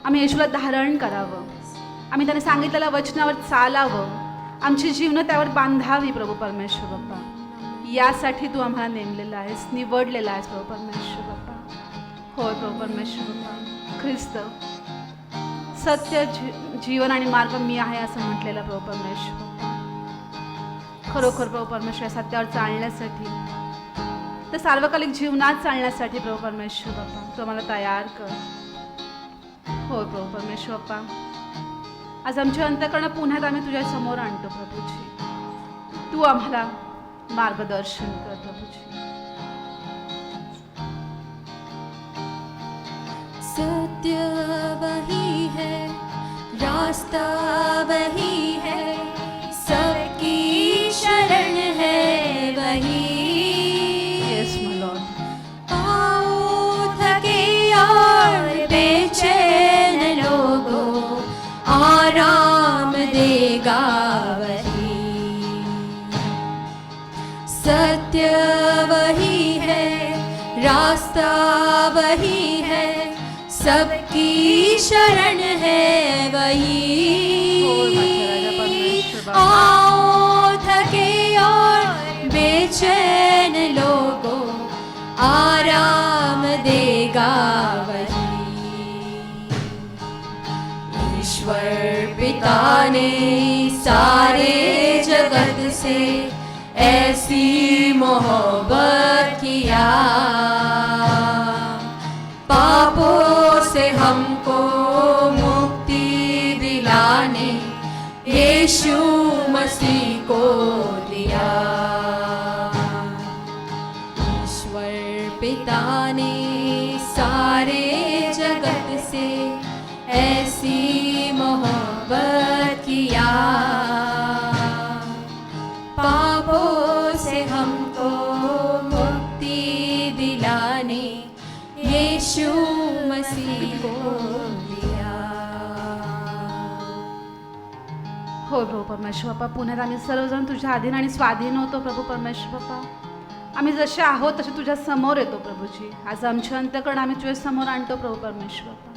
आम्ही येशूला धारण करावं, आम्ही त्याने सांगितलेल्या वचनावर चालावं, आमची जीवनं त्यावर बांधावी. प्रभू परमेश्वर बाप्पा, यासाठी तू आम्हाला नेमलेला आहेस, निवडलेला आहेस प्रभू परमेश्वर बाप्पा. होय प्रभू परमेश्वर बाप्पा, ख्रिस्त सत्य जीवन आणि मार्ग मी आहे असं म्हटलेलं प्रभू परमेश्वर बाप्पा. खरोखर प्रभू परमेश्वर सत्यावर चालण्यासाठी, तर सार्वकालिक जीवनात चालण्यासाठी प्रभू परमेश्वर बाप्पा तू आम्हाला तयार कर. होय प्रभू परमेश्वर बाप्पा, आज आमच्या अंतःकरण पुन्हा आम्ही तुझ्या समोर आणतो प्रभूजी. तू आम्हाला मार्गदर्शन कर प्रभूजी. सत्य वही है, रास्ता वही है, सबकी शरण है वही. Yes, my Lord. आओ थके और बेचैन लोगों, आराम देगा वही. सत्य वही है, रास्ता वही है, सबकी शरण है वही. आओ थके और बेचैन लोगों, आराम देगा वही. ईश्वर पिता ने सारे जगत से ऐसी मोहब्बत किया, पापों से हमको मुक्ति दिलाने यीशु मसीह को दिया. ईश्वर पिता ने सारे जगत से ऐसी मोहब्बत किया, पापों से हमको मुक्ति दिलाने यीशु मसीह को दिया. हो प्रभू परमेश्वर बाप्पा, पुण्यात आम्ही सर्वजण तुझ्या अधीन आणि स्वाधीन होतो प्रभू परमेश्वर बाप्पा. आम्ही जसे आहोत तसे तुझ्या समोर येतो प्रभूजी. आज आमच्या अंतःकरण आम्ही तुझ्या समोर आणतो प्रभू परमेश्वर बाप्पा.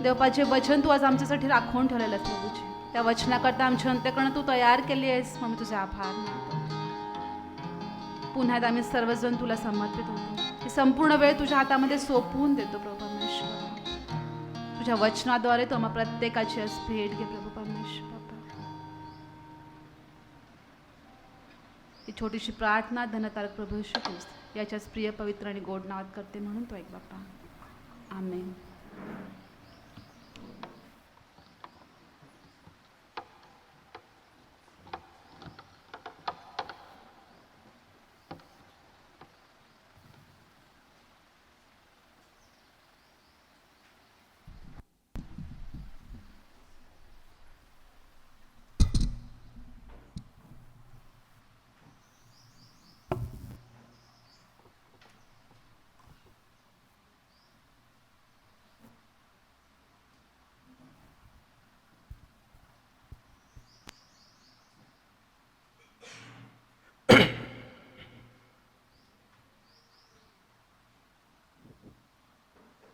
देवपाचे वचन तू आज आमच्यासाठी राखून ठेवलेलं आहेस प्रभूजी. त्या वचनाकरता आमच्या अंतःकरण तू तयार केली आहेस, मग मी तुझे आभार मानतो. पुन्हा आम्ही सर्वजण तुला समर्पित होतो. ही संपूर्ण वेळ तुझ्या हातामध्ये सोपवून देतो प्रभू परमेश्वर. तुझ्या वचनाद्वारे तू आम्हा प्रत्येकाची आज भेट घे प्रभू परमेश्वर बाप्पा. ही छोटीशी प्रार्थना धनतारक प्रभू येशू ख्रिस्त याच्याच प्रिय पवित्र आणि गोड नावात करते म्हणून तो ऐक बाप्पा. आमेन.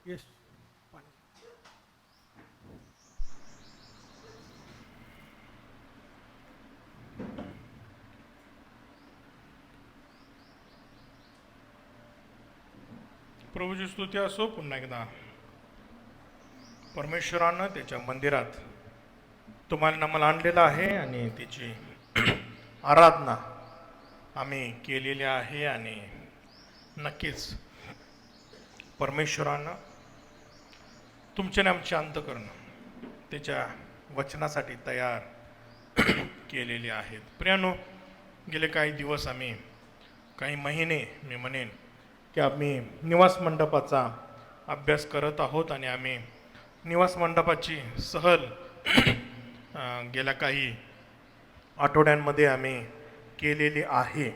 येस. प्रभूची स्तुती असो. पुन्हा एकदा परमेश्वरानं त्याच्या मंदिरात तुम्हाला मला आणलेलं आहे आणि त्याची आराधना आम्ही केलेली आहे. आणि नक्कीच परमेश्वरानं तुमचे आमचे अंतःकरण त्याच्या वचनासाठी तयार केलेले आहेत. प्रियानो, गेले काही दिवस आम्ही काही महिने मी म्हणेन की आम्ही निवास मंडपाचा अभ्यास करत आहोत. आणि आम्ही निवास मंडपाची सहल गेल्या काही आठवड्यांमध्ये आम्ही केलेली आहे.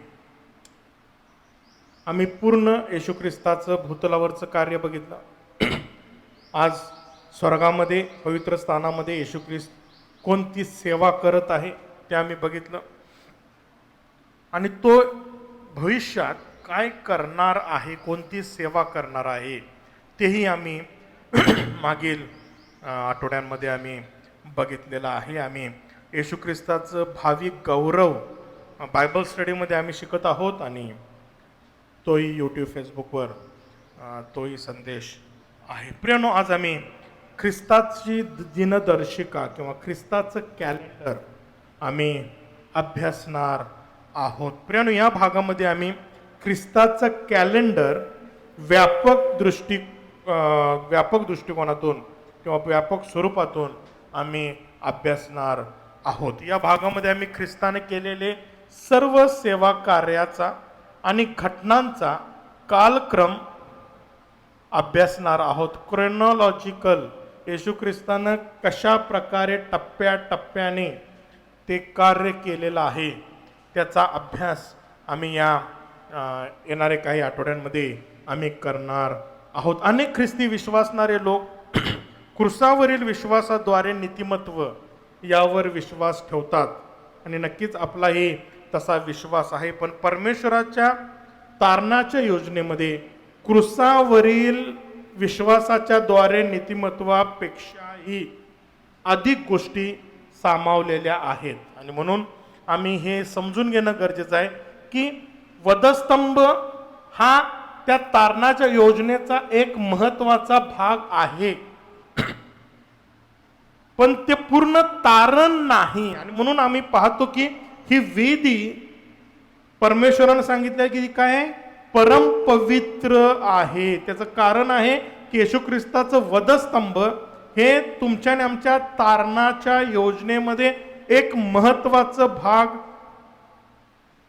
आम्ही पूर्ण येशू ख्रिस्ताचं भूतलावरचं कार्य बघितलं. आज स्वर्गामध्ये पवित्र स्थानामध्ये येशू ख्रिस्त कोणती सेवा करत आहे ते आम्ही बघितलं. आणि तो भविष्यात काय करणार आहे, कोणती सेवा करणार आहे तेही आम्ही मागील आठवड्यांमध्ये आम्ही बघितलेलं आहे. आम्ही येशू ख्रिस्ताचं भावी गौरव बायबल स्टडीमध्ये आम्ही शिकत आहोत आणि तोही यूट्यूब फेसबुकवर तोही संदेश आहे. प्रियानो, आज आम्ही ख्रिस्ताची दिनदर्शिका किंवा ख्रिस्ताचं कॅलेंडर आम्ही अभ्यासणार आहोत. प्रियानो, या भागामध्ये आम्ही ख्रिस्ताचं कॅलेंडर व्यापक दृष्टिकोनातून किंवा व्यापक स्वरूपातून आम्ही अभ्यासणार आहोत. या भागामध्ये आम्ही ख्रिस्ताने केलेले सर्व सेवा कार्याचा आणि घटनांचा कालक्रम अभ्यासणार आहोत. क्रोनॉलॉजिकल येशू ख्रिस्तानं कशा प्रकारे टप्प्याटप्प्याने ते कार्य केलेलं आहे त्याचा अभ्यास आम्ही या येणारे काही आठवड्यांमध्ये आम्ही करणार आहोत. अनेक ख्रिस्ती विश्वासणारे लोक क्रुसावरील विश्वासाद्वारे नीतिमत्व यावर विश्वास ठेवतात आणि नक्कीच आपलाही तसा विश्वास आहे. पण परमेश्वराच्या तारणाच्या योजनेमध्ये क्रुसावरील विश्वासाच्या द्वारे नीतिमत्वापेक्षाही अधिक गोष्टी सामावलेल्या आहेत. आणि म्हणून आम्ही हे समजून घेणं गरजेचं आहे की वधस्तंभ हा त्या तारणाच्या योजनेचा एक महत्वाचा भाग आहे, पण ते पूर्ण तारण नाही. आणि म्हणून आम्ही पाहतो की ही वेदी परमेश्वरानं सांगितलं की काय आहे, परमपवित्र आहे. त्याचं कारण आहे की येशू ख्रिस्ताचं वधस्तंभ हे तुमच्या आणि आमच्या तारणाच्या योजनेमध्ये एक महत्वाचा भाग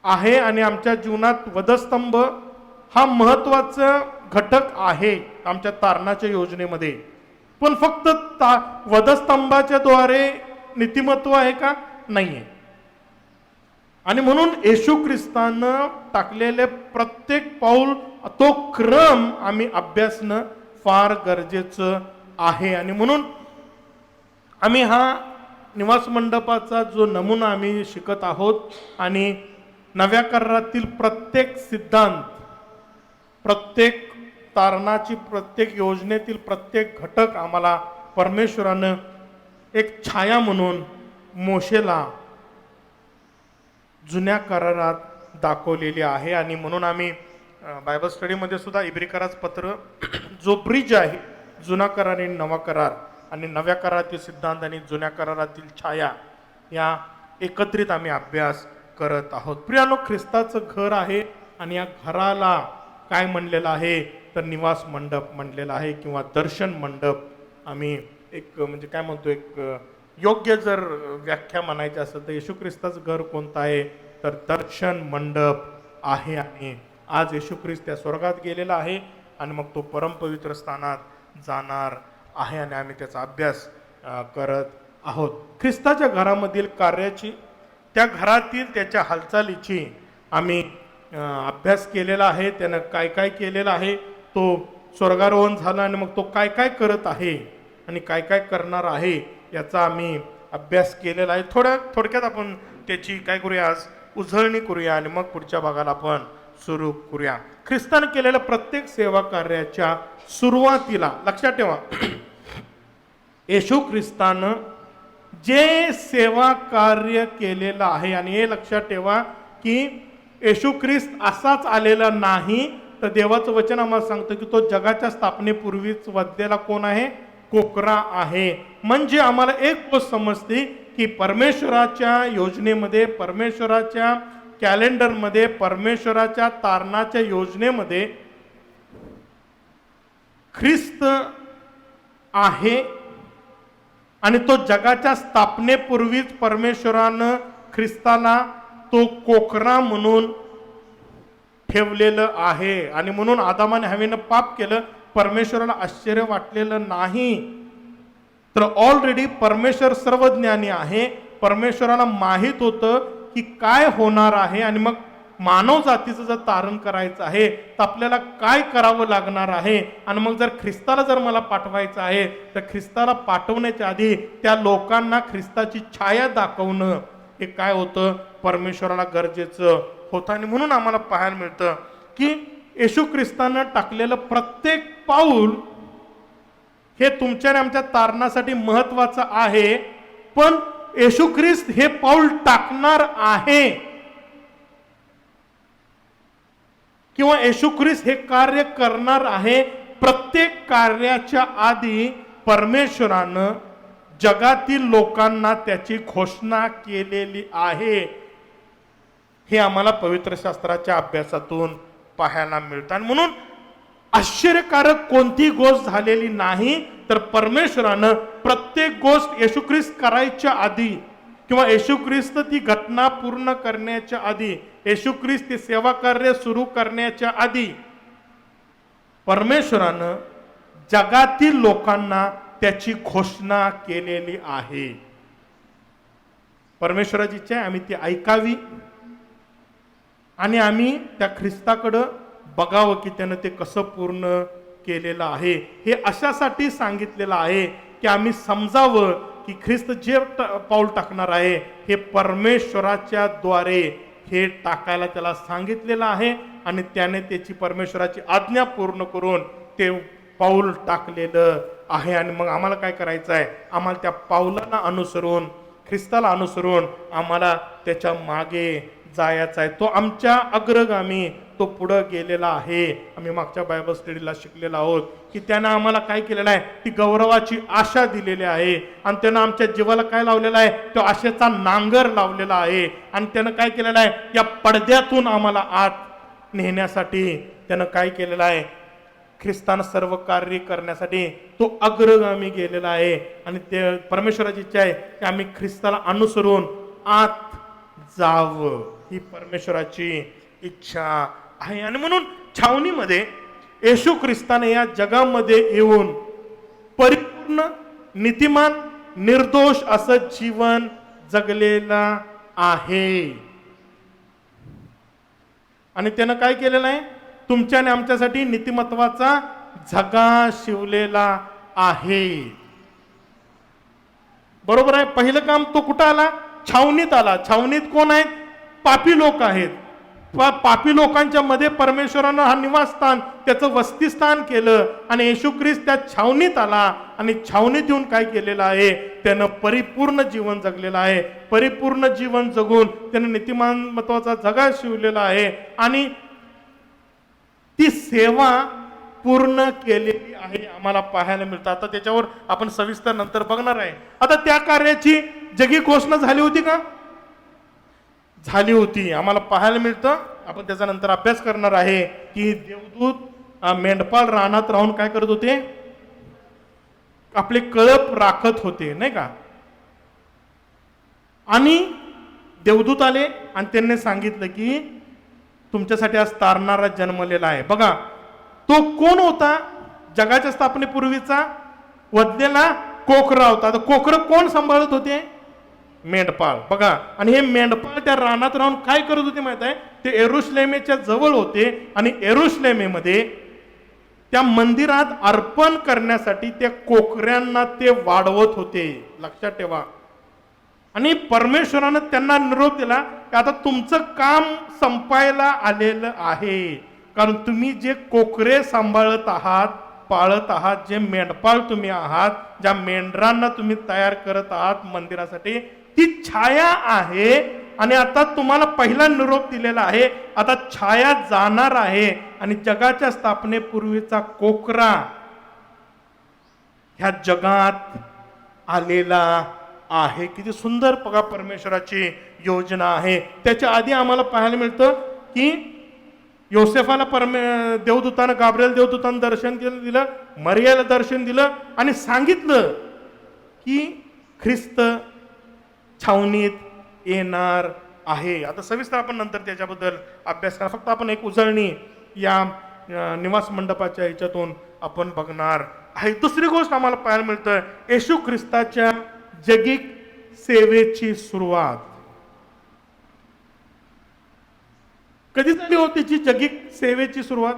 आहे आणि आमच्या जीवनात वधस्तंभ हा महत्वाचा घटक आहे आमच्या तारणाच्या योजनेमध्ये. पण फक्त वधस्तंभाच्या द्वारे नीतिमत्व आहे का? नाहीये. आणि म्हणून येशू ख्रिस्तानं टाकलेले प्रत्येक पाऊल तो क्रम आम्ही अभ्यासणं फार गरजेचं आहे. आणि म्हणून आम्ही हा निवास मंडपाचा जो नमुना आम्ही शिकत आहोत आणि नव्या करारातील प्रत्येक सिद्धांत, प्रत्येक तारणाची, प्रत्येक योजनेतील प्रत्येक घटक आम्हाला परमेश्वरानं एक छाया म्हणून मोशेला जुन्या करारात दाखवलेली आहे. आणि म्हणून आम्ही बायबल स्टडीमध्ये सुद्धा इब्रिकराचं पत्र जो ब्रिज आहे, जुना करार आणि नवा करार आणि नव्या करारातील सिद्धांत आणि जुन्या करारातील छाया, या एकत्रित आम्ही अभ्यास करत आहोत. प्रियानो, ख्रिस्ताचं घर आहे आणि या घराला काय म्हणलेलं आहे तर निवास मंडप म्हणलेला आहे किंवा दर्शन मंडप. आम्ही एक म्हणजे काय म्हणतो, एक योग्य जर व्याख्या म्हणायची असेल तर येशू ख्रिस्ताचं घर कोणतं आहे तर दर्शन मंडप आहे. आणि आज येशू ख्रिस्त त्या स्वर्गात गेलेला आहे आणि मग तो परमपवित्र स्थानात जाणार आहे आणि आम्ही त्याचा अभ्यास करत आहोत. ख्रिस्ताच्या घरामधील कार्याची, त्या घरातील त्याच्या हालचालीची आम्ही अभ्यास केलेला आहे. त्यानं काय काय केलेलं आहे, तो स्वर्गारोहण झाला आणि मग तो काय काय करत आहे आणि काय काय करणार आहे याचा आम्ही अभ्यास केलेला आहे. थोडक्यात आपण त्याची काय करूया, आज उजळणी करूया आणि मग पुढच्या भागाला आपण सुरू करूया. ख्रिस्तानं केलेल्या प्रत्येक सेवा कार्याच्या सुरुवातीला लक्षात ठेवा, येशू ख्रिस्तानं जे सेवा कार्य केलेलं आहे, आणि हे लक्षात ठेवा की येशू ख्रिस्त असाच आलेला नाही, तर देवाचं वचन आम्हाला सांगतं की तो जगाच्या स्थापनेपूर्वीच वधलेला कोण आहे, कोकरा आहे. म्हणजे आम्हाला एक गोष्ट समजते की परमेश्वराच्या योजनेमध्ये, परमेश्वराच्या कॅलेंडरमध्ये, परमेश्वराच्या तारणाच्या योजनेमध्ये ख्रिस्त आहे आणि तो जगाच्या स्थापनेपूर्वीच परमेश्वरानं ख्रिस्ताला तो कोकरा म्हणून ठेवलेलं आहे. आणि म्हणून आदामाने हवेनं पाप केलं, परमेश्वराला आश्चर्य वाटलेलं नाही. तर ऑलरेडी परमेश्वर सर्वज्ञानी आहे, परमेश्वराला माहीत होतं की काय होणार आहे आणि मग मानव जातीचं जर तारण करायचं आहे तर आपल्याला काय करावं लागणार आहे. आणि मग जर ख्रिस्ताला जर मला पाठवायचं आहे तर ख्रिस्ताला पाठवण्याच्या आधी त्या लोकांना ख्रिस्ताची छाया दाखवणं हे काय होतं, परमेश्वराला गरजेचं होतं. आणि म्हणून आम्हाला पाहायला मिळतं की येशू ख्रिस्तानं टाकलेलं प्रत्येक पाऊल हे तुमच्या आणि आमच्या तारणासाठी महत्वाचं आहे, पण येशू ख्रिस्त हे पाऊल टाकणार आहे किंवा येशू ख्रिस्त हे कार्य करणार आहे, प्रत्येक कार्याच्या आधी परमेश्वरानं जगातील लोकांना त्याची घोषणा केलेली आहे. हे आम्हाला पवित्र शास्त्राच्या अभ्यासातून पाहायला मिळतं. आणि म्हणून आश्चर्यकारक कोणती गोष्ट झालेली नाही, तर परमेश्वरानं प्रत्येक गोष्ट येशू ख्रिस्त करायच्या आधी किंवा येशू ख्रिस्त ती घटना पूर्ण करण्याच्या आधी, येशू ख्रिस्त ती सेवा कार्य सुरू करण्याच्या आधी परमेश्वरानं जगातील लोकांना त्याची घोषणा केलेली आहे. परमेश्वराची इच्छा आहे आम्ही ती ऐकावी आणि आम्ही त्या ख्रिस्ताकडं बघावं की त्यानं ते कसं पूर्ण केलेलं आहे. हे अशासाठी सांगितलेलं आहे की आम्ही समजावं की ख्रिस्त जे पाऊल टाकणार आहे हे परमेश्वराच्या द्वारे हे टाकायला त्याला सांगितलेलं आहे आणि त्याने त्याची परमेश्वराची आज्ञा पूर्ण करून ते पाऊल टाकलेलं आहे. आणि मग आम्हाला काय करायचं आहे, आम्हाला त्या पाऊलाला अनुसरून, ख्रिस्ताला अनुसरून आम्हाला त्याच्या मागे जायचं आहे. तो आमच्या अग्रगामी, तो पुढं गेलेला आहे. आम्ही मागच्या बायबल स्टडीला शिकलेलो आहोत की त्यानं आम्हाला काय केलेलं आहे, ती गौरवाची आशा दिलेली आहे आणि त्यानं आमच्या जीवाला काय लावलेला आहे, तो आशेचा नांगर लावलेला आहे. आणि त्यानं काय केलेलं आहे, या पडद्यातून आम्हाला आत नेण्यासाठी त्यानं काय केलेलं आहे, ख्रिस्तानं सर्व कार्य करण्यासाठी तो अग्रगामी गेलेला आहे. आणि ते परमेश्वराची इच्छा आहे की आम्ही ख्रिस्ताला अनुसरून आत जावं, ही परमेश्वराची इच्छा आहे. आणि म्हणून छावणीमध्ये येशू ख्रिस्ताने या जगामध्ये येऊन परिपूर्ण, नीतिमान, निर्दोष असं जीवन जगलेला आहे. आणि त्यानं काय केलेलं आहे, तुमच्या आणि आमच्यासाठी नीतिमत्वाचा झगा शिवलेला आहे. बरोबर आहे. पहिलं काम तो कुठं आला, छावणीत आला. छावणीत कोण आहेत, पापी लोक आहेत. पापी लोकांच्या मध्ये परमेश्वरानं हा निवासस्थान, त्याचं वसतिस्थान केलं आणि येशू ख्रिस्त त्या छावणीत आला आणि छावणीत येऊन काय केलेलं आहे, त्यानं परिपूर्ण जीवन जगलेलं आहे. परिपूर्ण जीवन जगून त्यानं नीतिमान महत्वाचा जगा शिवलेला आहे आणि ती सेवा पूर्ण केलेली आहे आम्हाला पाहायला मिळतं. आता त्याच्यावर आपण सविस्तर नंतर बघणार आहे. आता त्या कार्याची जगी घोषणा झाली होती का, झाली होती. आम्हाला पाहायला मिळतं, आपण त्याचा नंतर अभ्यास करणार आहे की देवदूत मेंढपाळ रानात राहून काय करत होते, आपले कळप राखत होते, नाही का. आणि देवदूत आले आणि त्यांनी सांगितलं की तुमच्यासाठी आज तारणारा जन्मलेला आहे. बघा तो कोण होता, जगाच्या स्थापनेपूर्वीचा वधलेला कोकरा होता. तर कोकरं कोण सांभाळत होते, मेंढपाळ. बघा, आणि हे मेंढपाळ त्या रानात राहून काय करत होते माहित आहे, ते एरुशलेमेच्या जवळ होते आणि एरुशलेमेमध्ये त्या मंदिरात अर्पण करण्यासाठी त्या कोकऱ्यांना ते वाढवत होते. लक्षात ठेवा. आणि परमेश्वरानं त्यांना निरोप दिला की आता तुमचं काम संपायला आलेलं आहे, कारण तुम्ही जे कोकरे सांभाळत आहात, पाळत आहात, जे मेंढपाळ तुम्ही आहात, ज्या मेंढरांना तुम्ही तयार करत आहात मंदिरासाठी, ती छाया आहे. आणि आता तुम्हाला पहिला निरोप दिलेला आहे, आता छाया जाणार आहे आणि जगाच्या स्थापनेपूर्वीचा कोकरा ह्या जगात आलेला आहे. किती सुंदर बघा परमेश्वराची योजना आहे. त्याच्या आधी आम्हाला पाहायला मिळतं की योसेफाला देवदूतानं, गाब्रिएल देवदूतानं दर्शन दिलं, मरियाला दर्शन दिलं आणि सांगितलं की ख्रिस्त छावणीत येणार आहे. आता सविस्तर आपण नंतर त्याच्याबद्दल अभ्यास करा. फक्त आपण एक उजळणी या निवास मंडपाच्या ह्याच्यातून आपण बघणार आहे. दुसरी गोष्ट आम्हाला पाहायला मिळतं, येशू ख्रिस्ताच्या जगिक सेवेची सुरुवात कधी झाली होती. त्याची जगिक सेवेची सुरुवात,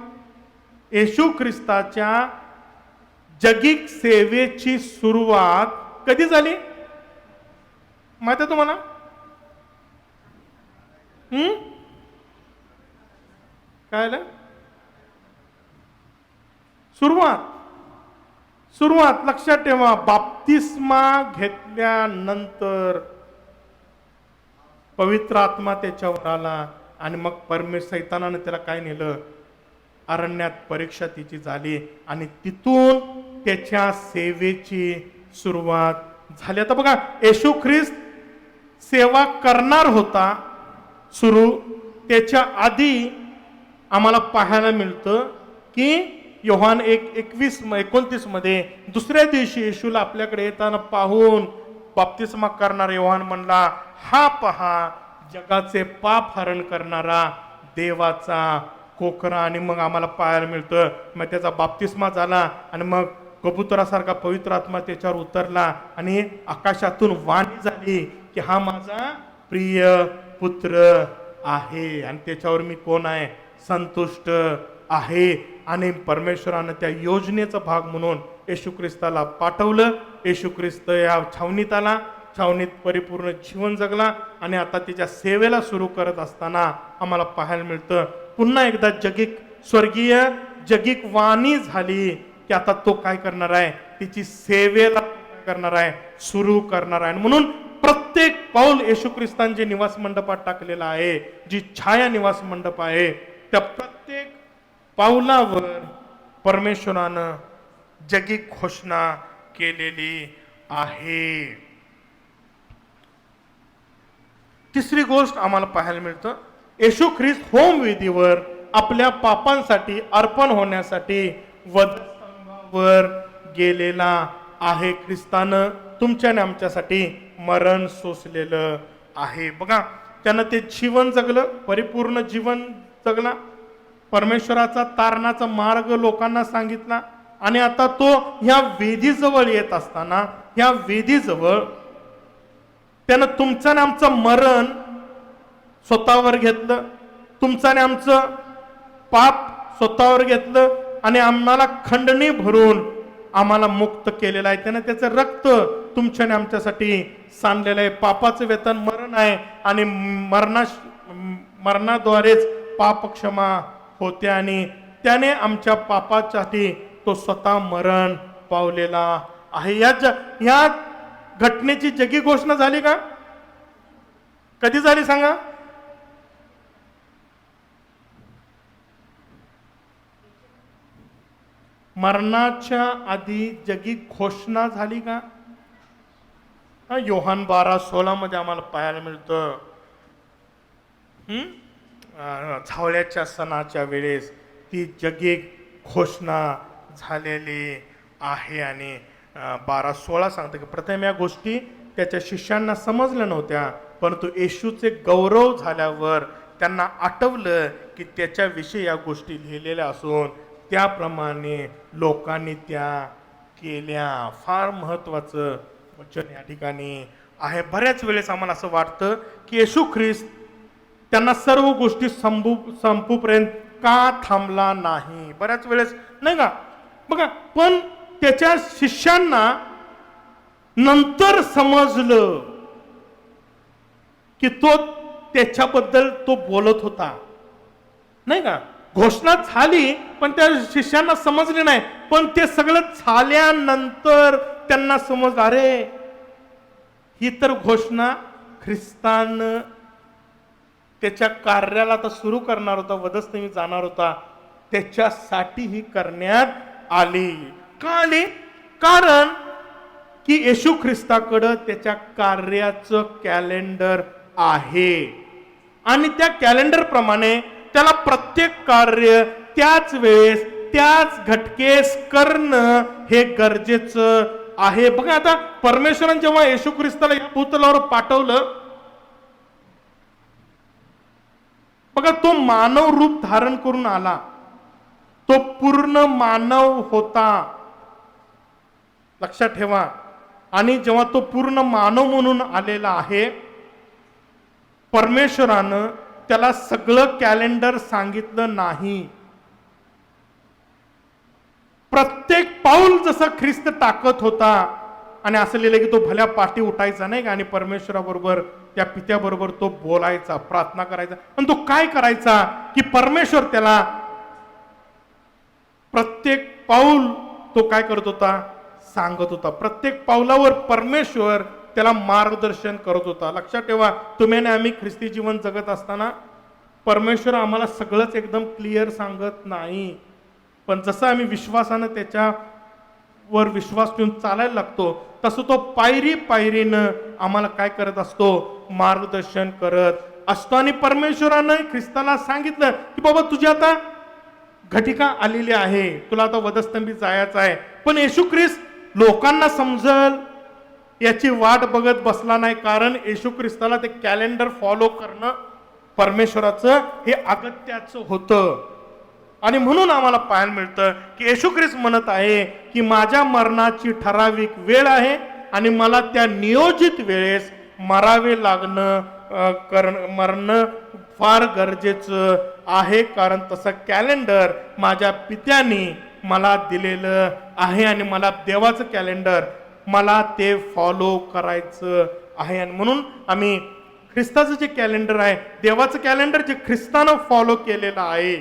येशू ख्रिस्ताच्या जगिक सेवेची सुरुवात कधी झाली माहिती आहे तुम्हाला? काय आलं? सुरुवात लक्षात ठेवा, बाप्तिस्मा घेतल्यानंतर पवित्र आत्मा त्याच्यावर आला आणि मग सैतानानं त्याला काय नेलं, अरण्यात परीक्षा तिची झाली आणि तिथून त्याच्या सेवेची सुरुवात झाली. आता बघा, येशू ख्रिस्त सेवा करणार होता सुरू, त्याच्या आधी आम्हाला पाहायला मिळतं की योहान 1:21-29 मध्ये दुसऱ्या दिवशी येशूला आपल्याकडे येताना पाहून बाप्तिस्मा करणारा योहान म्हणला, हा पहा जगाचे पाप हरण करणारा देवाचा कोकरा. आणि मग आम्हाला पाहायला मिळतं, मग त्याचा बाप्तिस्मा झाला आणि मग कबुतरासारखा पवित्र आत्मा त्याच्यावर उतरला आणि आकाशातून वाणी झाली की हा माझा प्रिय पुत्र आहे आणि त्याच्यावर मी कोण आहे, संतुष्ट आहे. आणि परमेश्वरानं त्या योजनेचा भाग म्हणून येशू ख्रिस्ताला पाठवलं. येशू ख्रिस्त या छावणीत आला, छावणीत परिपूर्ण जीवन जगला आणि आता त्याच्या सेवेला सुरू करत असताना आम्हाला पाहायला मिळतं पुन्हा एकदा स्वर्गीय जगिक वाणी झाली की आता तो काय करणार आहे, तिची सेवेला करणार आहे, सुरू करणार आहे. म्हणून प्रत्येक पाऊल येशू ख्रिस्तान जे निवास मंडपात टाकलेला आहे, जी छाया निवास मंडप आहे, त्या प्रत्येक पाऊलावर परमेश्वरानं जगी घोषणा केलेली आहे. तिसरी गोष्ट आम्हाला पाहायला मिळतं, येशू ख्रिस्त होमवेदीवर आपल्या पापांसाठी अर्पण होण्यासाठी वधस्तंभावर गेलेला आहे. ख्रिस्तानं तुमच्या आणि आमच्यासाठी मरण सोसलेलं आहे. बघा, त्यानं ते जीवन जगलं, परिपूर्ण जीवन जगला, परमेश्वराचा तारणाचा मार्ग लोकांना सांगितला आणि आता तो ह्या वेदीजवळ येत असताना, ह्या वेदीजवळ त्यानं तुमचं आणि आमचं मरण स्वतःवर घेतलं, तुमचं आणि आमचं पाप स्वतःवर घेतलं आणि आम्हाला खंडणी भरून आम्हाला मुक्त केलेलं आहे. त्यानं त्याचं रक्त तुमच्या आणि आमच्यासाठी सांडलेलं आहे. पापाचं वेतन मरण आहे आणि मरणाद्वारेच पाप क्षमा होते आणि त्याने आमच्या पापासाठी तो स्वतः मरण पावलेला आहे. या घटनेची जगी घोषणा झाली का? कधी झाली सांगा? मरणाच्या आधी जगी घोषणा झाली का? योहान 12:16 मध्ये आम्हाला पाहायला मिळतं, झावळ्याच्या सणाच्या वेळेस ती जगी घोषणा झालेली आहे. आणि 12:16 सांगतं की प्रथम या गोष्टी त्याच्या शिष्यांना समजल्या नव्हत्या, परंतु येशूचे गौरव झाल्यावर त्यांना आठवलं की त्याच्याविषयी या गोष्टी लिहिलेल्या असून त्याप्रमाणे लोकांनी त्या केल्या. फार महत्वाचं वचन या ठिकाणी आहे. बऱ्याच वेळेस आम्हाला असं वाटतं की येशू ख्रिस्त त्यांना सर्व गोष्टी संपूपर्यंत का थांबला नाही, बऱ्याच वेळेस नाही का? बघा, पण त्याच्या शिष्यांना नंतर समजलं की तो त्याच्याबद्दल तो बोलत होता, नाही का? घोषणा झाली पण त्या शिष्यांना समजले नाही, पण ते सगळं झाल्यानंतर त्यांना समज, अरे ही तर घोषणा ख्रिस्तानं त्याच्या कार्याला तर सुरू करणार होता, वधस्तंभी जाणार होता, त्याच्यासाठी ही करण्यात आली. का आली? कारण की येशू ख्रिस्ताकडं त्याच्या कार्याचं कॅलेंडर आहे आणि त्या कॅलेंडर प्रमाणे त्याला प्रत्येक कार्य त्याच वेळेस त्याच घटकेस करणं हे गरजेचं आहे. बघा, आता परमेश्वराने जेव्हा येशू ख्रिस्ताला या भूतलावर पाठवलं, बघा, तो मानव रूप धारण करून आला, तो पूर्ण मानव होता, लक्षात ठेवा. आणि जेव्हा तो पूर्ण मानव म्हणून आलेला आहे, परमेश्वरानं त्याला सगळं कॅलेंडर सांगितलं नाही. प्रत्येक पाऊल जसं ख्रिस्त टाकत होता आणि असं लिहिलं की तो भल्या पाठी उठायचा, नाही का, आणि परमेश्वराबरोबर त्या पित्याबरोबर तो बोलायचा, प्रार्थना करायचा. पण तो काय करायचा की परमेश्वर त्याला प्रत्येक पाऊल तो काय करत होता, सांगत होता. प्रत्येक पावलावर परमेश्वर त्याला मार्गदर्शन करत होता. लक्षात ठेवा, तुम्ही आणि आम्ही ख्रिस्ती जीवन जगत असताना परमेश्वर आम्हाला सगळंच एकदम क्लिअर सांगत नाही, पण जसं आम्ही विश्वासानं त्याच्यावर विश्वास ठेवून चालायला लागतो तसं तो पायरी पायरीनं आम्हाला काय करत असतो, मार्गदर्शन करत असतो. आणि परमेश्वरानं ख्रिस्ताला सांगितलं की बाबा तुझी आता घटिका आलेली आहे, तुला आता वधस्तंभी जायचं आहे. पण येशू ख्रिस्त लोकांना समजल याची वाट बघत बसला नाही, कारण येशू ख्रिस्ताला ते कॅलेंडर फॉलो करणं परमेश्वराचं हे अगत्याचं होतं. आणि म्हणून आम्हाला पाहायला मिळतं की येशू ख्रिस्त म्हणत आहे की माझ्या मरणाची ठराविक वेळ आहे आणि मला त्या नियोजित वेळेस मरावे लागणं मरणं फार गरजेचं आहे, कारण तसं कॅलेंडर माझ्या पित्याने मला दिलेलं आहे आणि मला देवाचं कॅलेंडर मला ते फॉलो करायचं आहे. आणि म्हणून आम्ही ख्रिस्ताचं जे कॅलेंडर आहे, देवाचं कॅलेंडर जे ख्रिस्तानं फॉलो केलेलं आहे,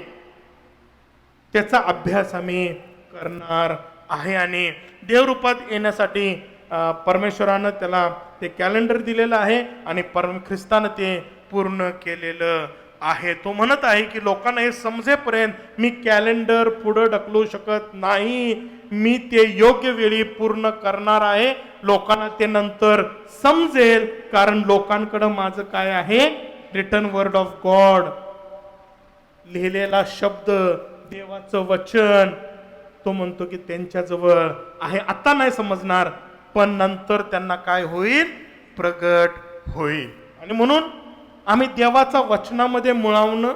त्याचा अभ्यास आम्ही करणार आहे. आणि देवरूपात येण्यासाठी परमेश्वरानं त्याला ते कॅलेंडर दिलेलं आहे आणि ख्रिस्तानं ते पूर्ण केलेलं आहे. तो म्हणत आहे की लोकांना हे समजेपर्यंत मी कॅलेंडर पुढे ढकलू शकत नाही, मी ते योग्य वेळी पूर्ण करणार आहे. लोकांना ते नंतर समजेल, कारण लोकांकडं माझं काय आहे, रिटन वर्ड ऑफ गॉड, लिहिलेला शब्द, देवाचं वचन. तो म्हणतो की त्यांच्याजवळ आहे. आता नाही समजणार, पण नंतर त्यांना काय होईल, प्रगट होईल. आणि म्हणून आम्ही देवाचा वचनामध्ये मुळावणं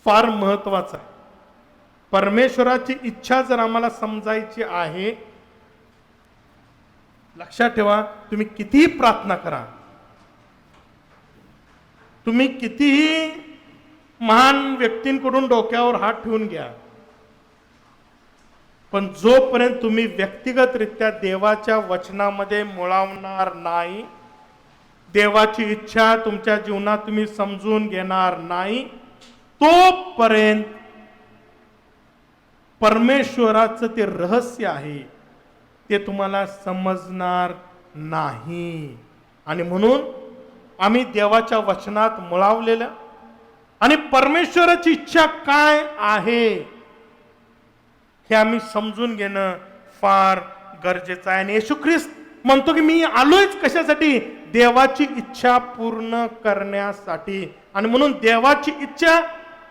फार महत्वाचं आहे. परमेश्वराची इच्छा जर आम्हाला समजायची आहे, लक्षात ठेवा, तुम्ही कितीही प्रार्थना करा, तुम्ही कितीही महान व्यक्तींकडून डोक्यावर हात ठेवून घ्या, पण जोपर्यंत तुम्ही व्यक्तिगतरित्या देवाच्या वचनामध्ये मुळावणार नाही, देवाची इच्छा तुमच्या जीवनात तुम्ही समजून घेणार नाही, तोपर्यंत परमेश्वराचं ते रहस्य आहे ते तुम्हाला समजणार नाही. आणि म्हणून आम्ही देवाच्या वचनात मुळावलेलं आणि परमेश्वराची इच्छा काय आहे हे आम्ही समजून घेणं फार गरजेचं आहे. आणि येशू ख्रिस्त म्हणतो की मी आलोयच कशासाठी, देवाची इच्छा पूर्ण करण्यासाठी. आणि म्हणून देवाची इच्छा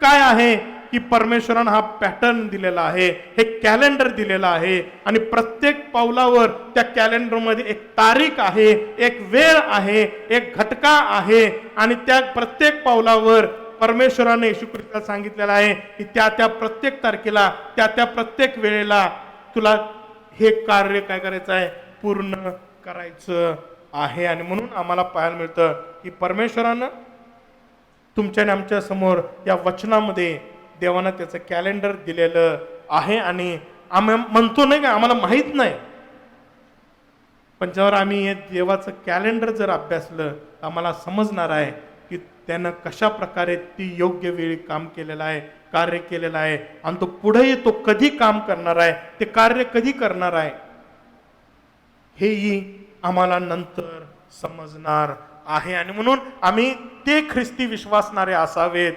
काय आहे की परमेश्वरानं हा पॅटर्न दिलेला आहे, हे कॅलेंडर दिलेलं आहे आणि प्रत्येक पावलावर त्या कॅलेंडरमध्ये एक तारीख आहे, एक वेळ आहे, एक घटका आहे. आणि त्या प्रत्येक पावलावर परमेश्वराने येशू ख्रिस्ताला सांगितलेलं आहे की त्या प्रत्येक तारखेला, त्या प्रत्येक वेळेला तुला हे कार्य काय करायचं आहे, पूर्ण करायचं आहे. आणि म्हणून आम्हाला पाहायला मिळतं की परमेश्वरानं तुमच्या आणि आमच्या समोर या वचनामध्ये देवानं त्याचं कॅलेंडर दिलेलं आहे. आणि आम्ही म्हणतो नाही का आम्हाला माहीत नाही, पण जेव्हा आम्ही हे देवाचं कॅलेंडर जर अभ्यासलं तर आम्हाला समजणार आहे की त्यानं कशा प्रकारे ती योग्य वेळी काम केलेलं आहे, कार्य केलेलं आहे, आणि तो पुढेही तो कधी काम करणार आहे, ते कार्य कधी करणार आहे, हेही आम्हाला नंतर समजणार आहे. आणि म्हणून आम्ही ते ख्रिस्ती विश्वासणारे असावेत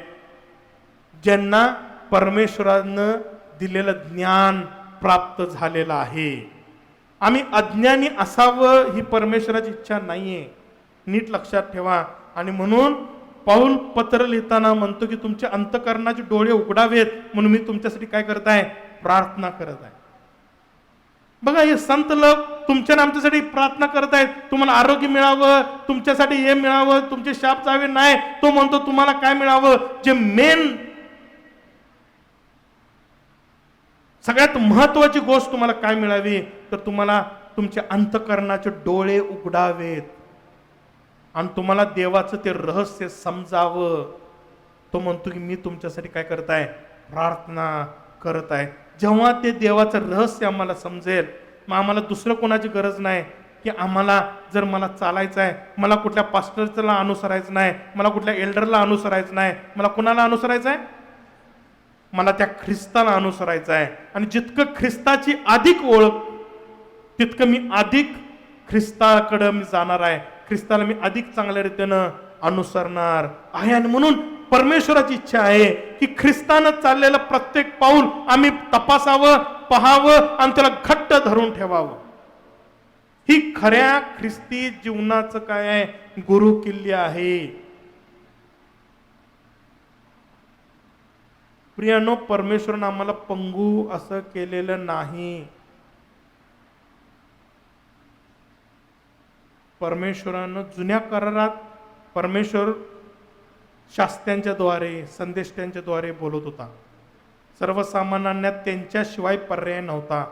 ज्यांना परमेश्वरानं दिलेलं ज्ञान प्राप्त झालेलं आहे. आम्ही अज्ञानी असावं ही परमेश्वराची इच्छा नाहीये, नीट लक्षात ठेवा. आणि म्हणून पौल पत्र लिहिताना म्हणतो की तुमच्या अंतःकरणाचे डोळे उघडावेत म्हणून मी तुमच्यासाठी काय करत आहे, प्रार्थना करत आहे. बघा, हे संत लोक तुमच्या आमच्यासाठी प्रार्थना करत आहेत, तुम्हाला आरोग्य मिळावं, तुमच्यासाठी हे मिळावं, तुमचे शाप जावे नाही. तो म्हणतो तुम्हाला काय मिळावं, जे मेन सगळ्यात महत्वाची गोष्ट तुम्हाला काय मिळावी, तर तुम्हाला तुमच्या अंतःकरणाचे डोळे उघडावेत आणि तुम्हाला देवाचं ते रहस्य समजावं. तो म्हणतो की मी तुमच्यासाठी काय करत आहे, प्रार्थना करत आहे. जेव्हा ते देवाचं रहस्य आम्हाला समजेल, मग आम्हाला दुसरं कोणाची गरज नाही की आम्हाला जर मला चालायचं आहे, मला कुठल्या पास्टरला अनुसरायचं नाही, मला कुठल्या एल्डरला अनुसरायचं नाही, मला कुणाला अनुसरायचं आहे, मला त्या ख्रिस्ताला अनुसरायचं आहे. आणि जितकं ख्रिस्ताची अधिक ओळख तितकं मी अधिक ख्रिस्ताकडं मी जाणार आहे, ख्रिस्ताला मी अधिक चांगल्या रीतीनं अनुसरणार आहे. आणि म्हणून परमेश्वराची इच्छा आहे की ख्रिस्तानं चाललेलं प्रत्येक पाऊल आम्ही तपासावं, पहावं आणि त्याला घट्ट धरून ठेवावं. ही खऱ्या ख्रिस्ती जीवनाचं काय आहे, गुरु किल्ली आहे. प्रियानो, परमेश्वरानं आम्हाला पंगू असं केलेलं नाही. परमेश्वरानं जुन्या करारात परमेश्वर शास्त्यांच्या द्वारे, संदेष्ट्यांच्या द्वारे बोलत होता. सर्वसामान्यांना त्यांच्याशिवाय पर्याय नव्हता.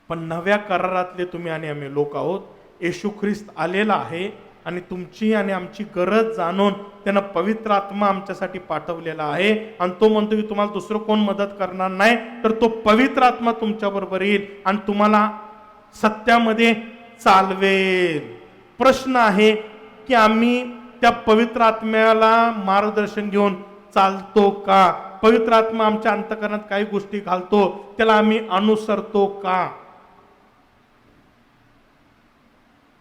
पण नव्या करारातले तुम्ही आणि आम्ही लोक आहोत. येशू ख्रिस्त आलेला आहे आणि तुमची आणि आमची गरज जाणून त्यानं पवित्र आत्मा आमच्यासाठी पाठवलेला आहे. आणि तो म्हणतो की तुम्हाला दुसरं कोण मदत करणार नाही, तर तो पवित्र आत्मा तुमच्या बरोबर येईल आणि तुम्हाला सत्यामध्ये चालवेल. प्रश्न आहे की आम्ही त्या पवित्र आत्म्याला मार्गदर्शन घेऊन चालतो का? पवित्र आत्मा आमच्या अंतःकरणात काही गोष्टी घालतो, त्याला आम्ही अनुसरतो का?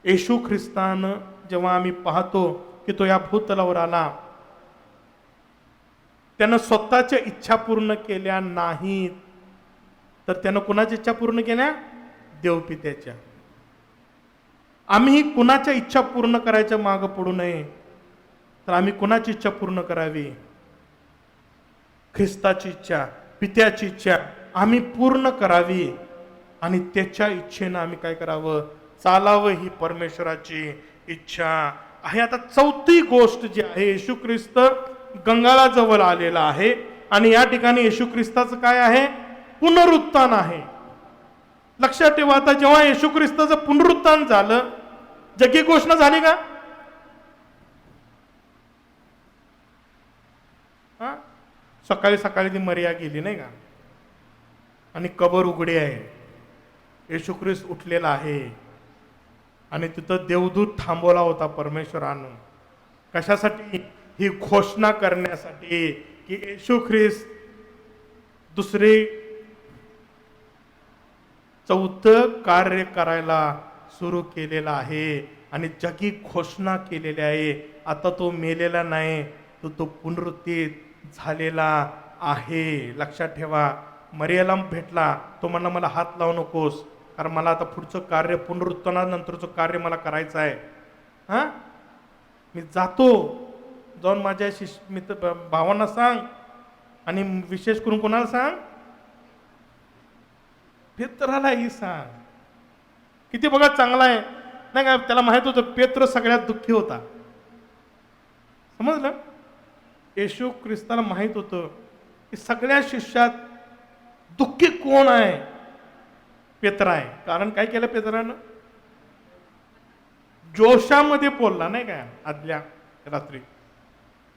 येशू ख्रिस्तानं जेव्हा आम्ही पाहतो की तो या भूतलावर आला, त्यानं स्वतःच्या इच्छा पूर्ण केल्या नाहीत, तर त्यानं कुणाच्या इच्छा पूर्ण केल्या? देवपित्याच्या. आम्ही कुणाच्या इच्छा पूर्ण करायच्या मागं पडू नये, तर आम्ही कुणाची इच्छा पूर्ण करावी? ख्रिस्ताची इच्छा, पित्याची इच्छा आम्ही पूर्ण करावी आणि त्याच्या इच्छेनं आम्ही काय करावं? चालावं. ही परमेश्वराची इच्छा आहे. आता चौथी गोष्ट जी आहे, येशू ख्रिस्त गंगाळाजवळ आलेला आहे आणि या ठिकाणी येशू ख्रिस्ताचं काय आहे? पुनरुत्थान आहे. लक्षात ठेवा, आता जेव्हा येशू ख्रिस्ताचं पुनरुत्थान झालं, जगी घोषणा झाली का? सकाळी सकाळी ती मरिया गेली नाही का, आणि कबर उघडी आहे, येशू ख्रिस्त उठलेला आहे आणि तिथं देवदूत थांबवला होता परमेश्वरानं. कशासाठी? ही घोषणा करण्यासाठी की येशू ख्रिस्त दुसरे चौथं कार्य करायला सुरू केलेलं आहे आणि जगी घोषणा केलेली आहे. आता तो मेलेला नाही, तो पुनरुत्थित झालेला आहे. लक्षात ठेवा, मरियाला भेटला, तो म्हणला मला हात लावू नकोस, कारण मला आता पुढचं कार्य, पुनरुत्थानानंतरचं कार्य मला करायचं आहे. मी जातो, जाऊन माझ्या मित्र भावांना सांग, आणि विशेष करून कोणाला सांग? पेत्रालाही सांग. किती बघा चांगला आहे नाही का? त्याला माहित होतं पेत्र सगळ्यात दुःखी होता. समजलं? येशू ख्रिस्ताला माहित होतं की सगळ्या शिष्यात दुःखी कोण आहे? पेत्र आहे. कारण काय केलं पेत्रानं? जोशामध्ये बोलला नाही काय, आदल्या रात्री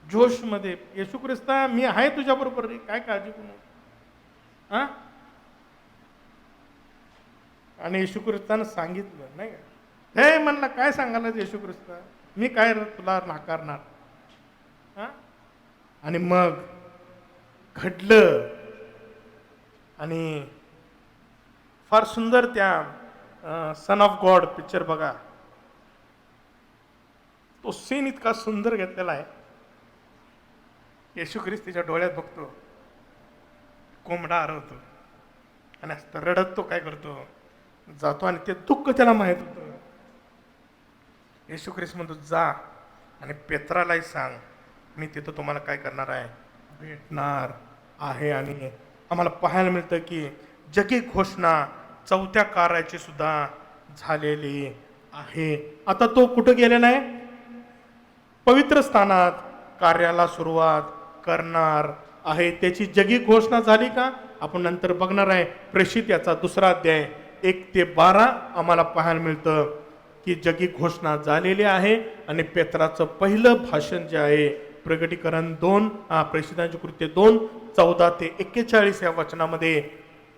जोशमध्ये, येशू ख्रिस्ता मी आहे तुझ्या बरोबर रे, काय काळजी करू. आणि येशू ख्रिस्तानं सांगितलं नाही का, हे म्हणला काय सांगायला येशू ख्रिस्ता, मी काय तुला नाकारणार. आणि मग घडलं. आणि फार सुंदर त्या सन ऑफ गॉड पिक्चर बघा, तो सीन इतका सुंदर घेतलेला आहे. येशू ख्रिस्त तिच्या डोळ्यात बघतो, कोंबडा हरवतो आणि रडत तो काय करतो, जातो, आणि ते दुःख त्याला माहित होतं. येशू ख्रिस्त म्हणतो जा आणि पेत्रालाही सांग, मी तिथं तुम्हाला काय करणार आहे, भेटणार आहे. आणि आम्हाला पाहायला मिळतं की जगी घोषणा चौथ्या कार्याची सुद्धा झालेली आहे. आता तो कुठं गेलेला आहे? पवित्र स्थानात कार्याला सुरुवात करणार आहे. त्याची जगी घोषणा झाली का? आपण नंतर बघणार आहे. प्रेषित याचा 2रा अध्याय 1 ते 12 आम्हाला पाहायला मिळतं की जगी घोषणा झालेली आहे. आणि पेत्राचं पहिलं भाषण जे आहे, प्रगटीकरण 2, प्रेषितांची कृत्य 2 14 ते 41 या वचनामध्ये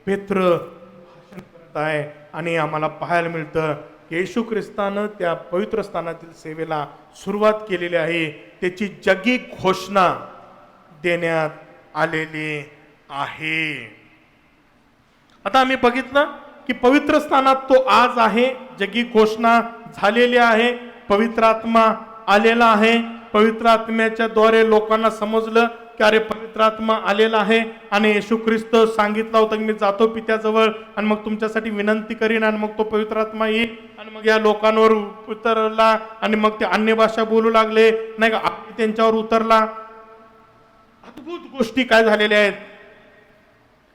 पेत्र भाषण करत आहे. आणि आम्हाला पाहायला मिळतं की येशू ख्रिस्तानं त्या पवित्र स्थानातील सेवेला सुरुवात केलेली आहे. त्याची जगी घोषणा देण्यात आलेली आहे. आता आम्ही बघितलं की पवित्र स्थानात तो आज आहे, जगी घोषणा झालेली आहे, पवित्र आत्मा आलेला आहे. पवित्र आत्म्याच्या द्वारे लोकांना समजलं की अरे पवित्र आत्मा आलेला आहे आणि येशू ख्रिस्त सांगितलं होतं की मी जातो पित्याजवळ आणि मग तुमच्यासाठी विनंती करीन आणि मग तो पवित्र आत्मा येईल आणि मग या लोकांवर उतरला आणि मग ते अन्य भाषा बोलू लागले, नाही का, त्यांच्यावर उतरला. अद्भुत गोष्टी काय झालेल्या आहेत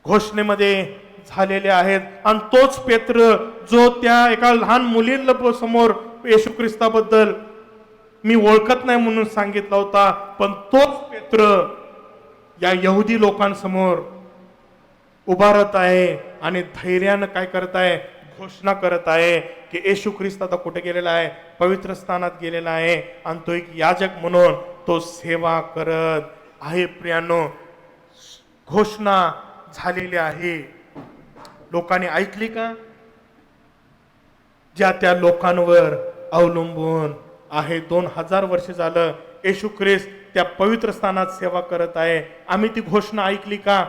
घोषणेमध्ये झालेले आहेत. आणि तोच पेत्र जो त्या एका लहान मुलीला समोर येशू ख्रिस्ताबद्दल मी ओळखत नाही म्हणून सांगितला होता, पण तोच पेत्र या यहुदी लोकांसमोर उभारत आहे आणि धैर्यानं काय करत आहे, घोषणा करत आहे की येशू ख्रिस्त आता कुठे गेलेला आहे, पवित्र स्थानात गेलेला आहे आणि तो एक याजक म्हणून तो सेवा करत आहे. प्रियानो, घोषणा झालेली आहे. लोकांनी ऐकली का? ज्या त्या लोकांवर अवलंबून आहे. 2000 वर्ष झालं येशू ख्रिस्त त्या पवित्र स्थानात सेवा करत आहे. आम्ही ती घोषणा ऐकली का?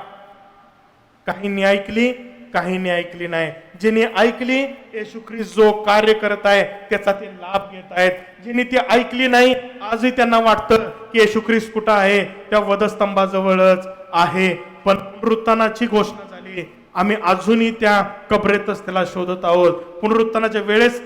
काहींनी ऐकली, काहींनी ऐकली नाही. जिने ऐकली, येशू ख्रिस्त जो कार्य करत आहे त्याचा ते लाभ घेत आहेत. जिने ती ऐकली नाही, आजही त्यांना वाटतं की येशू ख्रिस्त कुठं आहे, त्या वधस्तंभाजवळच आहे. पण पुनरुत्थानाची घोषणा झाली, आम्ही अजूनही त्या कबरेतच त्याला शोधत आहोत. पुनरुत्थानाच्या वेळेस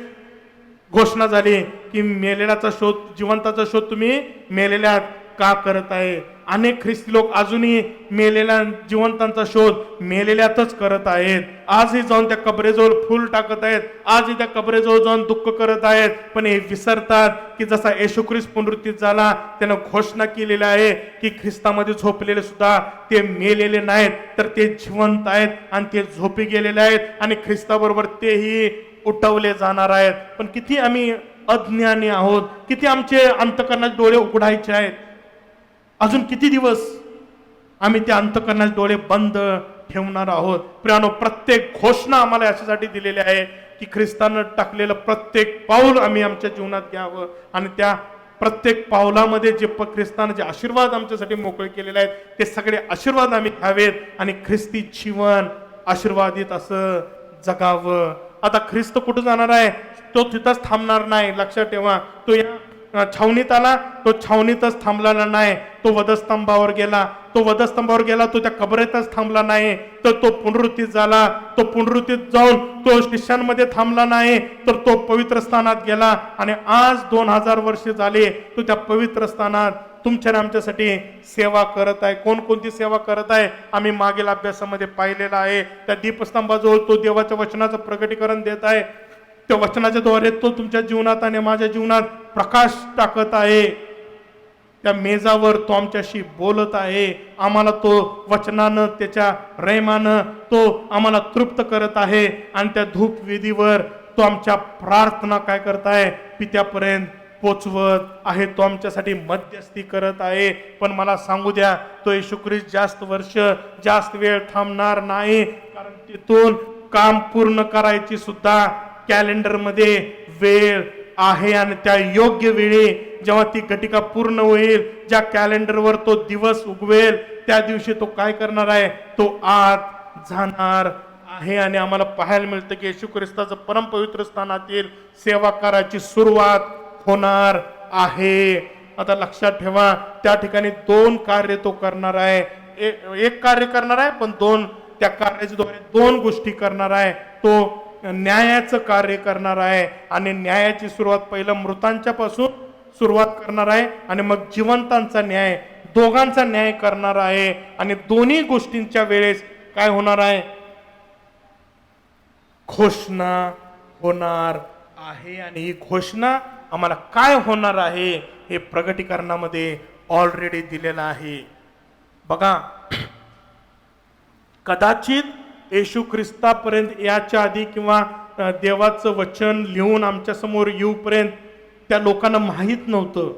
घोषणा झाली की मेलेल्याचा शोध, जिवंताचा शोध तुम्ही मेलेल्या का करत आहे. अनेक ख्रिस्ती लोक अजूनही मेलेल्या जिवंतांचा शोध मेलेल्यातच करत आहेत. आजही जाऊन त्या कबरेजवळ फूल टाकत आहेत, आजही त्या कबरेजवळ जाऊन दुःख करत आहेत. पण हे विसरतात की जसा येशू ख्रिस्त पुनरुत्थित झाला, त्यानं घोषणा केलेली आहे की ख्रिस्तामध्ये झोपलेले सुद्धा ते मेलेले नाहीत, तर ते जिवंत आहेत आणि ते झोपी गेलेले आहेत आणि ख्रिस्ताबरोबर तेही उठवले जाणार आहेत. पण किती आम्ही अज्ञानी आहोत, किती आमचे अंतकरणाचे डोळे उघडायचे आहेत. अजून किती दिवस आम्ही त्या अंतकरणाचे डोळे बंद ठेवणार आहोत. प्रियानो, प्रत्येक घोषणा आम्हाला याच्यासाठी दिलेली आहे की ख्रिस्तानं टाकलेलं प्रत्येक पाऊल आम्ही आमच्या जीवनात घ्यावं आणि त्या प्रत्येक पावलामध्ये जे ख्रिस्तानं जे आशीर्वाद आमच्यासाठी मोकळे केलेले आहेत ते सगळे आशीर्वाद आम्ही घ्यावेत आणि ख्रिस्ती जीवन आशीर्वादित असं जगावं. आता ख्रिस्त कुठं जाणार आहे? तो तिथंच थांबणार नाही, लक्षात ठेवा. तो या छावणीत आला, तो छावणीतच थांबलेला नाही, तो वधस्तंभावर गेला. तो वधस्तंभावर गेला, तो त्या कबरेतच थांबला नाही, तर तो पुनरुत्थित झाला. तो पुनरुत्थित जाऊन तो शिष्यांमध्ये थांबला नाही, तर तो पवित्र स्थानात गेला आणि आज 2000 वर्ष झाले तो त्या पवित्र स्थानात तुमच्या आमच्यासाठी सेवा करत आहे. कोणकोणती सेवा करत आहे आम्ही मागील अभ्यासामध्ये पाहिलेला आहे. त्या दीपस्तंभाजवळ तो देवाच्या वचनाचं प्रकटीकरण देत आहे. त्या वचनाच्या द्वारे तो तुमच्या जीवनात आणि माझ्या जीवनात प्रकाश टाकत आहे. त्या मेजावर तो आमच्याशी बोलत आहे. आम्हाला तो वचनानं, त्याच्या रेमानं तो आम्हाला तृप्त करत आहे आणि त्या धूप वेदीवर तो आमच्या प्रार्थना काय करत आहे, पित्यापर्यंत पोचवत आहे. तो आमच्यासाठी मध्यस्थी करत आहे. पण मला सांगू द्या, तो येशू ख्रिस्त जास्त वर्ष, जास्त वेळ थांबणार नाही, कारण तिथून काम पूर्ण करायची सुद्धा कॅलेंडर मध्ये वेळ आहे आणि त्या योग्य वेळी जेव्हा ती घटिका पूर्ण होईल, ज्या कॅलेंडरवर तो दिवस उगवेल, त्या दिवशी तो काय करणार आहे, तो आत जाणार आहे. आणि आम्हाला पाहायला मिळतं की येशू ख्रिस्ताचं परमपवित्र स्थानातील सेवा करायची सुरुवात होणार आहे. आता लक्षात ठेवा, त्या ठिकाणी 2 कार्य तो करणार आहे. एक कार्य करणार आहे, पण त्या कार्याच्या द्वारे 2 गोष्टी करणार आहे. तो न्यायाचं कार्य करणार आहे आणि न्यायाची सुरुवात पहिलं मृतांच्या पासून सुरुवात करणार आहे आणि मग जिवंतांचा न्याय, दोघांचा न्याय करणार आहे. आणि दोन्ही गोष्टींच्या वेळेस काय होणार आहे, घोषणा होणार आहे. आणि ही घोषणा आम्हाला काय होणार आहे हे प्रगटीकरणामध्ये ऑलरेडी दिलेलं आहे. बघा, कदाचित येशू ख्रिस्तापर्यंत याच्या आधी किंवा देवाचं वचन लिहून आमच्या समोर येऊपर्यंत त्या लोकांना माहीत नव्हतं,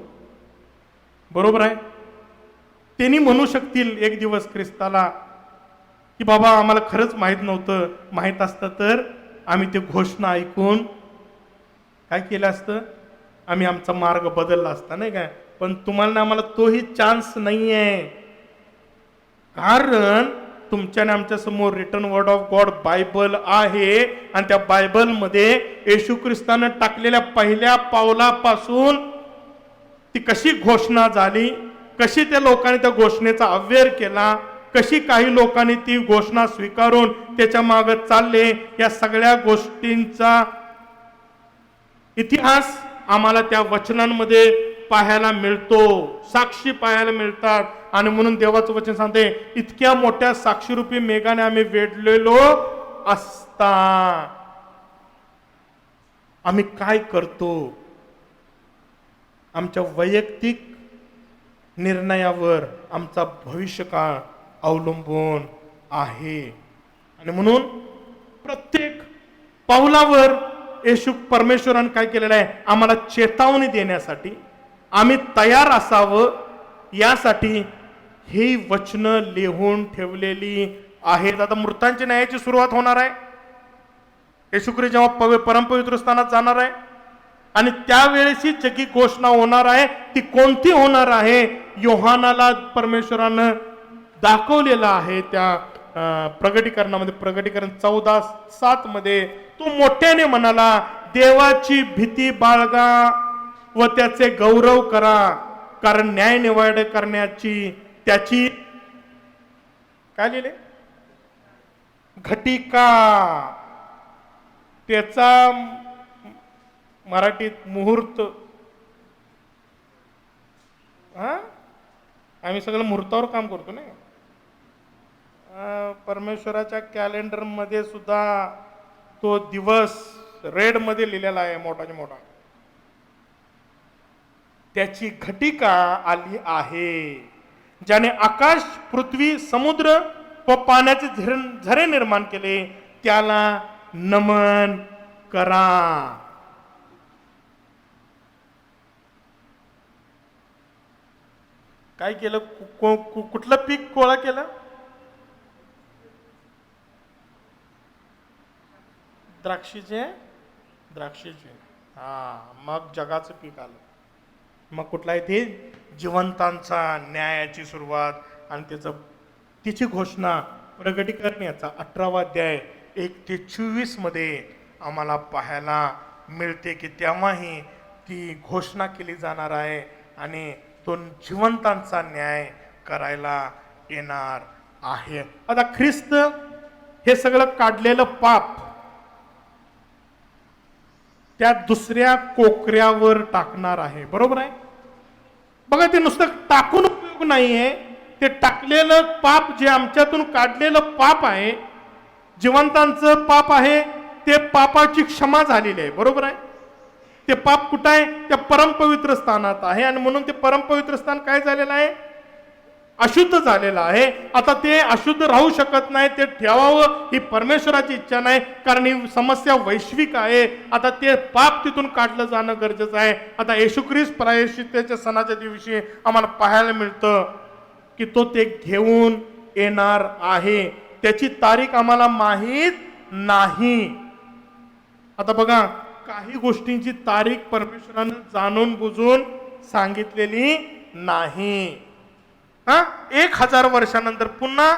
बरोबर आहे. त्यांनी म्हणू शकतील एक दिवस ख्रिस्ताला की बाबा आम्हाला खरंच माहीत नव्हतं, माहीत असतं तर आम्ही ते घोषणा ऐकून काय केलं असतं, आम्ही आमचा मार्ग बदलला असता, नाही काय. पण तुम्हाला आम्हाला तोही चान्स नाही आहे, कारण तुमच्या आणि आमच्या समोर written word of God Bible आहे आणि त्या बायबलमध्ये येशू ख्रिस्तानं टाकलेल्या पहिल्या पावलापासून ती कशी घोषणा झाली, कशी त्या लोकांनी त्या घोषणेचा अवेअर केला, कशी काही लोकांनी ती घोषणा स्वीकारून त्याच्या मागे चालले, या सगळ्या गोष्टींचा इतिहास आम्हाला त्या वचनांमध्ये पाहायला मिळतो, साक्षी पाहायला मिळतात. आणि म्हणून देवाचं वचन सांगते, इतक्या मोठ्या साक्षीरूपी मेघाने आम्ही वेढलेलो असता आम्ही काय करतो? आमच्या वैयक्तिक निर्णयावर आमचा भविष्यकाळ अवलंबून आहे. आणि म्हणून प्रत्येक पावलावर येशू परमेश्वराने काय केलेलं आहे, आम्हाला चेतावणी देण्यासाठी, आम्ही तयार असावं यासाठी ही वचनं लिहून ठेवलेली आहेत. आता मृतांच्या न्यायाची सुरुवात होणार आहे. येशू ख्रिस्त जेव्हा परमपवित्र स्थानात जाणार आहे आणि त्यावेळेस ही जगी घोषणा होणार आहे. ती कोणती होणार आहे? योहानाला परमेश्वरानं दाखवलेलं आहे त्या प्रगटीकरणामध्ये, प्रगटीकरण 14:7 मध्ये तो मोठ्याने म्हणाला, देवाची भीती बाळगा व त्याचे गौरव करा, कारण न्याय निवाड करण्याची त्याची काय लिहिले घटिका, त्याचा मराठीत मुहूर्त. आम्ही सगळं मुहूर्तावर काम करतो ना. परमेश्वराच्या कॅलेंडर मध्ये सुद्धा तो दिवस रेड मध्ये लिहिलेला आहे, मोठाच्या मोठा. त्याची घटिका आली आहे, ज्याने आकाश, पृथ्वी, समुद्र व पाण्याचे झरे निर्माण केले, त्याला नमन करा. काय केलं? कुठलं पीक गोळा केलं? द्राक्षीचे. मग जगाचं पीक आलं. मग कुठला आहे ते? जिवंतांचा न्यायाची सुरुवात. आणि तिची घोषणा प्रगटीकरण याचा 18वा अध्याय 1-24 मध्ये आम्हाला पाहायला मिळते की तेव्हाही ती घोषणा केली जाणार आहे आणि तो जिवंतांचा न्याय करायला येणार आहे. आता ख्रिस्त हे सगळं काढलेलं पाप त्या दुसऱ्या कोकऱ्यावर टाकणार आहे. बरोबर आहे? बघा, ते नुसतं टाकून उपयोग नाहीये. ते टाकलेलं पाप, जे आमच्यातून काढलेलं पाप आहे, जिवंतांचं पाप आहे, ते पापाची क्षमा झालेली आहे. बरोबर आहे? ते पाप कुठं आहे? त्या परमपवित्र स्थानात आहे. आणि म्हणून ते परमपवित्र स्थान काय झालेलं आहे? अशुद्ध झालेलं आहे. आता ते अशुद्ध राहू शकत नाही, ते ठेवावं ही परमेश्वराची इच्छा नाही, कारण ही समस्या वैश्विक आहे. आता ते पाप तिथून काढलं जाणं गरजेचं आहे. आता येशू ख्रिस्त प्रायश्चित्ताच्या सणाच्या दिवशी आम्हाला पाहायला मिळतं की तो ते घेऊन येणार आहे. त्याची तारीख आम्हाला माहीत नाही. आता बघा, काही गोष्टींची तारीख परमेश्वरानं जाणून बुजून सांगितलेली नाही. 1000 वर्षानंतर पुन्हा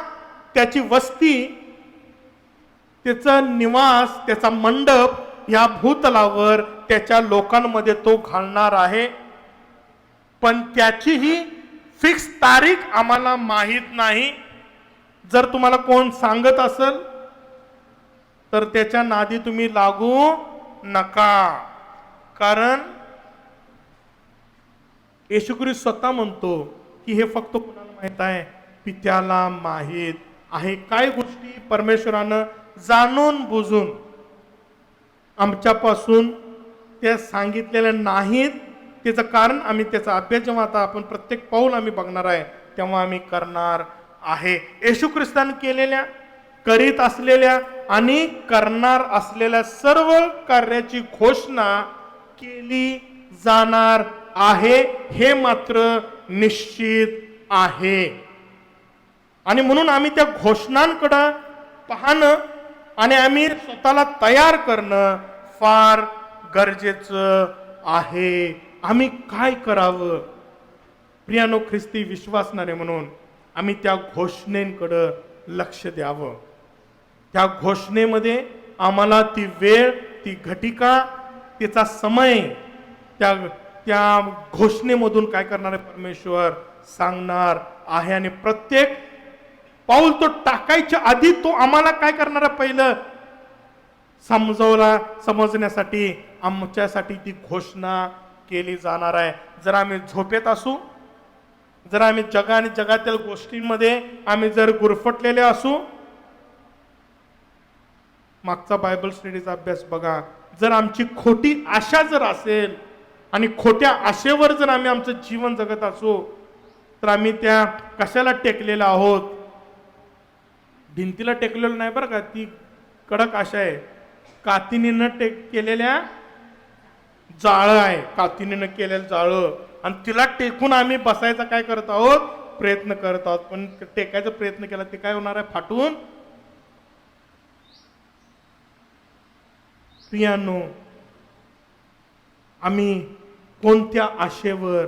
त्याची वस्ती, त्याचा निवास, त्याचा मंडप या भूतलावर त्याच्या लोकांमध्ये तो घालणार आहे. पण त्याचीही फिक्स तारीख आम्हाला माहीत नाही. जर तुम्हाला कोण सांगत असेल तर त्याच्या नादी तुम्ही लागू नका, कारण येशू ख्रिस्त स्वतः म्हणतो की हे फक्त कोणाला माहित आहे? पित्याला माहीत आहे. काय गोष्टी परमेश्वरानं जाणून बुजून आमच्यापासून त्या सांगितलेल्या नाहीत, त्याचं कारण आम्ही त्याचा अभ्यास जेव्हा आता आपण प्रत्येक पाऊल आम्ही बघणार आहे तेव्हा आम्ही करणार आहे. येशू ख्रिस्ताने केलेल्या, करीत असलेल्या आणि करणार असलेल्या सर्व कार्याची घोषणा केली जाणार आहे, हे मात्र निश्चित आहे. आणि म्हणून आम्ही त्या घोषणांकडे पाहणं आणि आम्ही स्वतःला तयार करणं फार गरजेचं आहे. आम्ही काय करावं? प्रियानो, ख्रिस्ती विश्वासणारे म्हणून आम्ही त्या घोषणेकडे लक्ष द्यावं. त्या घोषणेमध्ये आम्हाला ती वेळ, ती घटिका, तिचा समय, त्या त्या घोषणेमधून काय करणार आहे परमेश्वर सांगणार आहे. आणि प्रत्येक पाऊल तो टाकायच्या आधी तो आम्हाला काय करणार आहे पहिलं समजण्यासाठी आमच्यासाठी ती घोषणा केली जाणार आहे. जर आम्ही झोपेत असू, जर आम्ही आणि जगातील गोष्टींमध्ये आम्ही जर गुरफटलेले असू, मागचा बायबल स्टडीचा अभ्यास बघा, जर आमची खोटी आशा जर असेल आणि खोट्या आशेवर जर आम्ही आमचं जीवन जगत असू, तर आम्ही त्या कशाला टेकलेला आहोत? भिंतीला टेकलेलं नाही बरं का, ती कडक आशा आहे. कातिनीनं केलेल्या जाळं आहे, कातिनीनं केलेलं जाळं, आणि तिला टेकून आम्ही बसायचा काय करत आहोत? प्रयत्न करत आहोत. पण टेकायचा प्रयत्न केला ते काय होणार आहे? फाटून. प्रियांनो, आम्ही कोणत्या आशेवर,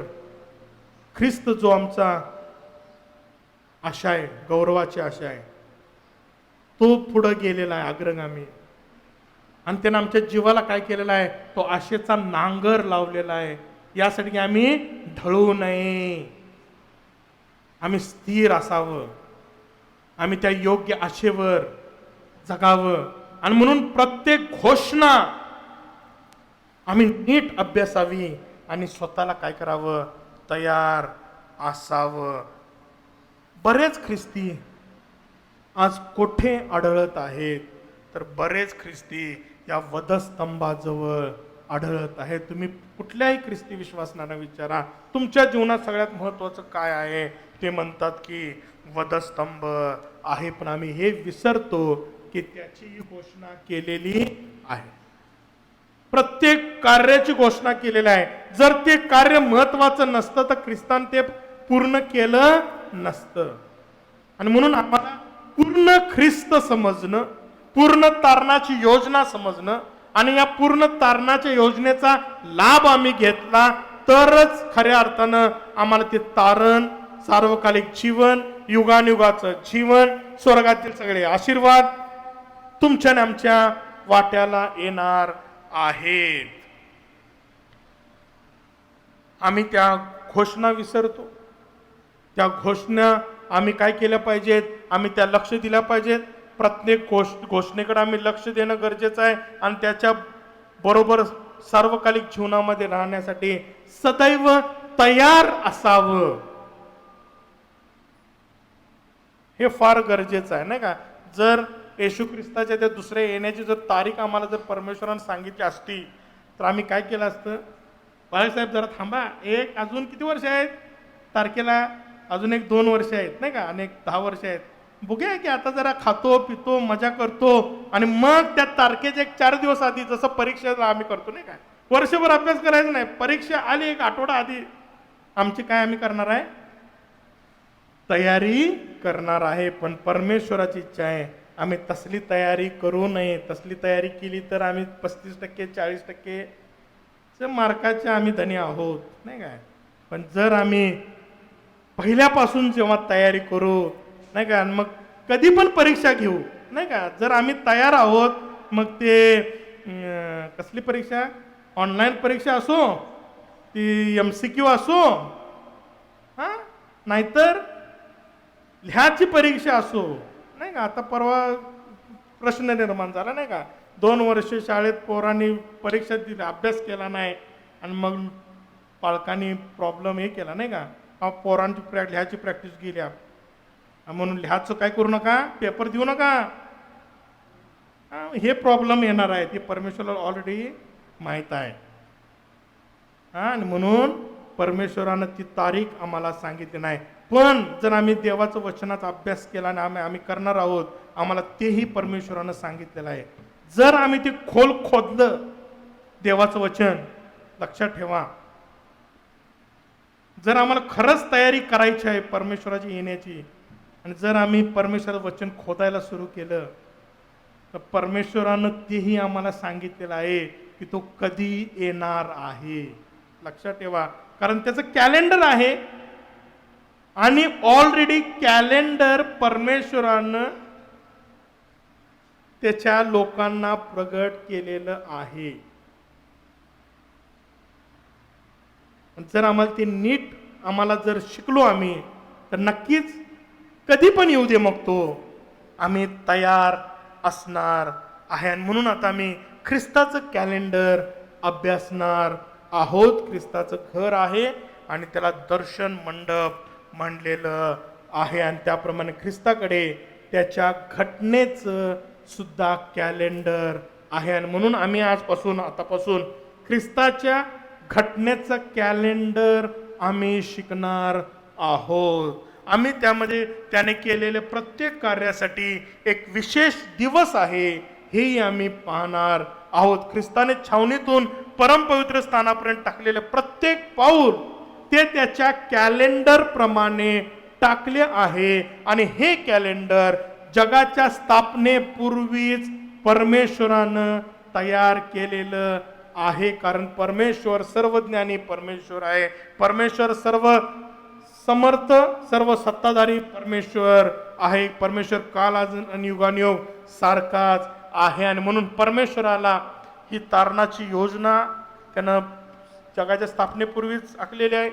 ख्रिस्त जो आमचा आशा आहे, गौरवाची आशा आहे, तो पुढे गेलेला आहे अग्रगामी, आणि त्यानं आमच्या जीवाला काय केलेला आहे? तो आशेचा नांगर लावलेला आहे, यासाठी की आम्ही ढळू नये, आम्ही स्थिर असावं, आम्ही त्या योग्य आशेवर जगावं. आणि म्हणून प्रत्येक घोषणा आम्ही नीट अभ्यासावी आणि स्वतःला काय करावं? तयार असावं. बरेच ख्रिस्ती आज कुठे आढळत आहेत? तर बरेच ख्रिस्ती या वधस्तंभाजवळ आढळत आहेत. तुम्ही कुठल्याही ख्रिस्ती विश्वासणारा विचारा, तुमच्या जीवनात सगळ्यात महत्त्वाचं काय आहे? ते म्हणतात की वधस्तंभ आहे, पण आम्ही हे विसरतो की त्याची घोषणा केलेली आहे. प्रत्येक कार्याची घोषणा केलेली आहे. जर ते कार्य महत्वाचं नसतं तर ख्रिस्तान ते पूर्ण केलं नसतं. आणि म्हणून आम्हाला पूर्ण ख्रिस्त समजणं, पूर्ण तारणाची योजना समजणं, आणि या पूर्ण तारणाच्या योजनेचा लाभ आम्ही घेतला तरच खऱ्या अर्थानं आम्हाला ते तारण, सार्वकालिक जीवन, युगानुयुगाचं जीवन, स्वर्गातील सगळे आशीर्वाद तुमच्या आणि आमच्या वाट्याला येणार आहेत. आम्ही त्या घोषणा विसरतो. त्या घोषणा आम्ही काय केल्या पाहिजेत? आम्ही त्या लक्ष दिल्या पाहिजेत. प्रत्येक घोषणेकडे आम्ही लक्ष देणं गरजेचं आहे, आणि त्याच्या बरोबर सार्वकालिक जीवनामध्ये राहण्यासाठी सदैव तयार असावं, हे फार गरजेचं आहे, नाही का? जर येशू ख्रिस्ताच्या त्या दुसऱ्या येण्याची जर तारीख आम्हाला जर परमेश्वराने सांगितली असती तर आम्ही काय केलं असतं? बाळासाहेब जरा थांबा, अजून किती वर्ष आहेत तारखेला? अजून 1-2 वर्ष आहेत, नाही का? अनेक 10 वर्ष आहेत. बघूया की आता जरा खातो पितो मजा करतो, आणि मग त्या तारखेच्या 4 दिवस आधी, जसं परीक्षेला आम्ही करतो नाही का, वर्षभर अभ्यास करायचा नाही, परीक्षा आली 1 आठवडा आधी आमची काय आम्ही करणार आहे? तयारी करणार आहे. पण परमेश्वराची इच्छा आहे आम्ही तसली तयारी करू नये. तसली तयारी केली तर आम्ही 35% 40% मार्काचे आम्ही धनी आहोत, नाही काय? पण जर आम्ही पहिल्यापासून जेव्हा तयारी करू, नाही का, मग कधी पण परीक्षा घेऊ, नाही का, जर आम्ही तयार आहोत, मग ते कसली परीक्षा, ऑनलाईन परीक्षा असो, ती MCQ असो, हां, नाहीतर लिहाची परीक्षा असो, नाही का. आता परवा प्रश्न निर्माण झाला, नाही का, 2 वर्ष शाळेत पोरांनी परीक्षा दिली, अभ्यास केला नाही, आणि मग पालकांनी प्रॉब्लेम हे केला, नाही का, पोरांची लिहाची प्रॅक्टिस गेली, म्हणून लिहाचं काय करू नका, पेपर देऊ नका, हे प्रॉब्लेम येणार आहे, ते परमेश्वराला ऑलरेडी माहीत आहे. आणि म्हणून परमेश्वरानं ती तारीख आम्हाला सांगितली नाही. पण जर आम्ही देवाचं वचनाचा अभ्यास केला आणि आम्ही करणार आहोत, आम्हाला तेही परमेश्वरानं सांगितलेलं आहे. जर आम्ही ते खोल खोदलं देवाचं वचन, लक्षात ठेवा, जर आम्हाला खरंच तयारी करायची आहे परमेश्वराची येण्याची, आणि जर आम्ही परमेश्वराचं वचन खोदायला सुरू केलं, तर परमेश्वरानं तेही आम्हाला सांगितलेलं आहे की तो कधी येणार आहे. लक्षात ठेवा, कारण त्याचं कॅलेंडर आहे. आणि ऑलरेडी कॅलेंडर परमेश्वरानं त्याच्या लोकांना प्रगट केलेलं आहे. जर आम्हाला ते नीट जर शिकलो आम्ही, तर नक्कीच कधी पण येऊ दे मग तो आम्ही तयार असणार आहे. आणि म्हणून आता आम्ही ख्रिस्ताचं कॅलेंडर अभ्यासणार आहोत. ख्रिस्ताचं घर आहे आणि त्याला दर्शन मंडप म्हणलेलं आहे. आणि त्याप्रमाणे ख्रिस्ताकडे त्याच्या घटनेचं सुद्धा कॅलेंडर आहे. आणि म्हणून आम्ही आतापासून ख्रिस्ताच्या घटनेचं कॅलेंडर आम्ही शिकणार आहोत. आम्ही त्यामध्ये त्याने केलेल्या प्रत्येक कार्यासाठी एक विशेष दिवस आहे हेही आम्ही पाहणार आहोत. ख्रिस्ताने छावणीतून परमपवित्र स्थानापर्यंत टाकलेले प्रत्येक पाऊल ते त्याच्या कॅलेंडर प्रमाणे टाकले आहे. आणि हे कॅलेंडर जगाच्या स्थापनेपूर्वीच परमेश्वरानं तयार केलेलं आहे. कारण परमेश्वर सर्वज्ञानी परमेश्वर आहे. परमेश्वर सर्व समर्थ, सर्व सत्ताधारी परमेश्वर आहे. परमेश्वर काल आज आणि युगानुयोग सारखाच आहे. आणि म्हणून परमेश्वराला ही तारणाची योजना त्यानं जगाच्या स्थापनेपूर्वीच आखलेली आहे.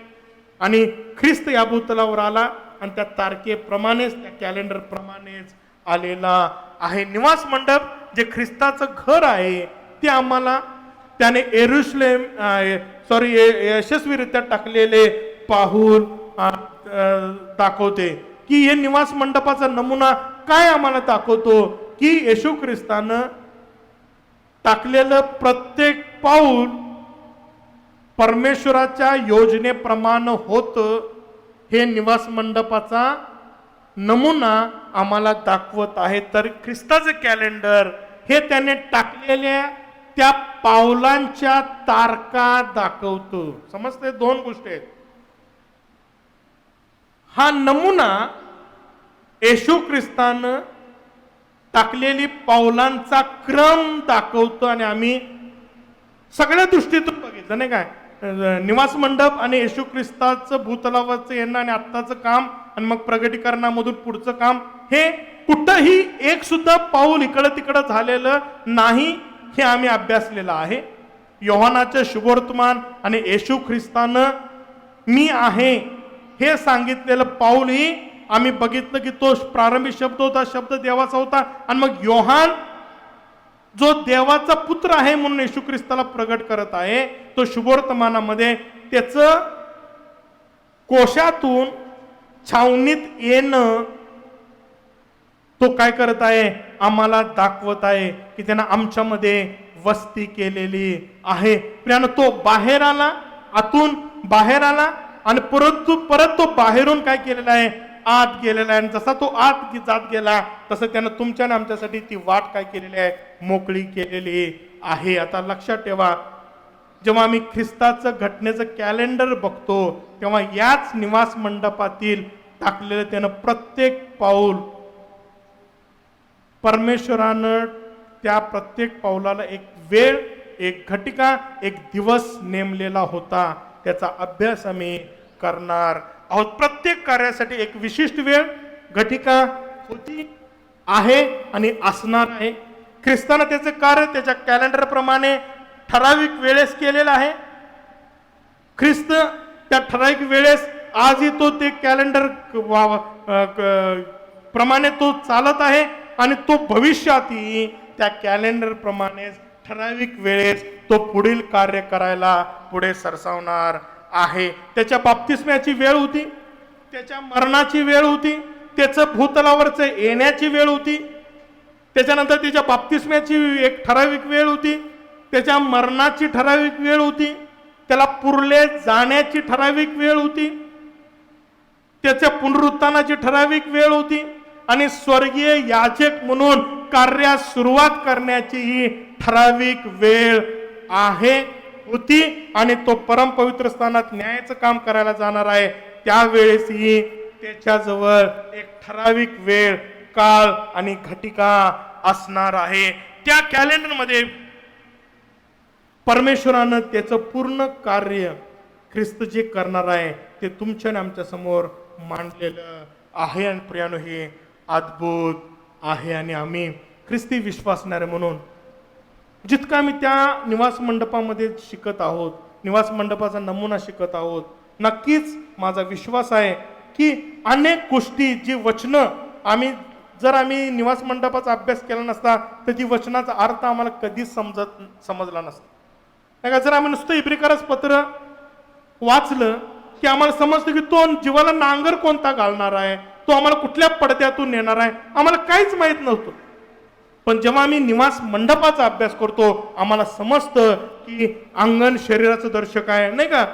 आणि ख्रिस्त या भूतलावर आला आणि त्या तारखेप्रमाणेच, त्या कॅलेंडर प्रमाणेच आलेला आहे. निवास मंडप जे ख्रिस्ताचं घर आहे ते आम्हाला त्याने यशस्वीरित्या टाकलेले पाहून दाखवते की हे निवास मंडपाचा नमुना काय आम्हाला दाखवतो की येशू ख्रिस्तानं टाकलेलं प्रत्येक पाऊल परमेश्वराच्या योजनेप्रमाणे होतं. हे निवास मंडपाचा नमुना आम्हाला दाखवत आहे. तर ख्रिस्ताचं कॅलेंडर हे त्याने टाकलेल्या त्या पावलांच्या तारखा दाखवतो. समजते? दोन गोष्टी आहेत. हा नमुना येशू ख्रिस्तानं टाकलेली पावलांचा क्रम दाखवतो. आणि आम्ही सगळ्या दृष्टीतून बघितलं नाही काय, निवास मंडप आणि येशू ख्रिस्ताचं भूतलावरचं येणं आणि आत्ताचं काम आणि मग प्रगटीकरणामधून पुढचं काम, हे कुठंही एक सुद्धा पाऊल इकडं तिकडं झालेलं नाही. हे आम्ही अभ्यासलेलं आहे. योहानाचं शुभवर्तमान आणि येशू ख्रिस्तानं मी आहे हे सांगितलेलं पाऊलही आम्ही बघितलं की तो प्रारंभी शब्द होता, शब्द देवाचा होता. आणि मग योहान जो देवाचा पुत्र आहे म्हणून येशू ख्रिस्ताला प्रगट करत आहे, तो शुभवर्तमानामध्ये त्याचं कोशातून छावणीत येणं तो काय करत आहे, आम्हाला दाखवत आहे की त्यानं आमच्यामध्ये वस्ती केलेली आहे. प्रियानो, तो बाहेर आला, आतून बाहेर आला आणि परत तो बाहेरून काय केलेला आहे, आत गेलेला आहे. आणि जसा तो आत जात गेला तसं त्यानं तुमच्या आणि आमच्यासाठी ती वाट काय केलेली आहे, मोकळी केलेली आहे. आता लक्षात ठेवा, जेव्हा आम्ही ख्रिस्ताचं घटनेचं कॅलेंडर बघतो तेव्हा याच निवास मंडपातील टाकलेलं त्यानं प्रत्येक पाऊल परमेश्वरानं त्या प्रत्येक पाऊलाला एक वेळ, एक घटिका, एक दिवस नेमलेला होता. त्याचा अभ्यास आम्ही करणार आहोत. प्रत्येक कार्यासाठी एक विशिष्ट वेळ, घटिका होती, आहे आणि असणार आहे. ख्रिस्तानं त्याचे कार्य त्याच्या कॅलेंडर प्रमाणे ठराविक वेळेस केलेलं आहे. ख्रिस्त त्या ठराविक वेळेस आजही तो ते कॅलेंडर प्रमाणे तो चालत आहे आणि तो भविष्यातही त्या कॅलेंडर प्रमाणे ठराविक वेळेस तो पुढील कार्य करायला पुढे सरसावणार आहे. त्याच्या बाप्तिस्म्याची वेळ होती, त्याच्या मरणाची वेळ होती, त्याचं भूतलावरचं येण्याची वेळ होती, त्याच्यानंतर त्याच्या बाप्तिस्म्याची एक ठराविक वेळ होती, त्याच्या मरणाची ठराविक वेळ होती, त्याला पुरले जाण्याची ठराविक वेळ होती, त्याच्या पुनरुत्थानाची ठराविक वेळ होती आणि स्वर्गीय याजक म्हणून कार्यास सुरुवात करण्याची ही ठराविक वेळ आहे होती. आणि तो परमपवित्र स्थानात न्यायाचं काम करायला जाणार आहे. त्यावेळेसही त्याच्याजवळ एक ठराविक वेळ, काळ आणि घटिका असणार आहे. त्या कॅलेंडरमध्ये परमेश्वरानं त्याचं पूर्ण कार्य ख्रिस्त जे करणार आहे ते तुमच्या आणि आमच्या समोर मांडलेलं आहे. आणि प्रियानो, हे अद्भुत आहे. आणि आम्ही ख्रिस्ती विश्वासणारे म्हणून जितकं आम्ही त्या निवास मंडपामध्ये शिकत आहोत, निवास मंडपाचा नमुना शिकत आहोत, नक्कीच माझा विश्वास आहे की अनेक गोष्टी, जी वचनं जर आम्ही निवास मंडपाचा अभ्यास केला नसता तर ती वचनाचा अर्थ आम्हाला कधीच समजला नसता. नाही का? जर आम्ही नुसतं इब्रिकरस पत्र वाचलं की आम्हाला समजतं की तो जीवाला नांगर कोणता घालणार आहे, तो आम्हाला कुठल्या पडद्यातून नेणार आहे, आम्हाला काहीच माहीत नव्हतं. पण जेव्हा आम्ही निवास मंडपाचा अभ्यास करतो आम्हाला समजतं की अंगण शरीराचं दर्शक आहे, नाही का,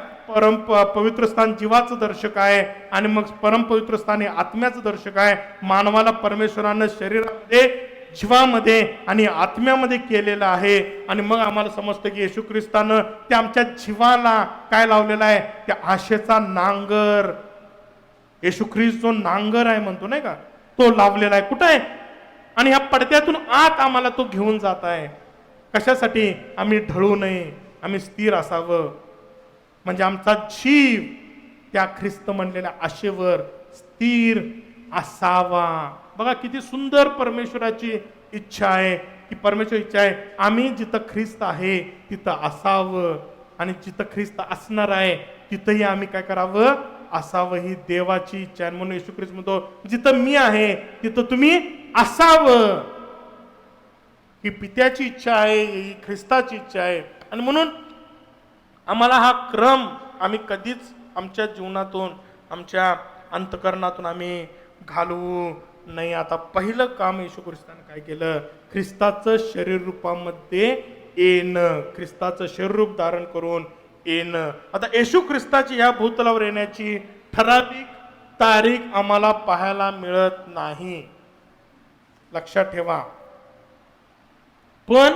पवित्र स्थान जीवाचं दर्शक आहे, आणि मग परमपवित्र स्थान हे आत्म्याचं दर्शक आहे. मानवाला परमेश्वरानं शरीरामध्ये, जीवामध्ये आणि आत्म्यामध्ये केलेलं आहे. आणि मग आम्हाला समजतं की येशू ख्रिस्तानं ते आमच्या जीवाला काय लावलेला आहे, त्या आशेचा नांगर, येशू ख्रिस्त जो नांगर आहे म्हणतो, नाही का, तो लावलेला आहे. कुठं आहे? आणि ह्या पडद्यातून आत आम्हाला तो घेऊन जात आहे. कशासाठी? आम्ही ढळू नये, आम्ही स्थिर असावं. म्हणजे आमचा जीव त्या ख्रिस्त म्हणलेल्या आशेवर स्थिर असावा. बघा किती सुंदर परमेश्वराची इच्छा आहे, की परमेश्वर इच्छा आहे आम्ही जिथं ख्रिस्त आहे तिथं असावं, आणि जिथं ख्रिस्त असणार आहे तिथंही आम्ही काय करावं, असावं. ही देवाची इच्छा आहे. म्हणून येशू ख्रिस्त म्हणतो, जिथं मी आहे तिथं तुम्ही असावं. ही पित्याची इच्छा आहे, ही ख्रिस्ताची इच्छा आहे. आणि म्हणून आम्हाला हा क्रम आम्ही कधीच आमच्या जीवनातून, आमच्या अंतकरणातून आम्ही घालवू नाही. आता पहिलं काम येशू ख्रिस्ताने काय केलं? ख्रिस्ताचं शरीर रूपामध्ये येणं, ख्रिस्ताचं शरीर रूप धारण करून येणं. आता येशू ख्रिस्ताची या भूतलावर येण्याची ठराविक तारीख आम्हाला पाहायला मिळत नाही, लक्षात ठेवा. पण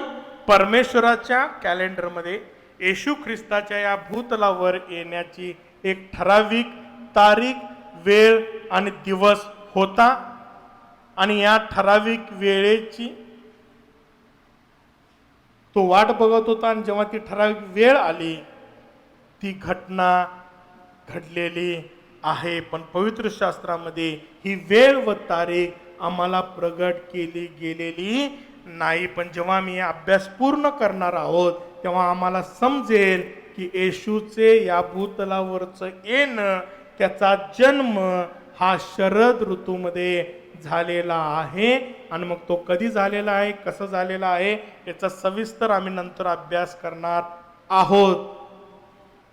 परमेश्वराच्या कॅलेंडरमध्ये येशू ख्रिस्ताच्या या भूतलावर येण्याची एक ठराविक तारीख, वेळ आणि दिवस होता. आणि या ठराविक वेळेची तो वाट बघत होता. आणि जेव्हा ती ठराविक वेळ आली, ती घटना घडलेली आहे. पण पवित्र शास्त्रामध्ये ही वेळ व तारीख आम्हाला प्रगट केली गेलेली नाही. पण जेव्हा मी अभ्यास पूर्ण करणार आहोत तेव्हा आम्हाला समजेल की येशूचे या भूतलावरचं येणं, त्याचा जन्म हा शरद ऋतूमध्ये झालेला आहे. आणि मग तो कधी झालेला आहे, कसं झालेला आहे, याचा सविस्तर आम्ही नंतर अभ्यास करणार आहोत.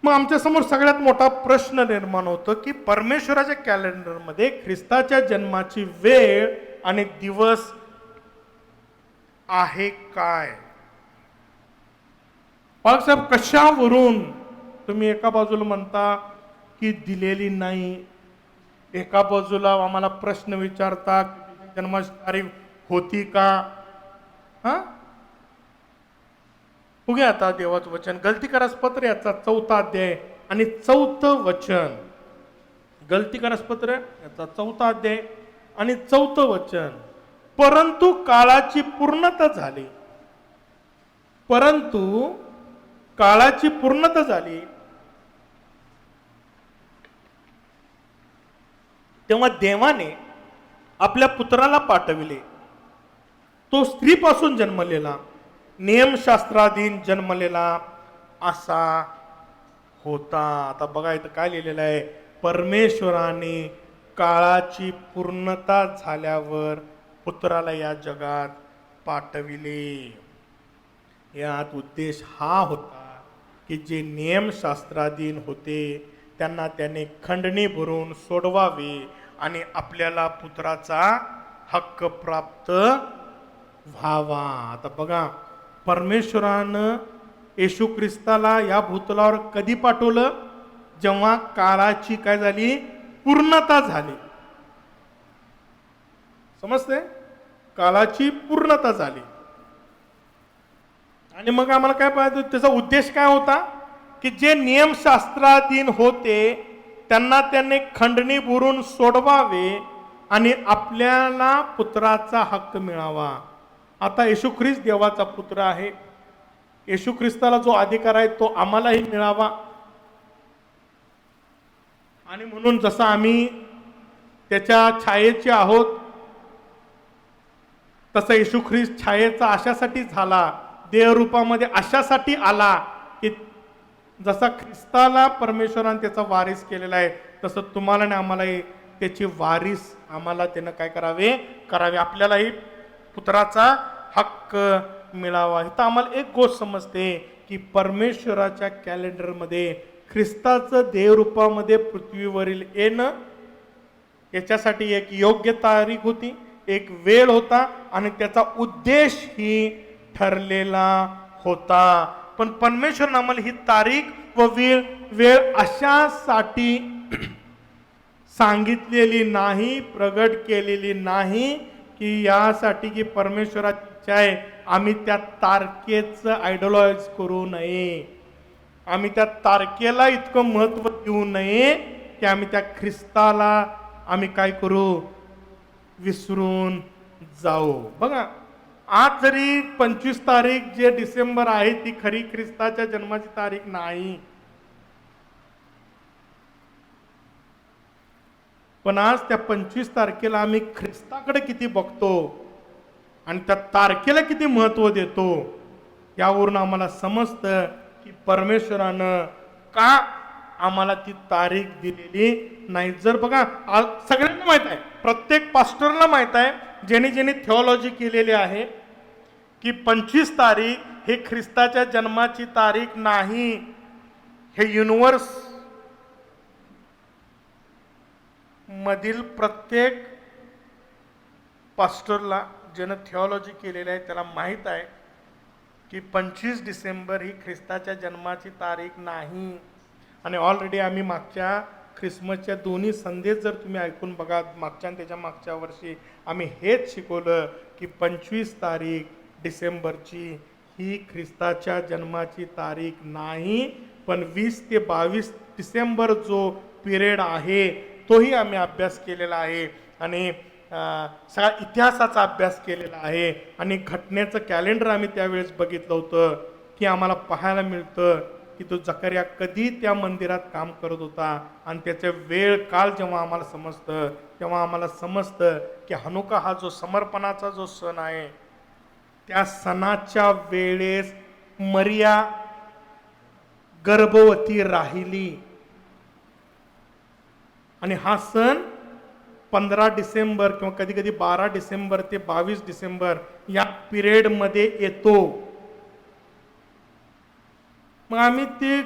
मग आमच्या समोर सगळ्यात मोठा प्रश्न निर्माण होतो की परमेश्वराच्या कॅलेंडरमध्ये ख्रिस्ताच्या जन्माची वेळ आणि दिवस आहे काय? बाळासाहेब, कशावरून तुम्ही एका बाजूला म्हणता की दिलेली नाही, एका बाजूला आम्हाला प्रश्न विचारता की जन्माची तारीख होती का? हा, बघूया आता देवाचं वचन. गलतीकारास पत्र याचा 4था अध्याय आणि 4थं वचन. गलतीकारास पत्र याचा 4था अध्याय आणि 4थं वचन. परंतु काळाची पूर्णता झाली, परंतु काळाची पूर्णता झाली तेव्हा देवाने आपल्या पुत्राला पाठविले. तो स्त्रीपासून जन्मलेला, नियमशास्त्राधीन जन्मलेला असा होता. आता बघा इथं काय लिहिलेलं आहे? परमेश्वराने काळाची पूर्णता झाल्यावर पुत्राला या जगात पाठविले. यात उद्देश हा होता की जे नियमशास्त्राधीन होते त्यांना त्याने खंडणी भरून सोडवावे आणि आपल्याला पुत्राचा हक्क प्राप्त व्हावा. आता बघा, परमेश्वरानं येशू ख्रिस्ताला या भूतलावर कधी पाठवलं? जेव्हा काळाची काय झाली? पूर्णता झाली. समजते? काळाची पूर्णता झाली. आणि मग आम्हाला काय पाहिजे? त्याचा उद्देश काय होता? की जे नियमशास्त्राधीन होते त्यांना त्याने खंडणी भरून सोडवावे आणि आपल्याला पुत्राचा हक्क मिळावा. आता येशू ख्रिस्त देवाचा पुत्र आहे. येशू ख्रिस्ताला जो अधिकार आहे तो आम्हालाही मिळावा. आणि म्हणून जसं आम्ही त्याच्या छायेचे आहोत, तसं येशू ख्रिस्त छायेचा अशासाठी झाला, देहरूपामध्ये अशासाठी आला की जसा ख्रिस्ताला परमेश्वराने त्याचा वारीस केलेला आहे, तसं तुम्हाला आणि आम्हालाही त्याची वारीस आम्हाला त्यानं काय करावे. आपल्यालाही पुत्राचा हक्क मिळावा. इथं आम्हाला एक गोष्ट समजते की परमेश्वराच्या कॅलेंडरमध्ये ख्रिस्ताचं देहरूपामध्ये पृथ्वीवरील येणं याच्यासाठी एक योग्य तारीख होती, एक वेळ होता आणि त्याचा उद्देश ही ठरलेला होता. पण परमेश्वरनं आम्हाला ही तारीख व वेळ अशासाठी सांगितलेली नाही, प्रगट केलेली नाही की यासाठी की परमेश्वराची इच्छा आहे आम्ही त्या तारखेचं आयडॉलाइज करू नये, आम्ही त्या तारखेला इतकं महत्त्व देऊ नये की आम्ही त्या ख्रिस्ताला आम्ही काय करू, विसरून जाऊ. बघा, आज जरी 25 तारीख जे डिसेंबर आहे ती खरी ख्रिस्ताच्या जन्माची तारीख नाही, पण आज त्या 25 तारखेला आम्ही ख्रिस्ताकडे किती बघतो आणि त्या तारखेला किती महत्त्व देतो, यावरून आम्हाला समजतं की परमेश्वरानं का आम्हाला ती तारीख दिलेली नाही. जर बघा, सगळ्यांना माहित आहे, प्रत्येक पास्टरला माहित आहे, ज्यांनी थिओलॉजी केलेली आहे की 25 तारीख हे ख्रिस्ताच्या जन्माची तारीख नाही. हे युनिवर्स मधील प्रत्येक पास्टरला ज्यानं थिओलॉजी केलेली आहे त्याला माहीत आहे की 25 डिसेंबर ही ख्रिस्ताच्या जन्माची तारीख नाही. आणि ऑलरेडी आम्ही मागच्या ख्रिसमसच्या दोन्ही संदेश जर तुम्ही ऐकून बघा, मागच्या आणि त्याच्या मागच्या वर्षी आम्ही हेच शिकवलं की 25 तारीख डिसेंबरची ही ख्रिस्ताच्या जन्माची तारीख नाही, पण 20 ते 22 डिसेंबर जो पिरियड आहे तोही आम्ही अभ्यास केलेला आहे आणि सगळा इतिहासाचा अभ्यास केलेला आहे आणि घटनेचं कॅलेंडर आम्ही त्यावेळेस बघितलं होतं की आम्हाला पाहायला मिळतं की तो जकर्या कधी त्या मंदिरात काम करत होता आणि त्याचे वेळ काल जेव्हा आम्हाला समजतं तेव्हा आम्हाला समजतं की हनुका हा जो समर्पणाचा जो सण आहे त्या सणाच्या वेळेस मरिया गर्भवती राहिली आणि हा सण 15 डिसेंबर किंवा कधी कधी 12 डिसेंबर ते 22 डिसेंबर या पिरियडमध्ये येतो. मग आम्ही ते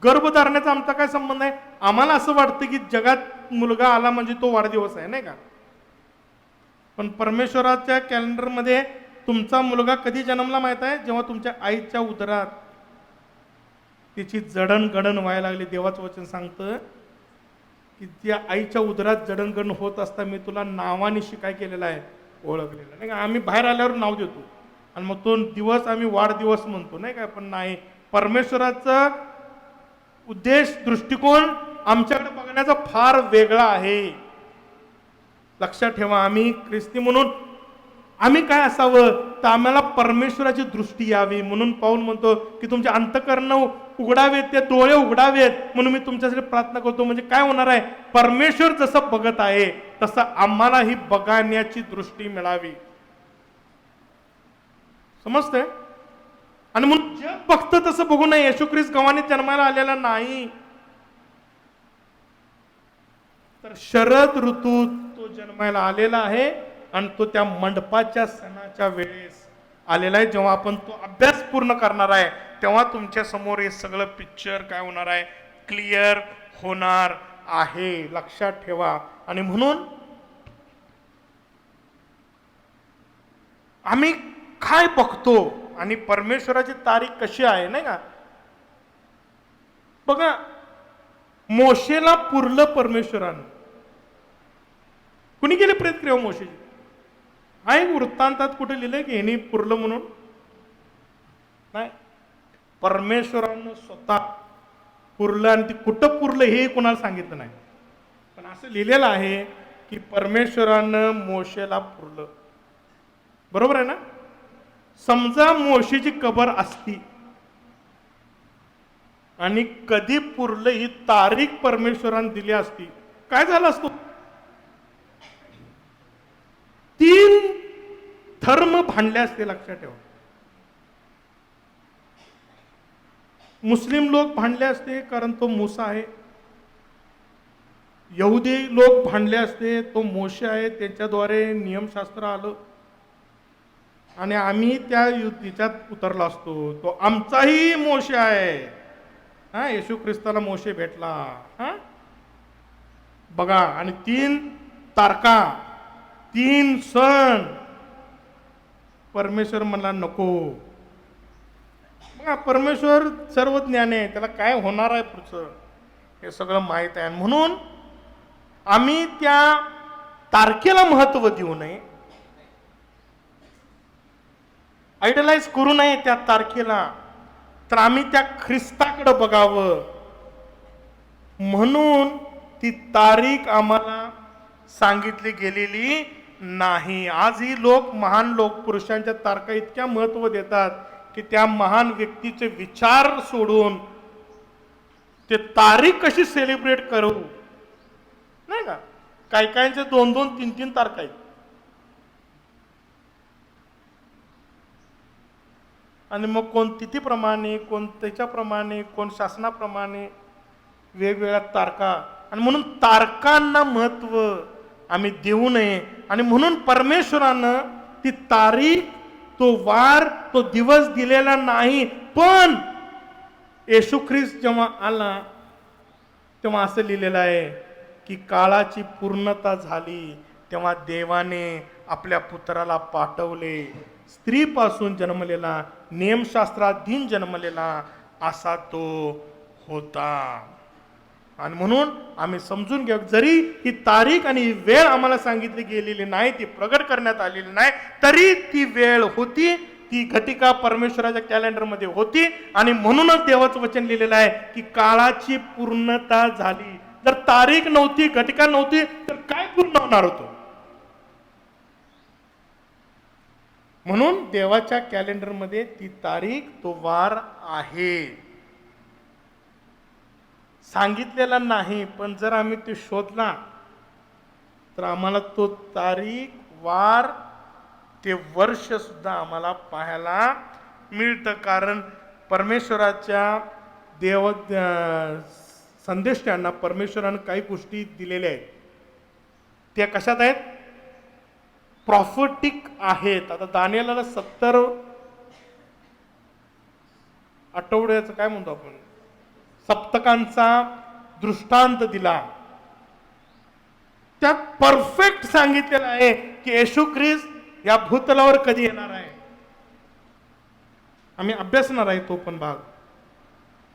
गर्भधारण्याचा आमचा काय संबंध आहे? आम्हाला असं वाटतं की जगात मुलगा आला म्हणजे तो वाढदिवस आहे, नाही का? पण परमेश्वराच्या कॅलेंडरमध्ये तुमचा मुलगा कधी जन्मला माहित आहे? जेव्हा तुमच्या आईच्या उदरात तिची जडणघडण व्हायला लागली. देवाचं वचन सांगतं की त्या आईच्या उदरात जडणघडण होत असता मी तुला नावानिशी काय केलेलं आहे, ओळखलेलं नाही का? आम्ही बाहेर आल्यावर नाव देतो आणि मग तो दिवस आम्ही वाढदिवस म्हणतो, नाही का? पण नाही, परमेश्वराचा उद्देश दृष्टिकोन आमच्याकडे बघण्याचा फार वेगळा आहे. लक्षात ठेवा, आम्ही ख्रिस्ती म्हणून आम्ही काय असावं तर आम्हाला परमेश्वराची दृष्टी यावी. म्हणून पाऊल म्हणतो की तुमचे अंतःकरण उघडावेत, ते डोळे उघडावेत, म्हणून मी तुमच्यासाठी प्रार्थना करतो. म्हणजे काय होणार आहे? परमेश्वर जसं बघत आहे तसं आम्हाला ही बघण्याची दृष्टी मिळावी. समजतंय? आणि म्हणून जग बघतं तसं बघू नये. येशू ख्रिस्त गव्हाणीत जन्माला आलेला नाही, तर शरद ऋतूत तो जन्माला आलेला आहे आणि तो त्या मंडपाच्या सणाच्या वेळेस आलेला आहे. जेव्हा आपण तो अभ्यास पूर्ण करणार आहे तेव्हा तुमच्या समोर हे सगळं पिक्चर काय होणार आहे, क्लिअर होणार आहे. लक्षात ठेवा. आणि म्हणून आम्ही काय बघतो आणि परमेश्वराची तारीख कशी आहे, नाही का? बघा, मोशेला पुरलं परमेश्वरानं. कुणी केले प्रेतक्रिया मोशेची? आहे वृत्तांतात कुठे लिहिलंय की ह्यानी पुरलं म्हणून? नाही, परमेश्वरानं स्वतः पुरलं आणि ते कुठं पुरलं हे कुणाला सांगितलं नाही, पण असं लिहिलेलं आहे की परमेश्वरानं मोशेला पुरलं. बरोबर आहे ना? समजा मोशेची कबर असती आणि कधी पुरलं ही तारीख परमेश्वरानं दिली असती, काय झालं असतं? 3 धर्म भांडले असते, लक्षात ठेवा. मुस्लिम लोक भांडले असते कारण तो मूसा आहे. यहुदी लोक भांडले असते, तो मोशे आहे, त्याच्याद्वारे नियमशास्त्र आलं आणि आम्ही त्या युतीच्यात उतरला असतो. तो आमचाही मोशे आहे. हा, येशू ख्रिस्ताला मोशे भेटला. हा, बघा. आणि 3 तारका, 3 सण, परमेश्वर म्हणला नको. बघा, परमेश्वर सर्व ज्ञानी आहे, त्याला काय होणार आहे पुढचं हे सगळं माहीत आहे. म्हणून आम्ही त्या तारखेला महत्व देऊ नये, आयडलाइज करू नये त्या तारखेला, तर आम्ही त्या ख्रिस्ताकडे बघावं. म्हणून ती तारीख आम्हाला सांगितली गेलेली नाही. आजही लोक, महान लोक पुरुषांच्या तारखा इतक्या महत्व देतात की त्या महान व्यक्तीचे विचार सोडून ते तारीख कशी सेलिब्रेट करू, नाही का. काही काहींचे 2-2, 3-3 तारखा आहेत. आणि मग कोण तिथीप्रमाणे, कोण त्याच्याप्रमाणे, कोण शासनाप्रमाणे वेगवेगळ्या तारखा. आणि म्हणून तारखांना महत्व आम्ही देऊ नये. आणि म्हणून परमेश्वरानं ती तारीख, तो वार, तो दिवस दिलेला नाही. पण येशू ख्रिस्त जेव्हा आला तेव्हा असं लिहिलेलं आहे की काळाची पूर्णता झाली तेव्हा देवाने आपल्या पुत्राला पाठवले. स्त्रीपासून जन्मलेला, नियमशास्त्राधीन जन्मलेला असा तो होता. आणि म्हणून आम्ही समजून घेऊ, जरी ही तारीख आणि ही वेळ आम्हाला सांगितली गेलेली नाही, ती प्रगट करण्यात आलेली नाही, तरी ती वेळ होती, ती घटिका परमेश्वराच्या कॅलेंडरमध्ये होती. आणि म्हणूनच देवाचं वचन लिहिलेलं आहे की काळाची पूर्णता झाली. जर तारीख नव्हती, घटिका नव्हती, तर काय पूर्ण होणार होतं. म्हणून देवाच्या कॅलेंडरमध्ये ती तारीख, तो वार आहे, सांगितलेला नाही. पण जर आम्ही ते शोधला तर आम्हाला तो तारीख, वार, ते वर्ष सुद्धा आम्हाला पाहायला मिळतं. कारण परमेश्वराच्या देव संदेशांना परमेश्वरानं काही गोष्टी दिलेल्या आहेत. त्या कशात आहेत? प्रॉफिटिक आहेत. आता दानिएलला 70 आठवड्याचं काय म्हणतो आपण, सप्तकांचा दृष्टांत दिला. त्यात परफेक्ट सांगितलेलं आहे की येशू ख्रिस्त या भूतलावर कधी येणार आहे. आम्ही अभ्यासणार आहे तो पण भाग.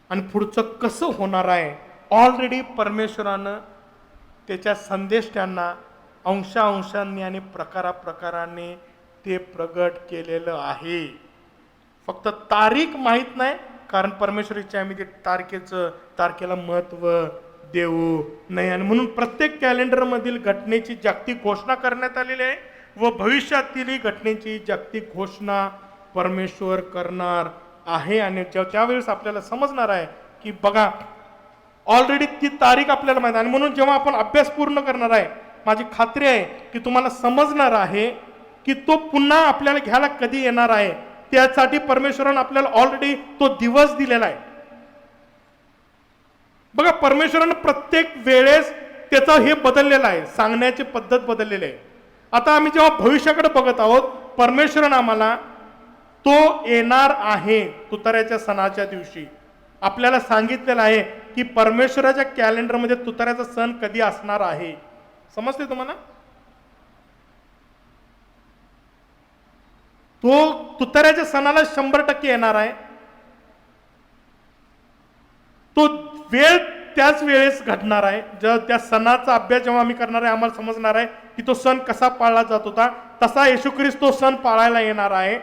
आणि पुढचं कसं होणार आहे ऑलरेडी परमेश्वरानं त्याच्या संदेशांना अंशांनी आणि प्रकाराने ते प्रगट केलेलं आहे. फक्त तारीख माहीत नाही, कारण परमेश्वराची आम्ही ते तारखेला महत्व देऊ नये. आणि म्हणून प्रत्येक कॅलेंडरमधील घटनेची जागतिक घोषणा करण्यात आलेली आहे व भविष्यातील घटनेची जागतिक घोषणा परमेश्वर करणार आहे. आणि त्यावेळेस आपल्याला समजणार आहे की बघा, ऑलरेडी ती तारीख आपल्याला माहिती आहे. आणि म्हणून जेव्हा आपण अभ्यास पूर्ण करणार आहे, माझी खात्री आहे की तुम्हाला समजणार आहे की तो पुन्हा आपल्याला घ्यायला कधी येणार आहे. त्यासाठी परमेश्वरानं आपल्याला ऑलरेडी तो दिवस दिलेला आहे. बघा, परमेश्वरानं प्रत्येक वेळेस त्याचं हे बदललेलं आहे, सांगण्याची पद्धत बदललेली आहे. आता आम्ही जेव्हा भविष्याकडे बघत आहोत, परमेश्वरानं आम्हाला तो येणार आहे तुताऱ्याच्या सणाच्या दिवशी आपल्याला सांगितलेलं आहे की परमेश्वराच्या कॅलेंडरमध्ये तुताऱ्याचा सण कधी असणार आहे. समजते तुम्हाला? तो तुताऱ्याच्या सणाला 100% येणार आहे. तो वेळ त्याच वेळेस घडणार आहे. त्या सणाचा अभ्यास जेव्हा आम्ही करणार आहे, आम्हाला समजणार आहे की तो सण कसा पाळला जात होता. तसा येशू ख्रिस्त तो सण पाळायला येणार आहे.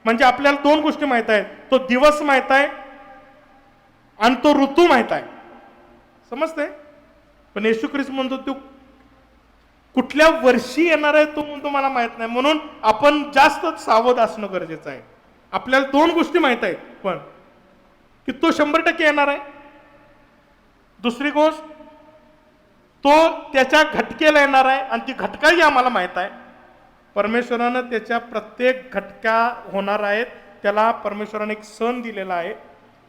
म्हणजे आपल्याला 2 गोष्टी माहित आहेत, तो दिवस माहित आहे आणि तो ऋतू माहित आहे. समजते? पण येशू ख्रिस्त म्हणतो तो कुठल्या वर्षी येणार आहे तो म्हणतो मला माहित नाही. म्हणून आपण जास्त सावध असणं गरजेचं आहे. आपल्याला 2 गोष्टी माहित आहेत, पण की तो 100% येणार आहे. दुसरी गोष्ट, तो त्याच्या घटकेला येणार आहे आणि ती घटकाही आम्हाला माहित आहे. परमेश्वरानं त्याच्या प्रत्येक घटका होणार आहेत त्याला परमेश्वराने एक सण दिलेला आहे.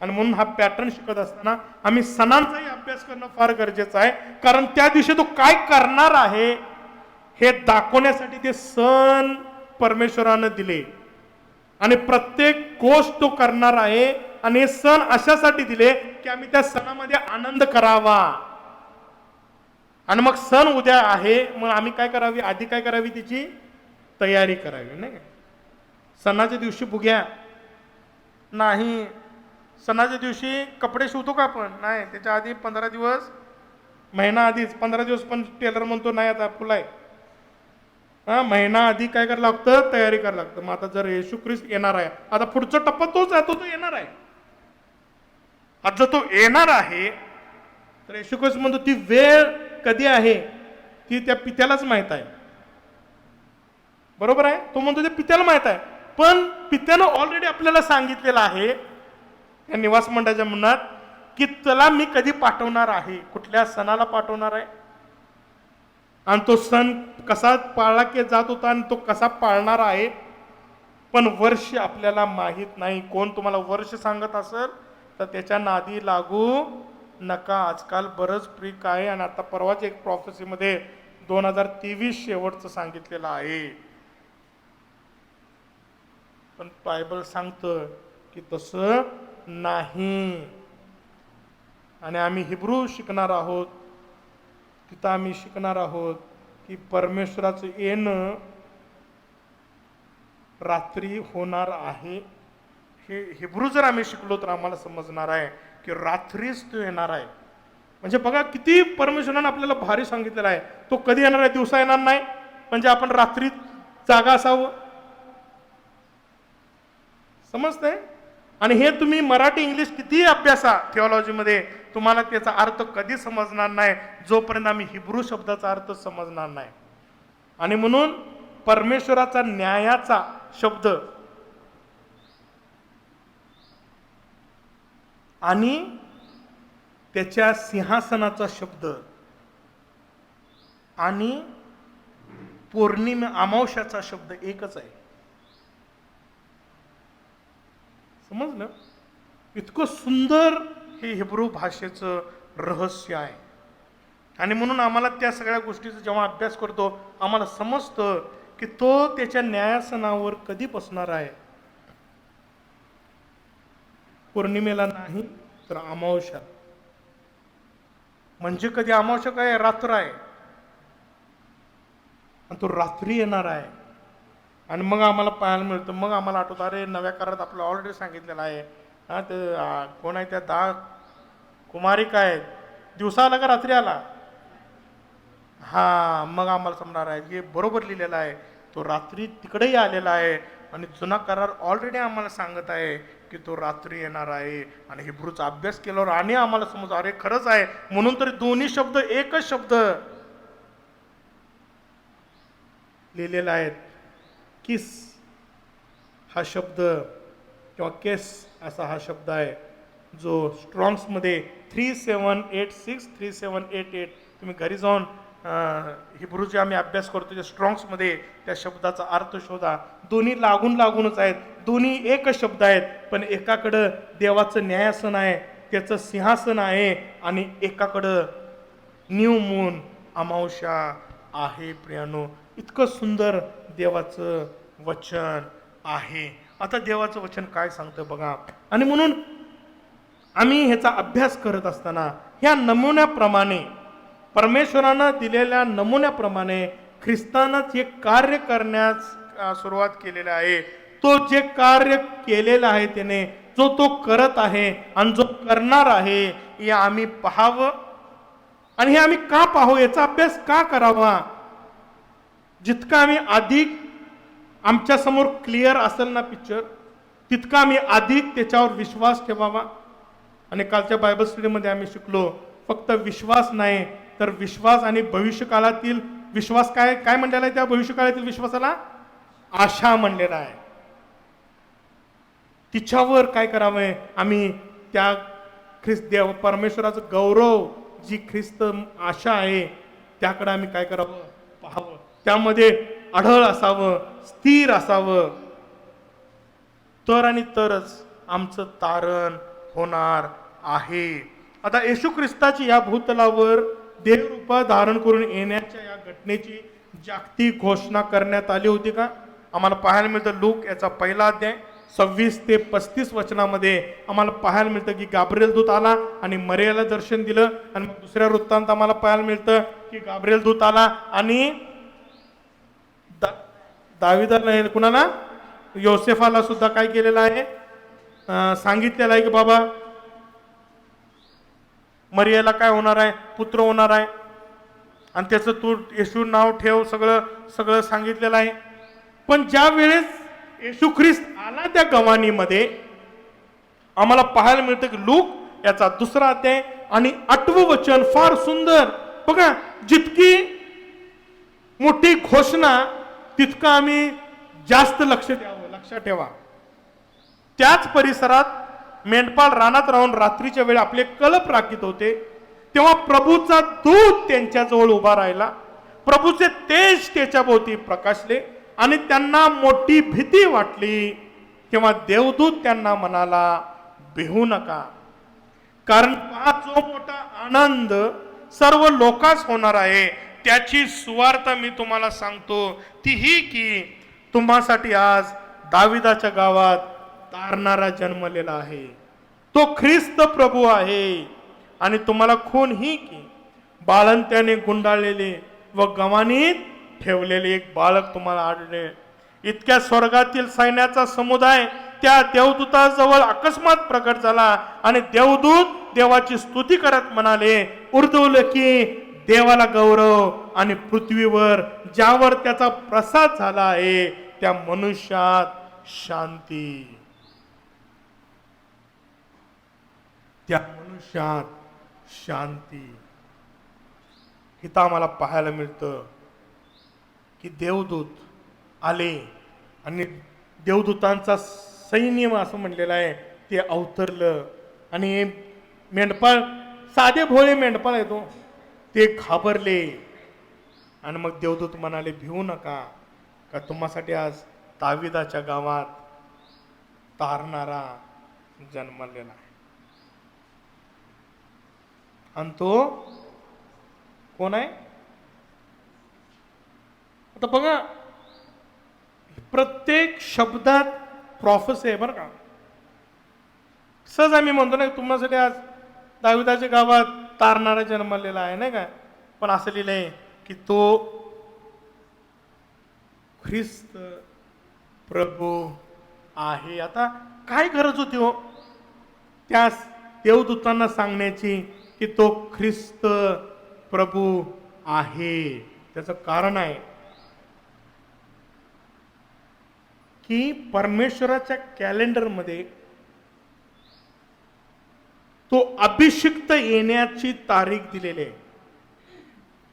आणि म्हणून हा पॅटर्न शिकत असताना आम्ही सणांचाही अभ्यास करणं फार गरजेचं आहे. कारण त्या दिवशी तो काय करणार आहे हे दाखवण्यासाठी ते सण परमेश्वरानं दिले. आणि प्रत्येक गोष्ट तो करणार आहे. आणि हे सण अशासाठी दिले की आम्ही त्या सणामध्ये आनंद करावा. आणि मग सण उद्या आहे, मग आम्ही काय करावी, आधी काय करावी, त्याची तयारी करावी. नाही सणाच्या दिवशी बुग्या नाही, सणाच्या दिवशी कपडे शिवतो का आपण, नाही, त्याच्या आधी 15 दिवस, महिना आधीच 15 दिवस, पण टेलर म्हणतो नाही आता फुलाय, महिना आधी काय करायला लागतं, तयारी करायला लागतं. मग आता जर येशू ख्रिस्त येणार आहे, आता पुढचा टप्पा तोच आहे, तो येणार आहे. आता जर तो येणार आहे तर येशू ख्रिस्त म्हणतो ती वेळ कधी आहे ती त्या पित्यालाच माहित आहे. बरोबर आहे, तो म्हणतो ते पित्याला माहित आहे. पण पित्यानं ऑलरेडी आपल्याला सांगितलेलं आहे या निवास मंडळाच्या मनात की त्याला मी कधी पाठवणार आहे, कुठल्या सणाला पाठवणार आहे, आणि तो सण कसा पाळला की जात होता आणि तो कसा पाळणार आहे. पण वर्ष आपल्याला माहीत नाही. कोण तुम्हाला वर्ष सांगत असेल तर त्याच्या नादी लागू नका. आजकाल बरंच ट्रिक आहे. आणि आता परवाच एक प्रॉफेसीमध्ये 2023 शेवटचं सांगितलेलं आहे. पण बायबल सांगतं की तसं नाही. आणि आम्ही हिब्रू शिकणार आहोत. तिथं आम्ही शिकणार आहोत की परमेश्वराचं येणं रात्री होणार आहे. हे हिब्रू जर आम्ही शिकलो तर आम्हाला समजणार आहे की रात्रीच तो येणार आहे. म्हणजे बघा किती परमेश्वरानं आपल्याला भारी सांगितलेलं आहे. तो कधी येणार आहे, दिवसा येणार नाही, म्हणजे आपण रात्री जागा असावं. समजतंय? आणि हे तुम्ही मराठी इंग्लिश किती अभ्यासा थिओलॉजीमध्ये, तुम्हाला त्याचा अर्थ कधी समजणार नाही जोपर्यंत आम्ही हिब्रू शब्दाचा अर्थ समजणार नाही. आणि म्हणून परमेश्वराचा न्यायाचा शब्द आणि त्याच्या सिंहासनाचा शब्द आणि पौर्णिमा अमावस्याचा शब्द एकच आहे. समजलं? इतकं सुंदर हे हिब्रू भाषेचं रहस्य आहे. आणि म्हणून आम्हाला त्या सगळ्या गोष्टीचा जेव्हा अभ्यास करतो आम्हाला समजतं की तो त्याच्या न्यायासनावर कधी बसणार आहे. पौर्णिमेला नाही तर अमावस्या. म्हणजे कधी अमावस्या काय, रात्र आहे, आणि तो रात्री येणार आहे. आणि मग आम्हाला पाहायला मिळतं. मग आम्हाला आठवतं, अरे नव्या काळात आपल्याला ऑलरेडी सांगितलेलं आहे. ते कोण आहे त्या 10 कुमारिका आहेत, दिवसा आला का रात्री आला, मग आम्हाला समजणार आहे हे बरोबर लिहिलेलं आहे, तो रात्री तिकडेही आलेला आहे. आणि जुना करार ऑलरेडी आम्हाला सांगत आहे की तो रात्री येणार आहे. आणि हिब्रूचा अभ्यास केल्यावर आणि आम्हाला समज, अरे खरंच आहे. म्हणून तरी दोन्ही शब्द एकच शब्द लिहिलेला आहे. किस हा शब्द किंवा केस असा हा शब्द आहे जो स्ट्रॉंग्समध्ये 3786 3788, तुम्ही घरी जाऊन हिब्रूचे आम्ही अभ्यास करतो, त्या स्ट्रॉंग्समध्ये त्या शब्दाचा अर्थ शोधा. दोन्ही लागूनच आहेत, दोन्ही एकच शब्द आहेत. पण एकाकडं देवाचं न्यायासन आहे, त्याचं सिंहासन आहे, आणि एकाकडं न्यू मून अमावस्या आहे. प्रियानो, इतकं सुंदर देवाचं वचन आहे. आता देवाचं वचन काय सांगतं बघा. आणि म्हणून आम्ही ह्याचा अभ्यास करत असताना ह्या नमुन्याप्रमाणे, परमेश्वरानं दिलेल्या नमुन्याप्रमाणे ख्रिस्तानं जे कार्य करण्यास सुरुवात केलेलं आहे, तो जे कार्य केलेलं आहे त्याने, जो तो करत आहे आणि जो करणार आहे, हे आम्ही पाहावं. आणि हे आम्ही का पाहू, याचा अभ्यास का करावा. जितका आम्ही अधिक आमच्या समोर क्लिअर असेल ना पिक्चर, तितका आम्ही अधिक त्याच्यावर विश्वास ठेवावा. आणि कालच्या बायबल स्टडीमध्ये आम्ही शिकलो, फक्त विश्वास नाही तर विश्वास आणि भविष्यकाळातील विश्वास. काय काय म्हणलेला आहे त्या भविष्यकाळातील विश्वासाला? आशा म्हणलेला आहे. तिच्यावर काय करावं, आम्ही त्या ख्रिस्त देव परमेश्वराचं गौरव, जी ख्रिस्त आशा आहे त्याकडे आम्ही काय करावं, पाहावं. त्यामध्ये अढळ असावं, स्थिर असावं, तर आणि तरच आमचं तारण होणार आहे. आता येशू ख्रिस्ताची या भूतलावर देवरूपा धारण करून येण्याच्या या घटनेची जागतिक घोषणा करण्यात आली होती का? आम्हाला पाहायला मिळतं लूक याचा पहिला अध्याय 26 ते 35 वचनामध्ये आम्हाला पाहायला मिळतं की गाब्रिएल दूत आला आणि मरियाला दर्शन दिलं. आणि मग दुसऱ्या वृत्तांत आम्हाला पाहायला मिळतं की गाब्रिएल दूत आला आणि दाविदाला, कुणाला, योसेफाला सुद्धा काय केलेलं आहे, सांगितलेलं आहे की बाबा मरियाला काय होणार आहे, पुत्र होणार आहे आणि त्याचं तू येशू नाव ठेव, सगळं सांगितलेलं आहे. पण ज्या वेळेस येशू ख्रिस्त आला त्या गवानीमध्ये आम्हाला पाहायला मिळतं की लूक याचा 2रा अध्याय आणि 8वं वचन फार सुंदर. बघा, जितकी मोठी घोषणा तितकं आम्ही जास्त लक्ष द्यावं. लक्षात ठेवा, त्याच परिसरात मेंढपाळ रानात राहून रात्रीच्या वेळी आपले कळप राखीत होते, तेव्हा प्रभूचा दूत त्यांच्याजवळ उभा राहिला. प्रभूचे तेज त्याच्या भोवती प्रकाशले आणि त्यांना मोठी भीती वाटली. तेव्हा देवदूत त्यांना म्हणाला, भिवू नका, कारण हा जो मोठा आनंद सर्व लोकांस होणार आहे त्याची सुवार्ता मी तुम्हाला सांगतो, ती ही की तुम्हासाठी आज दाविदाच्या गावात तारणारा जन्मलेला आहे. तो ख्रिस्त प्रभू आहे. आणि तुम्हाला खून ही की बाळंत्याने गुंडाळलेले व गवानीत ठेवलेले एक बालक तुम्हाला आढळले. इतक्या स्वर्गातील सैन्याचा समुदाय त्या देवदूताजवळ अकस्मात प्रकट झाला आणि देवदूत देवाची स्तुती करत म्हणाले, उर्दवलं की देवाला गौरव आणि पृथ्वीवर ज्यावर त्याचा प्रसाद झाला आहे त्या मनुष्यात शांती. त्या मनुष्यात शांती. इथं आम्हाला पाहायला मिळतं की देवदूत आले आणि देवदूतांचा सैन्य असं म्हणलेलं आहे ते अवतरलं आणि मेंढपाळ, साधे भोळे मेंढपाळ येतो, ते घाबरले. आणि मग देवदूत म्हणाले, भिवू नका, का तुम्हासाठी आज दाविदाच्या गावात तारणारा जन्मलेला आहे. आणि तो कोण आहे? आता बघा, प्रत्येक शब्दात प्रॉफेसी आहे बरं का. सहज आम्ही म्हणतो ना, तुम्हासाठी आज दाविदाच्या गावात तारणारा जन्मलेला आहे, नाही का, पण असं लिहिलंय की तो ख्रिस्त प्रभू आहे. आता काय गरज होती हो त्या देवदूतांना सांगण्याची की तो ख्रिस्त प्रभू आहे? त्याचं कारण आहे की परमेश्वराच्या कॅलेंडरमध्ये तो अभिषिक्त येण्याची तारीख दिलेली आहे.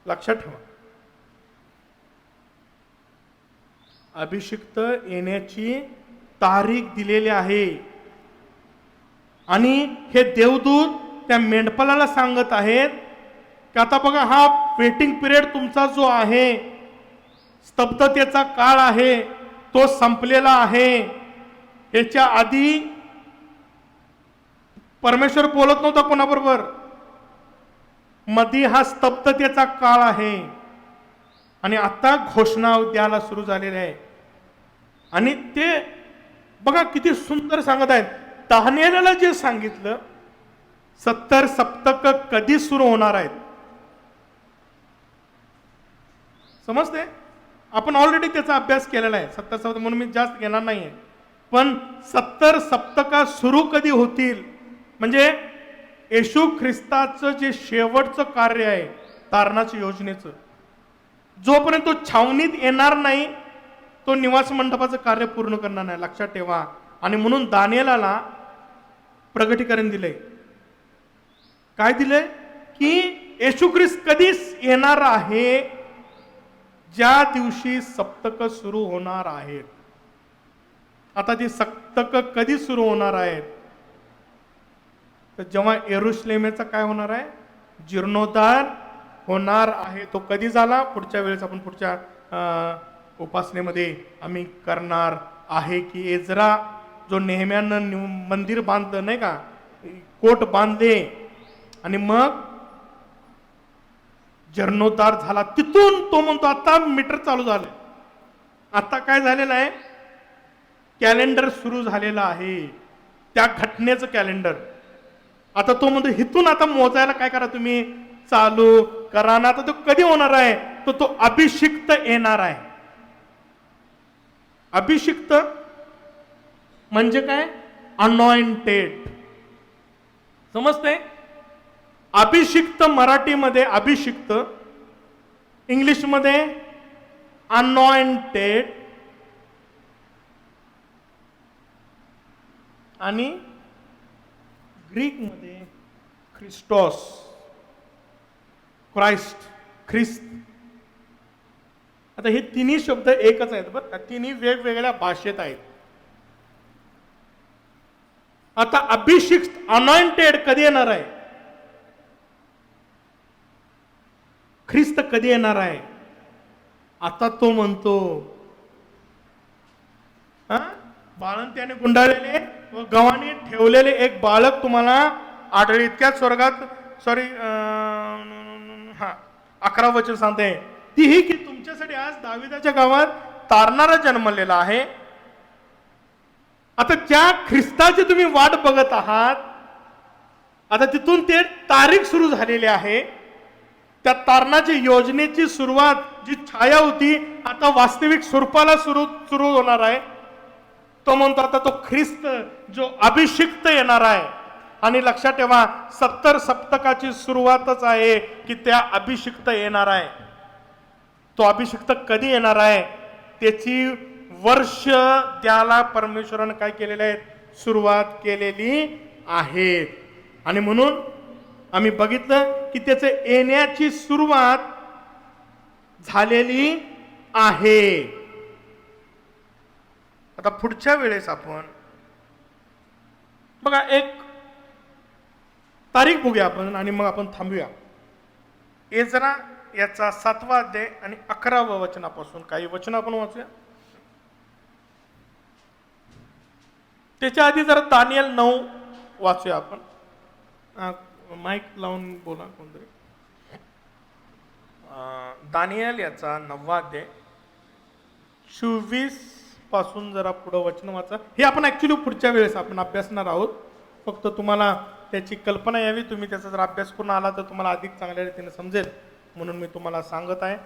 लक्षात ठेवा, अभिषिक्त येण्याची तारीख दिलेली आहे. आणि हे देवदूत त्या मेंढपाळाला सांगत आहेत की आता बघा, हा वेटिंग पिरियड तुमचा जो आहे, स्तब्धतेचा काळ आहे, तो संपलेला आहे. याच्या आधी परमेश्वर बोलत नव्हता कोणाबरोबर, मध्ये हा स्तब्धतेचा काळ आहे आणि आता घोषणा द्यायला सुरू झालेली आहे. आणि ते बघा किती सुंदर सांगत आहेत. दानिएलला जे सांगितलं 70 सप्तक कधी सुरू होणार आहेत समजते? आपण ऑलरेडी त्याचा अभ्यास केलेला आहे 70 सप्तक, म्हणून मी जास्त घेणार नाहीये. पण 70 सप्तका सुरू कधी होतील, म्हणजे येशू ख्रिस्ताचं जे शेवटचं कार्य आहे तारणाच्या योजनेचं, जोपर्यंत तो छावणीत येणार नाही तो निवास मंडपाचं कार्य पूर्ण करणार नाही. लक्षात ठेवा. आणि म्हणून दानिएलाला प्रगटीकरण दिलंय. काय दिलंय की येशू ख्रिस्त कधीच येणार आहे, ज्या दिवशी सप्तक सुरू होणार आहेत. आता ती सप्तक कधी सुरू होणार आहेत? तर जेव्हा यरूशलेमेचा काय होणार आहे, जीर्णोद्धार होणार आहे. तो कधी झाला पुढच्या वेळेस आपण पुढच्या उपासनेमध्ये आम्ही करणार आहे की एजरा जो नेहम्यानं मंदिर बांधलं नाही का, कोट बांधले आणि मग जीर्णोद्धार झाला, तिथून तो म्हणतो आता मीटर चालू झालं. आता काय झालेलं आहे, कॅलेंडर सुरू झालेलं आहे, त्या घटनेचं कॅलेंडर. आता तो म्हणतो हिथून आता मोजायला काय करा तुम्ही, चालू करा ना. आता तो कधी होणार आहे, तो अभिषिक्त येणार आहे. अभिषिक्त म्हणजे काय, अनॉइंटेड. समजते? अभिषिक्त मराठीमध्ये अभिषिक्त, इंग्लिशमध्ये अनॉइंटेड आणि ग्रीकमध्ये ख्रिस्टोस, क्राइस्ट, ख्रिस्त. आता हे तिन्ही शब्द एकच आहेत बरं, तिन्ही वेगवेगळ्या भाषेत आहेत. आता अभिषिक्त अनॉइंटेड कधी येणार आहे, ख्रिस्त कधी येणार आहे. आता तो म्हणतो बाळंत्याने गुंडाळलेले व गव्हाणी ठेवलेले एक बालक तुम्हाला आढळले. इतक्यात स्वर्गात 11 वचन सांगते, तीही की तुमच्यासाठी आज दाविदाच्या गावात तारणारा जन्मलेला आहे. आता ज्या ख्रिस्ताची तुम्ही वाट बघत आहात, आता तिथून ते तारीख सुरू झालेली आहे. त्या तारणाची योजनेची सुरुवात, जी छाया होती, आता वास्तविक स्वरूपाला सुरू होणार आहे. तो म्हणतो आता तो ख्रिस्त जो अभिषिक्त येणार आहे. आणि लक्षात ठेवा, 70 सप्तकाची सुरुवातच आहे की त्या अभिषिक्त येणार आहे. तो अभिषिक्त कधी येणार आहे, त्याची वर्ष त्याला परमेश्वरानं काय केलेले आहेत, सुरुवात केलेली आहे. आणि म्हणून आम्ही बघितलं की त्याचे येण्याची सुरुवात झालेली आहे. आता पुढच्या वेळेस आपण बघा एक तारीख बघूया आपण आणि मग आपण थांबूया. एजरा याचा 7वा अध्याय आणि 11व्या वचनापासून काही वचन आपण वाचूया. त्याच्या आधी जरा दानियल 9 वाचूया आपण. माईक लावून बोला कोणतरी. दानियल याचा 9वा अध्याय 24 पासून जरा पुढं वचन वाचा. हे आपण ऍक्च्युली पुढच्या वेळेस आपण अभ्यासणार आहोत. फक्त तुम्हाला त्याची कल्पना यावी, तुम्ही त्याचा जर अभ्यास करून आला तर तुम्हाला अधिक चांगल्या रीतीने समजेल, म्हणून मी तुम्हाला सांगत आहे.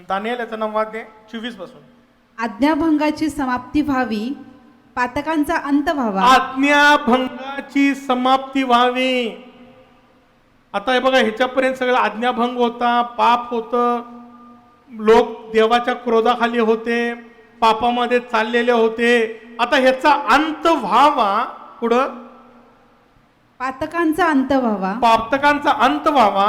दानियल याचा 9वा अध्याय 24 पासून. आज्ञाभंगाची समाप्ती व्हावी, पातकांचा अंत व्हावा. आज्ञाभंगाची समाप्ती व्हावी. आता हे बघा, ह्याच्यापर्यंत सगळं आज्ञाभंग होता, पाप होतं, लोक देवाच्या क्रोधाखाली होते, पापामध्ये चाललेले होते. आता ह्याचा अंत व्हावा. पुढं पातकांचा अंत व्हावा, पातकांचा अंत व्हावा.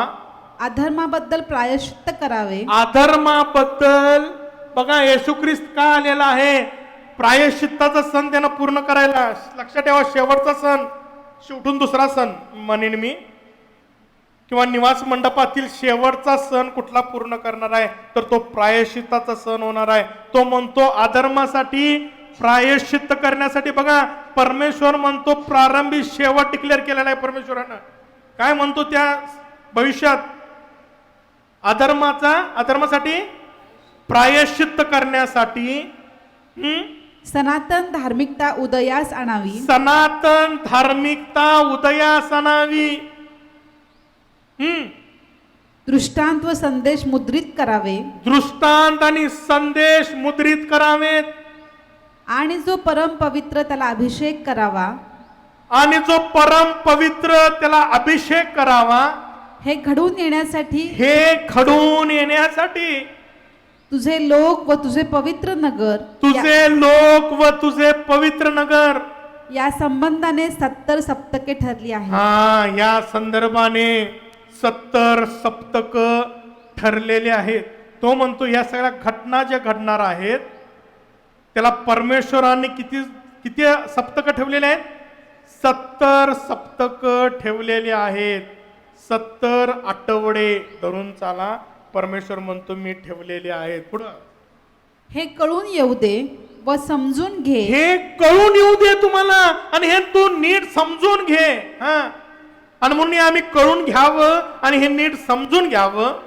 अधर्माबद्दल प्रायश्चित्त करावे. अधर्माबद्दल बघा, येशू ख्रिस्त का आलेला आहे, प्रायश्चित्ताचा सण त्यांना पूर्ण करायला. लक्षात ठेवा, शेवटचा सण, शेवटून दुसरा सण म्हणेन मी, किंवा निवास मंडपातील शेवटचा सण कुठला पूर्ण करणार आहे, तर तो प्रायश्चित्ताचा सण होणार आहे. तो म्हणतो अधर्मासाठी प्रायश्चित्त करण्यासाठी. बघा, परमेश्वर म्हणतो प्रारंभी शेवट डिक्लेअर केलेला आहे परमेश्वरानं. काय म्हणतो त्या भविष्यात, अधर्मासाठी प्रायश्चित्त करण्यासाठी सनातन धार्मिकता उदयास आणावी. सनातन धार्मिकता उदयास आणावी. दृष्टांत व संदेश मुद्रित करावे. दृष्टांत आणि संदेश मुद्रित करावेत. आणि जो परम पवित्र त्याला अभिषेक करावा. आणि जो परम पवित्र त्याला अभिषेक करावा. हे घडून येण्यासाठी, हे घडून येण्यासाठी तुझे लोक व तुझे पवित्र नगर, तुझे लोक व तुझे पवित्र नगर, या संबंधाने 70 सप्तके ठरली आहे. या संदर्भाने 70 सप्तक ठरलेले आहेत. तो म्हणतो या सगळ्या घटना ज्या घडणार आहेत त्याला परमेश्वराने किती सप्तक ठेवलेले आहेत, 70 सप्तक ठेवलेले आहेत. 70 आठवडे धरून चाला, परमेश्वर म्हणतो मी ठेवलेले आहेत. पुढं हे कळून येऊ दे व समजून घे हे कळून येऊ दे तुम्हाला आणि हे तू नीट समजून घे. हा, आणि म्हणून आम्ही कळून घ्यावं आणि हे नीट समजून घ्यावं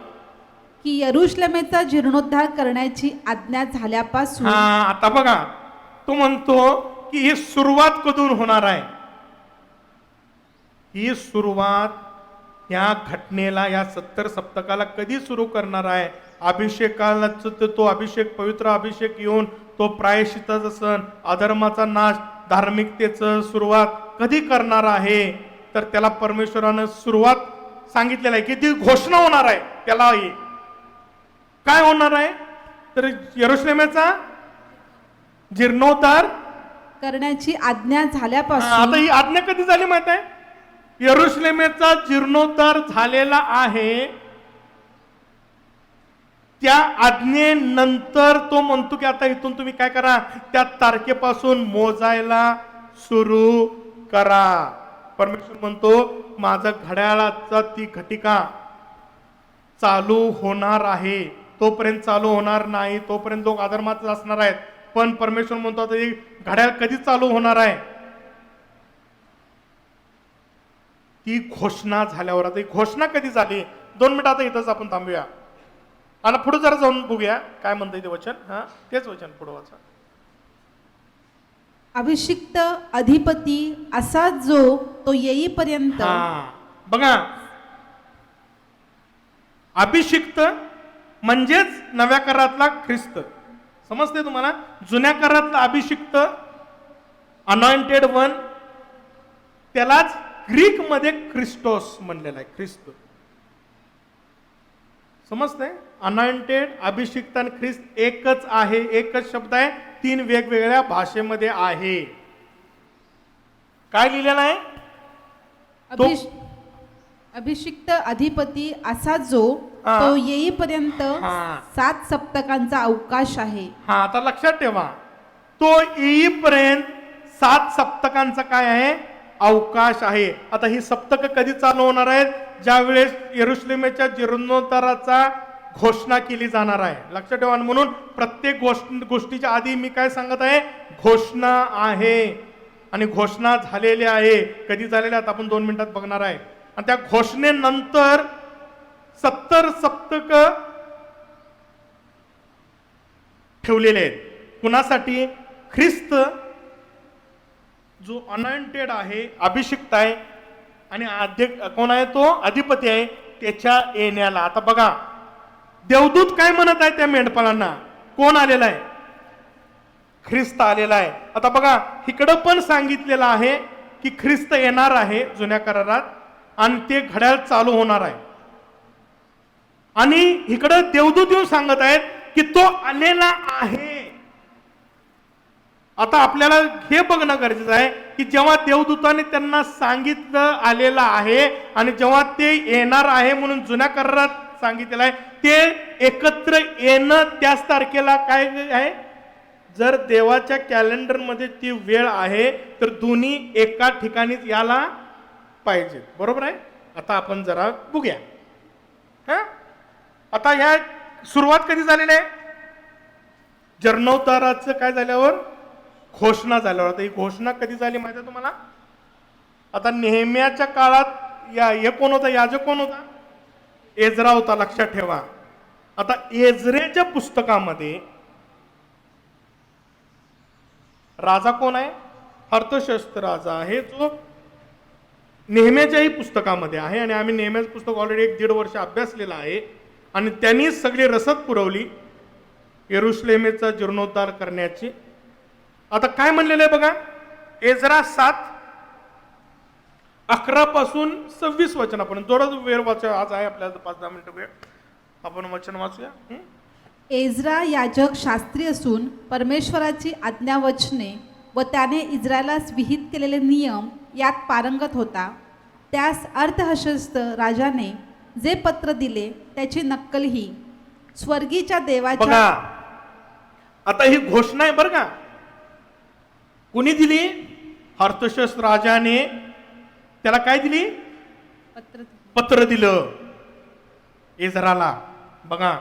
की यरुशलेमेचा जीर्णोद्धार करण्याची आज्ञा झाल्यापासून. हा, आता बघा तो म्हणतो की ही सुरुवात कधून होणार आहे. ही सुरुवात या घटनेला, या 70 सप्तकाला कधी सुरू करणार आहे. अभिषेकाला तो अभिषेक, पवित्र अभिषेक येऊन तो प्रायश्चित्ताचा सण, अधर्माचा नाश, धार्मिकतेचं सुरुवात कधी करणार आहे. तर त्याला परमेश्वरानं सुरुवात सांगितलेलं आहे की ती घोषणा होणार आहे. त्याला काय होणार आहे तर यरुशलेमेचा जीर्णोद्धार करण्याची आज्ञा आता झाल्यापासून. ही आज्ञा कधी झाली माहित आहे. यरुशलेमेचा जीर्णोद्धार झालेला आहे. त्या आज्ञेनंतर तो म्हणतो की आता इथून तुम्ही काय करा, त्या तारखेपासून मोजायला सुरू करा. परमेश्वर म्हणतो माझा घड्याळाचा ती घटिका चालू होणार आहे. तोपर्यंत चालू होणार नाही, तोपर्यंत लोक अधर्मात असणार आहेत. पण परमेश्वर म्हणतो आता ही घड्याळ कधी चालू होणार आहे. ती घोषणा झाल्यावर. आता ही घोषणा कधी झाली. 2 मिनिट आता इथंच आपण थांबूया आणि पुढे जरा जाऊन बघूया काय म्हणतंय ते वचन. हा, तेच वचन पुढे वाचा. अभिषिक्त अधिपती असा जो तो येईपर्यंत. हा, बघा अभिषिक्त म्हणजेच नव्या करातला ख्रिस्त. समजते तुम्हाला. जुन्या करातला अभिषिक्त, अनॉइंटेड वन, त्यालाच ग्रीक मध्ये ख्रिस्टोस म्हणलेला आहे. ख्रिस्त. समजते. अनॉइंटेड, अभिषिक्त आणि ख्रिस्त एकच आहे, एकच शब्द आहे. 3 वेगवेगळ्या भाषेमध्ये आहे. काय लिहिलेलं आहे अभिषिक्त अधिपती असा जो हा. तो येईपर्यंत हा. 7 सप्तकांचा अवकाश आहे. हा, आता लक्षात ठेवा. तो येईपर्यंत 7 सप्तकांचा काय आहे, अवकाश आहे. आता ही सप्तक कधी चालू होणार आहेत, ज्यावेळेस यरुशलेमेच्या जीर्णोद्धाराचा घोषणा केली जाणार आहे. लक्षात ठेवा. म्हणून प्रत्येक गोष्टीच्या आधी मी काय सांगत आहे, घोषणा आहे. आणि घोषणा झालेली आहे. कधी झालेल्या आहेत आपण 2 मिनिटात बघणार आहे. आणि त्या घोषणेनंतर 70 सप्तक ठेवलेले आहेत. कुणासाठी. ख्रिस्त जो अनॉइंटेड आहे, अभिषिक्त आहे आणि कोण आहे तो अधिपती आहे, त्याच्या येण्याला. आता बघा देवदूत काय म्हणत आहे त्या मेंढपाळांना. कोण आलेला आहे, ख्रिस्त आलेला आहे. आता बघा इकडं पण सांगितलेलं आहे की ख्रिस्त येणार आहे जुन्या करारात आणि ते घड्याळ चालू होणार आहे. आणि इकडं देवदूत येऊन सांगत आहेत की तो आलेला आहे. आता आपल्याला हे बघणं गरजेचं आहे की जेव्हा देवदूताने त्यांना सांगितलं आलेला आहे आणि जेव्हा ते येणार आहे म्हणून जुन्या करारात सांगितलेलं आहे, ते एकत्र येणं त्याच तारखेला काय आहे. जर देवाच्या कॅलेंडर मध्ये ती वेळ आहे तर दोन्ही एका ठिकाणीच यायला पाहिजे. बरोबर आहे. आता आपण जरा बघूया. हा, आता ह्या सुरुवात कधी झालेली आहे, जीर्णोद्धाराचं काय झाल्यावर, घोषणा झाल्यावर. आता ही घोषणा कधी झाली माहिती आहे तुम्हाला. आता नेहम्याच्या काळात हे कोण होता, याजक कोण होता, एजरा होता. लक्षात ठेवा. आता एजरेच्या पुस्तकामध्ये राजा कोण आहे, अर्थशास्त्र राजा आहे, जो नेहम्याच्याही पुस्तकामध्ये आहे. आणि आम्ही नेहम्याचं पुस्तक ऑलरेडी 1-1.5 वर्ष अभ्यासलेलं आहे. आणि त्यांनी सगळी रसद पुरवली यरुशलेमेचा जीर्णोद्धार करण्याची. आता काय म्हणलेलं आहे बघा, एजरा 7:11 पासून 26 वचनापर्यंत. थोडा वेळ वाचा, आज आहे आपल्याला 5-10 मिनिटं वेळ, आपण वचन वाचूया. एजरा याजक शास्त्री असून परमेश्वराची आज्ञावचने व त्याने इस्रायलास विहित केलेले नियम यात पारंगत होता. त्यास अर्थहशस्त राजाने जे पत्र दिले त्याची नक्कल ही स्वर्गीच्या देवाच्या. बघा आता ही घोषणा आहे बरं का. कुणी दिली, अर्थशास्त्र राजाने. त्याला काय दिली, पत्र दिलं एजराला. बघा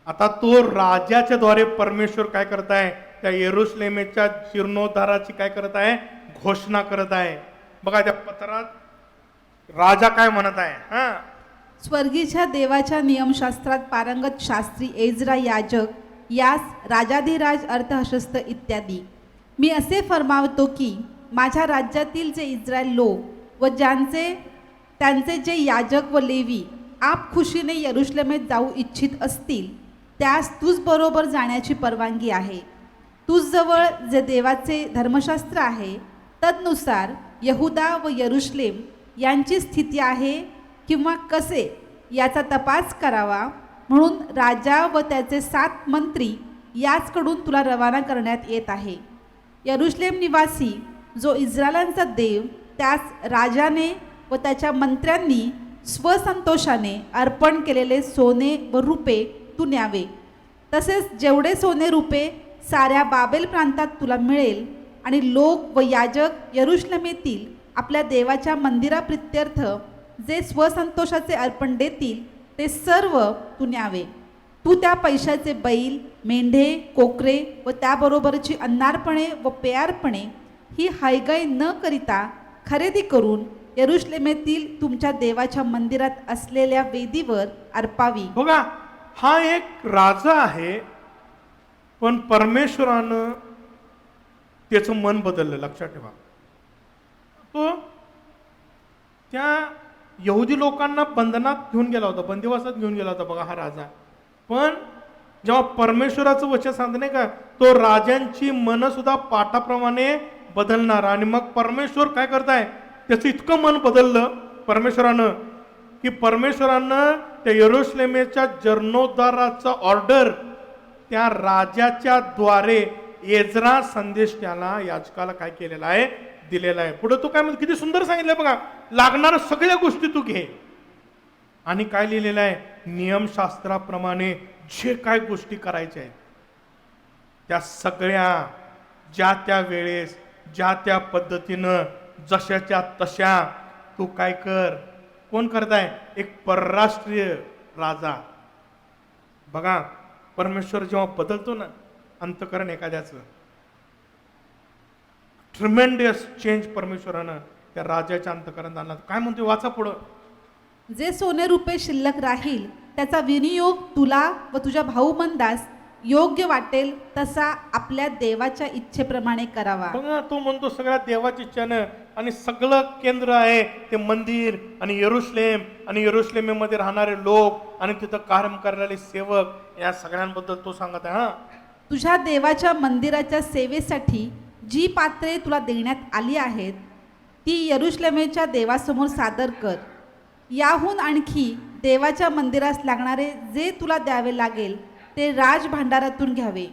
आता तो राजाच्या द्वारे परमेश्वर काय करत आहे, त्या यरुशलेमेच्या जीर्णोद्धाराची काय करत आहे, घोषणा करत आहे. बघा त्या पत्रात राजा काय म्हणत आहे. हा, स्वर्गीच्या देवाच्या नियमशास्त्रात पारंगत शास्त्री एजरा याजक यास राजाधिराज अर्थहशस्त इत्यादी मी असे फरमावतो की माझ्या राज्यातील जे इस्रायल लोक व त्यांचे जे याजक व लेवी आप खुशीने यरुशलेमेत जाऊ इच्छित असतील त्यास तुझ बरोबर जाण्याची परवानगी आहे. तुझजवळ जे देवाचे धर्मशास्त्र आहे तदनुसार यहुदा व यरुशलेम यांची स्थिती आहे किंवा कसे याचा तपास करावा म्हणून राजा व त्याचे 7 मंत्री याचकडून तुला रवाना करण्यात येत आहे. यरुशलेम निवासी जो इस्रायलांचा देव त्यास राजाने व त्याच्या मंत्र्यांनी स्वसंतोषाने अर्पण केलेले सोने व रुपे तू न्यावे. तसेच जेवढे सोने रुपे साऱ्या बाबेल प्रांतात तुला मिळेल आणि लोक व याजक यरुशलेमेतील आपल्या देवाच्या मंदिराप्रित्यर्थ जे स्वसंतोषाचे अर्पण देतील ते सर्व तू न्यावे. तू त्या पैशाचे बैल, मेंढे, कोकरे व त्याबरोबरची अन्नार्पणे व पेयार्पणे ही हायगाई न करिता खरेदी करून यरुशलेमेतील तुमच्या देवाच्या मंदिरात असलेल्या वेदीवर अर्पावी. बघा हा एक राजा आहे, पण परमेश्वरानं त्याचं मन बदललं. लक्षात ठेवा, तो त्या यहुदी लोकांना बंधनात घेऊन गेला होता, बंदिवासात घेऊन गेला होता. बघा हा राजा, पण जेव्हा परमेश्वराचं वचन सांगते नाही का, तो राजांची मन सुद्धा पाठाप्रमाणे बदलणार. आणि मग परमेश्वर काय करताय, त्याचं इतकं मन बदललं परमेश्वरानं की परमेश्वरानं त्या यरुशलेमेच्या जीर्णोद्धाराचा ऑर्डर त्या राजाच्या द्वारे एजरा संदेश त्याला याजकाला काय केलेला आहे, दिलेला आहे. पुढे तो काय म्हणतो, किती सुंदर सांगितलंय बघा, लागणाऱ्या सगळ्या गोष्टी तू घे. आणि काय लिहिलेलं आहे, नियमशास्त्राप्रमाणे जे काय गोष्टी करायच्या आहेत त्या सगळ्या ज्या त्या वेळेस ज्या त्या पद्धतीनं जशाच्या तशा तू काय कर. कोण करताय, एक परराष्ट्रीय राजा. बघा परमेश्वर जेव्हा बदलतो ना अंतकरण एखाद्याचं, ट्रिमेंडियस चेंज परमेश्वरानं त्या राजाच्या अंतकरणात आणला. काय म्हणतोय, वाचा पुढं. जे सोने रुपये शिल्लक राहील त्याचा विनियोग तुला व तुझ्या भाऊ मंदास योग्य वाटेल तसा आपल्या देवाच्या इच्छेप्रमाणे करावा. बघा तो म्हणतो सगळ्या देवाच्या इच्छेनं, आणि सगळं केंद्र आहे ते मंदिर आणि यरुशलेम, आणि यरुशलेमेमध्ये राहणारे लोक आणि तिथं कार्य करणारे सेवक, या सगळ्यांबद्दल तो सांगत आहे. हा, तुझ्या देवाच्या मंदिराच्या सेवेसाठी जी पात्रे तुला देण्यात आली आहेत ती यरुशलेमेच्या देवासमोर सादर कर. याहून आणखी देवाच्या मंदिरास लागणारे जे तुला द्यावे लागेल ते राजभांडारातून घ्यावे.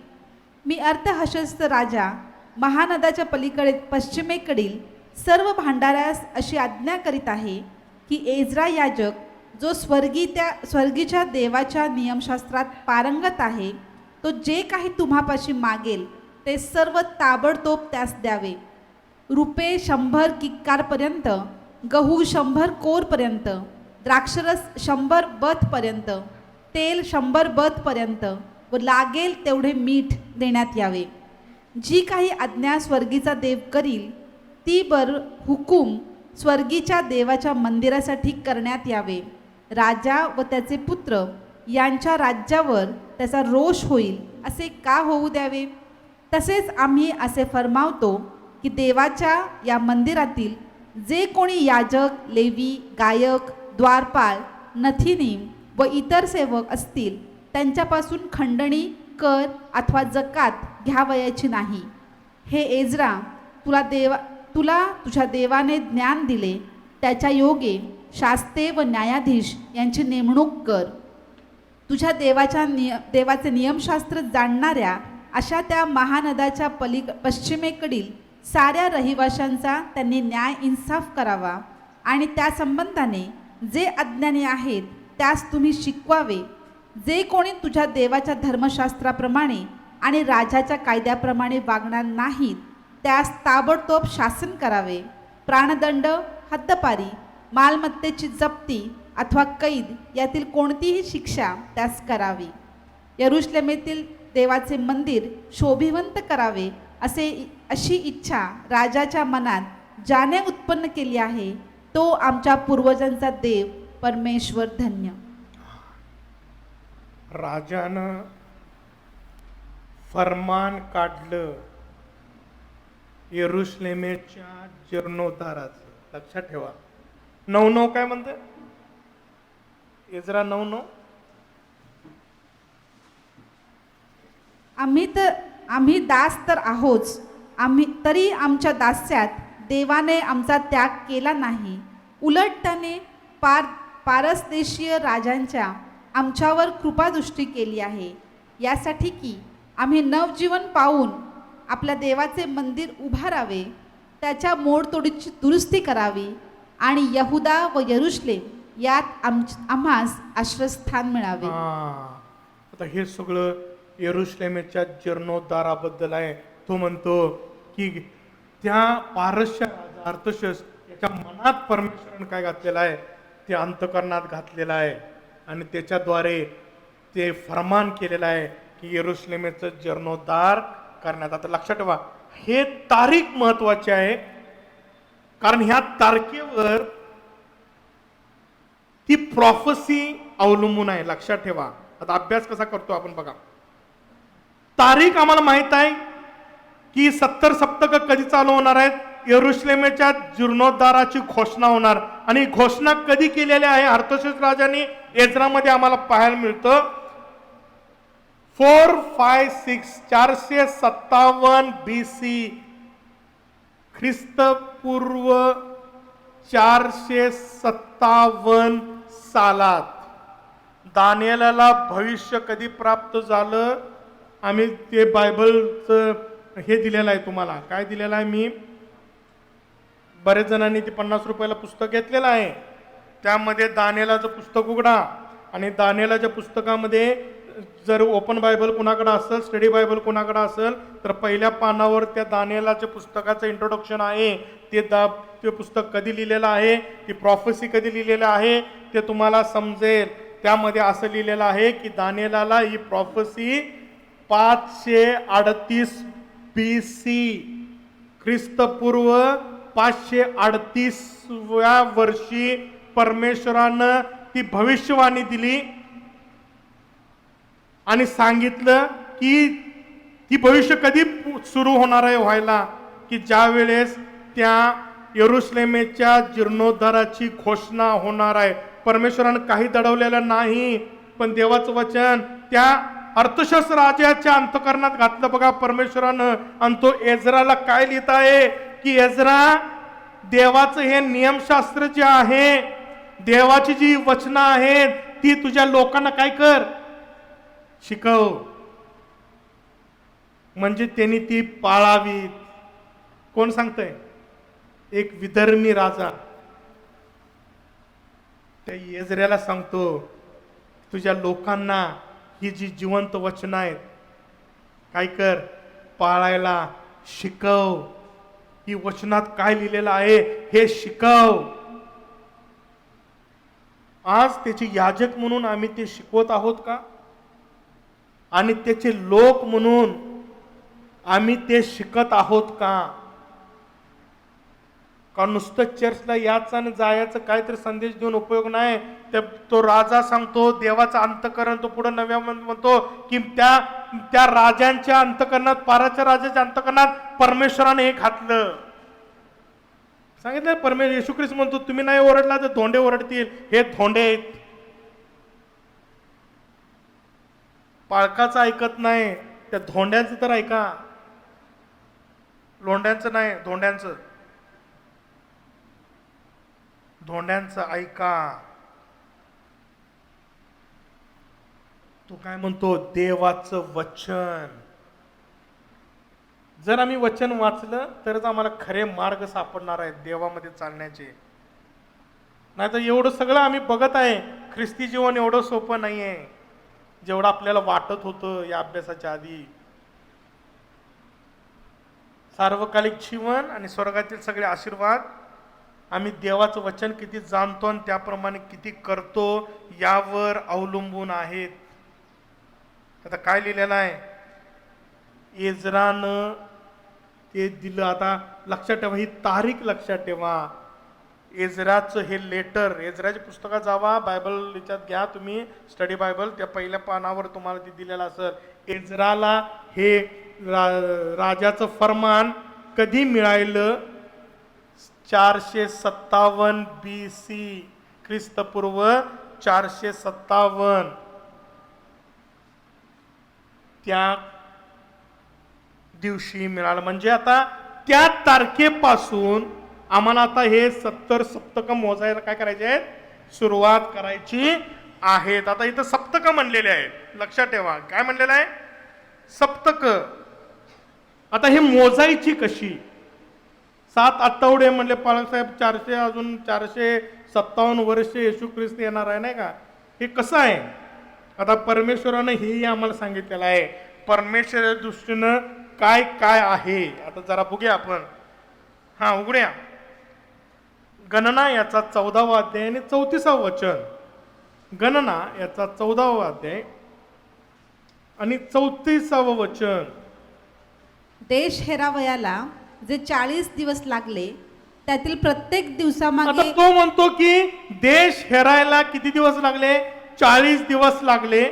मी अर्थहशस्त राजा महानदाच्या पलीकडे पश्चिमेकडील सर्व भांडारास अशी आज्ञा करीत आहे की एजरा याजक जो स्वर्गीच्या देवाच्या नियमशास्त्रात पारंगत आहे तो जे काही तुम्हापाशी मागेल ते सर्व ताबडतोब त्यास द्यावे. रुपे 100 किक्कारपर्यंत, गहू 100 कोरपर्यंत, द्राक्षरस 100 बथपर्यंत, तेल 100 बथपर्यंत व लागेल तेवढे मीठ देण्यात यावे. जी काही आज्ञा स्वर्गीचा देव करील ती हुकूम स्वर्गीच्या देवाच्या मंदिरासाठी करण्यात यावे. राजा व त्याचे पुत्र यांच्या राज्यावर त्याचा रोष होईल असे का होऊ द्यावे. तसेच आम्ही असे फरमावतो की देवाच्या या मंदिरातील जे कोणी याजक, लेवी, गायक, द्वारपाल, नथिनी व इतर सेवक असतील त्यांच्यापासून खंडणी, कर अथवा जकात घ्यावयाची नाही. हे एजरा, तुला तुझ्या देवाने ज्ञान दिले त्याच्या योगे शास्ते व न्यायाधीश यांची नेमणूक कर. तुझ्या देवाचे नियमशास्त्र जाणणाऱ्या अशा त्या महानदाच्या पश्चिमेकडील साऱ्या रहिवाशांचा त्यांनी न्याय इन्साफ करावा आणि त्या संबंधाने जे अज्ञानी आहेत त्यास तुम्ही शिकवावे. जे कोणी तुझ्या देवाच्या धर्मशास्त्राप्रमाणे आणि राजाच्या कायद्याप्रमाणे वागणार नाहीत त्यास ताबडतोब शासन करावे. प्राणदंड, हद्दपारी, मालमत्तेची जप्ती अथवा कैद यातील कोणतीही शिक्षा त्यास करावी. यरुशलेमेतील देवाचे मंदिर शोभिवंत करावे अशी इच्छा राजाच्या मनात ज्याने उत्पन्न केली आहे तो आमच्या पूर्वजांचा देव परमेश्वर धन्य. राजानं फरमान काढलं यरुशलेमेच्या जीर्णोद्धाराचं. लक्षात ठेवा. 9:9 काय म्हणतं? इजरा 9:9. आम्ही दास तर आहोच, तरी आमच्या दास्यात देवाने आमचा त्याग केला नाही. उलट त्याने पारसदेशीय राजांच्या आमच्यावर कृपादृष्टी केली आहे, यासाठी की आम्ही नवजीवन पाहून आपल्या देवाचे मंदिर उभारावे, त्याच्या मोडतोडीची दुरुस्ती करावी आणि यहुदा व यरुशलेम यात आम्हास आश्रयस्थान मिळावे. आता हे सगळं यरुशलेमेच्या जीर्णोद्धाराबद्दल आहे. तो म्हणतो की त्या पारस्य राजा अर्थशस याच्या मनात परमेश्वराने काय घातलेलं आहे, ते अंतकरणात घातलेलं आहे आणि त्याच्याद्वारे ते फरमान केलेलं आहे की यरुशलेमेचं जीर्णोद्धार करण्यात. आता लक्षात ठेवा, हे तारीख महत्वाची आहे, कारण ह्या तारखेवर ती प्रॉफसी अवलंबून आहे. लक्षात ठेवा. आता अभ्यास कसा करतो आपण बघा. तारीख आम्हाला माहित आहे की 70 सप्तक कधी चालू होणार आहेत. यरुशलेमेच्या जीर्णोद्धाराची घोषणा होणार आणि घोषणा कधी केलेली आहे अर्थशेष राजाने एजरामध्ये आम्हाला पाहायला मिळतं. 456 457 BC, ख्रिस्तपूर्व 457 सालात दानिएलाला भविष्य कधी प्राप्त झालं. आम्ही ते बायबलचं हे दिलेलं आहे तुम्हाला. काय दिलेलं आहे? मी बरेच जणांनी ते 50 रुपयाला पुस्तक घेतलेलं आहे. त्यामध्ये दानिएलाचं पुस्तक उघडा आणि दानिएलाच्या पुस्तकामध्ये जर ओपन बायबल कोणाकडे असेल, स्टडी बायबल कोणाकडे असेल, तर पहिल्या पानावर त्या दानिएलाच्या पुस्तकाचं इंट्रोडक्शन आहे. ते पुस्तक कधी लिहिलेलं आहे, ती प्रॉफेसी कधी लिहिलेलं आहे ते तुम्हाला समजेल. त्यामध्ये असं लिहिलेलं आहे की दानिएलाला ही प्रॉफेसी 538 BC, ख्रिस्तपूर्व 538व्या वर्षी परमेश्वरानं ती भविष्यवाणी दिली आणि सांगितलं की ती भविष्य कधी सुरू होणार आहे व्हायला, की ज्या वेळेस त्या यरुशलेमेच्या जीर्णोद्धाराची घोषणा होणार आहे. परमेश्वरानं काही दडवलेलं नाही, पण देवाचं वचन त्या अर्थशस्त्र राजाच्या अंतकरणात घातलं बघा परमेश्वरानं. आणि तो एजराला काय लिहित आहे की एजरा, देवाचं हे नियमशास्त्र जे आहे, देवाची जी वचनं आहेत ती तुझ्या लोकांना काय कर, शिकव, म्हणजे त्यांनी ती पाळावीत. कोण सांगतंय? एक विधर्मी राजा त्या एजऱ्याला सांगतो, तुझ्या लोकांना ही जी जिवंत वचन आहेत काय कर, पाळायला शिकव. ही वचनात काय लिहिलेलं आहे हे शिकव. आज त्याचे याजक म्हणून आम्ही ते शिकवत आहोत का? आणि त्याचे लोक म्हणून आम्ही ते शिकत आहोत का? का नुसतं चर्चला याचं आणि जायचं काहीतरी संदेश देऊन उपयोग नाही. तो राजा सांगतो देवाचा अंतकरण, तो पुढे नव्या म्हणतो की त्या राजांच्या अंतकरणात, पाराच्या राजाच्या अंतकरणात परमेश्वराने हे घातलं. सांगितलं परमेश्वर. येशू ख्रिस्त म्हणतो तुम्ही नाही ओरडला तर धोंडे ओरडतील. हे धोंडे आहेत, पाळकाचं ऐकत नाही, त्या धोंड्यांचं तर ऐका. लोंड्यांचं नाही, धोंड्यांचं ऐका. तो काय म्हणतो? देवाचं वचन. जर आम्ही वचन वाचलं तरच आम्हाला खरे मार्ग सापडणार आहेत देवामध्ये चालण्याचे. नाही तर एवढं सगळं आम्ही बघत आहे, ख्रिस्ती जीवन एवढं सोपं नाही आहे जेवढं आपल्याला वाटत होतं या अभ्यासाच्या आधी. सार्वकालिक जीवन आणि स्वर्गातील सगळे आशीर्वाद आम्ही देवाचं वचन किती जाणतो आणि त्याप्रमाणे किती करतो यावर अवलंबून आहेत. आता काय लिहिलेलं आहे, एजरानं ते दिलं. आता लक्षात ठेवा, ही तारीख लक्षात ठेवा. एजराचं हे लेटर, एजराच्या पुस्तकात जावा, बायबल याच्यात घ्या तुम्ही स्टडी बायबल, त्या पहिल्या पानावर तुम्हाला ते दिलेलं असेल. एजराला हे राजाचं फरमान कधी मिळालं? 457 BC, ख्रिस्तपूर्व 457. त्या दिवशी मिळालं. म्हणजे आता त्या तारखेपासून आम्हाला आता हे 70 सप्तक मोजायला काय करायचे आहेत? सुरुवात करायची आहेत. आता इथं सप्तक म्हणलेले आहेत, लक्षात ठेवा. काय म्हणलेलं आहे? सप्तक. आता हे मोजायची कशी? 7 आठवडे म्हणले पालकसाहेब, 400 अजून 457 वर्षे येशू ख्रिस्त येणार आहे, नाही का? हे कसं आहे? आता परमेश्वरानं हेही आम्हाला सांगितलेलं आहे. परमेश्वराच्या दृष्टीनं काय काय आहे आता जरा बघूया आपण. हा, उघड्या गणना याचा 14वा अध्याय आणि 34वा वचन. गणना याचा 14वा अध्याय आणि 34वा वचन. देश हेरावयाला जे 40 दिवस लागले, त्यातील प्रत्येक आता दिवसामागे तो म्हणतो की देश हेरायला किती दिवस लागले? 40 दिवस लागले.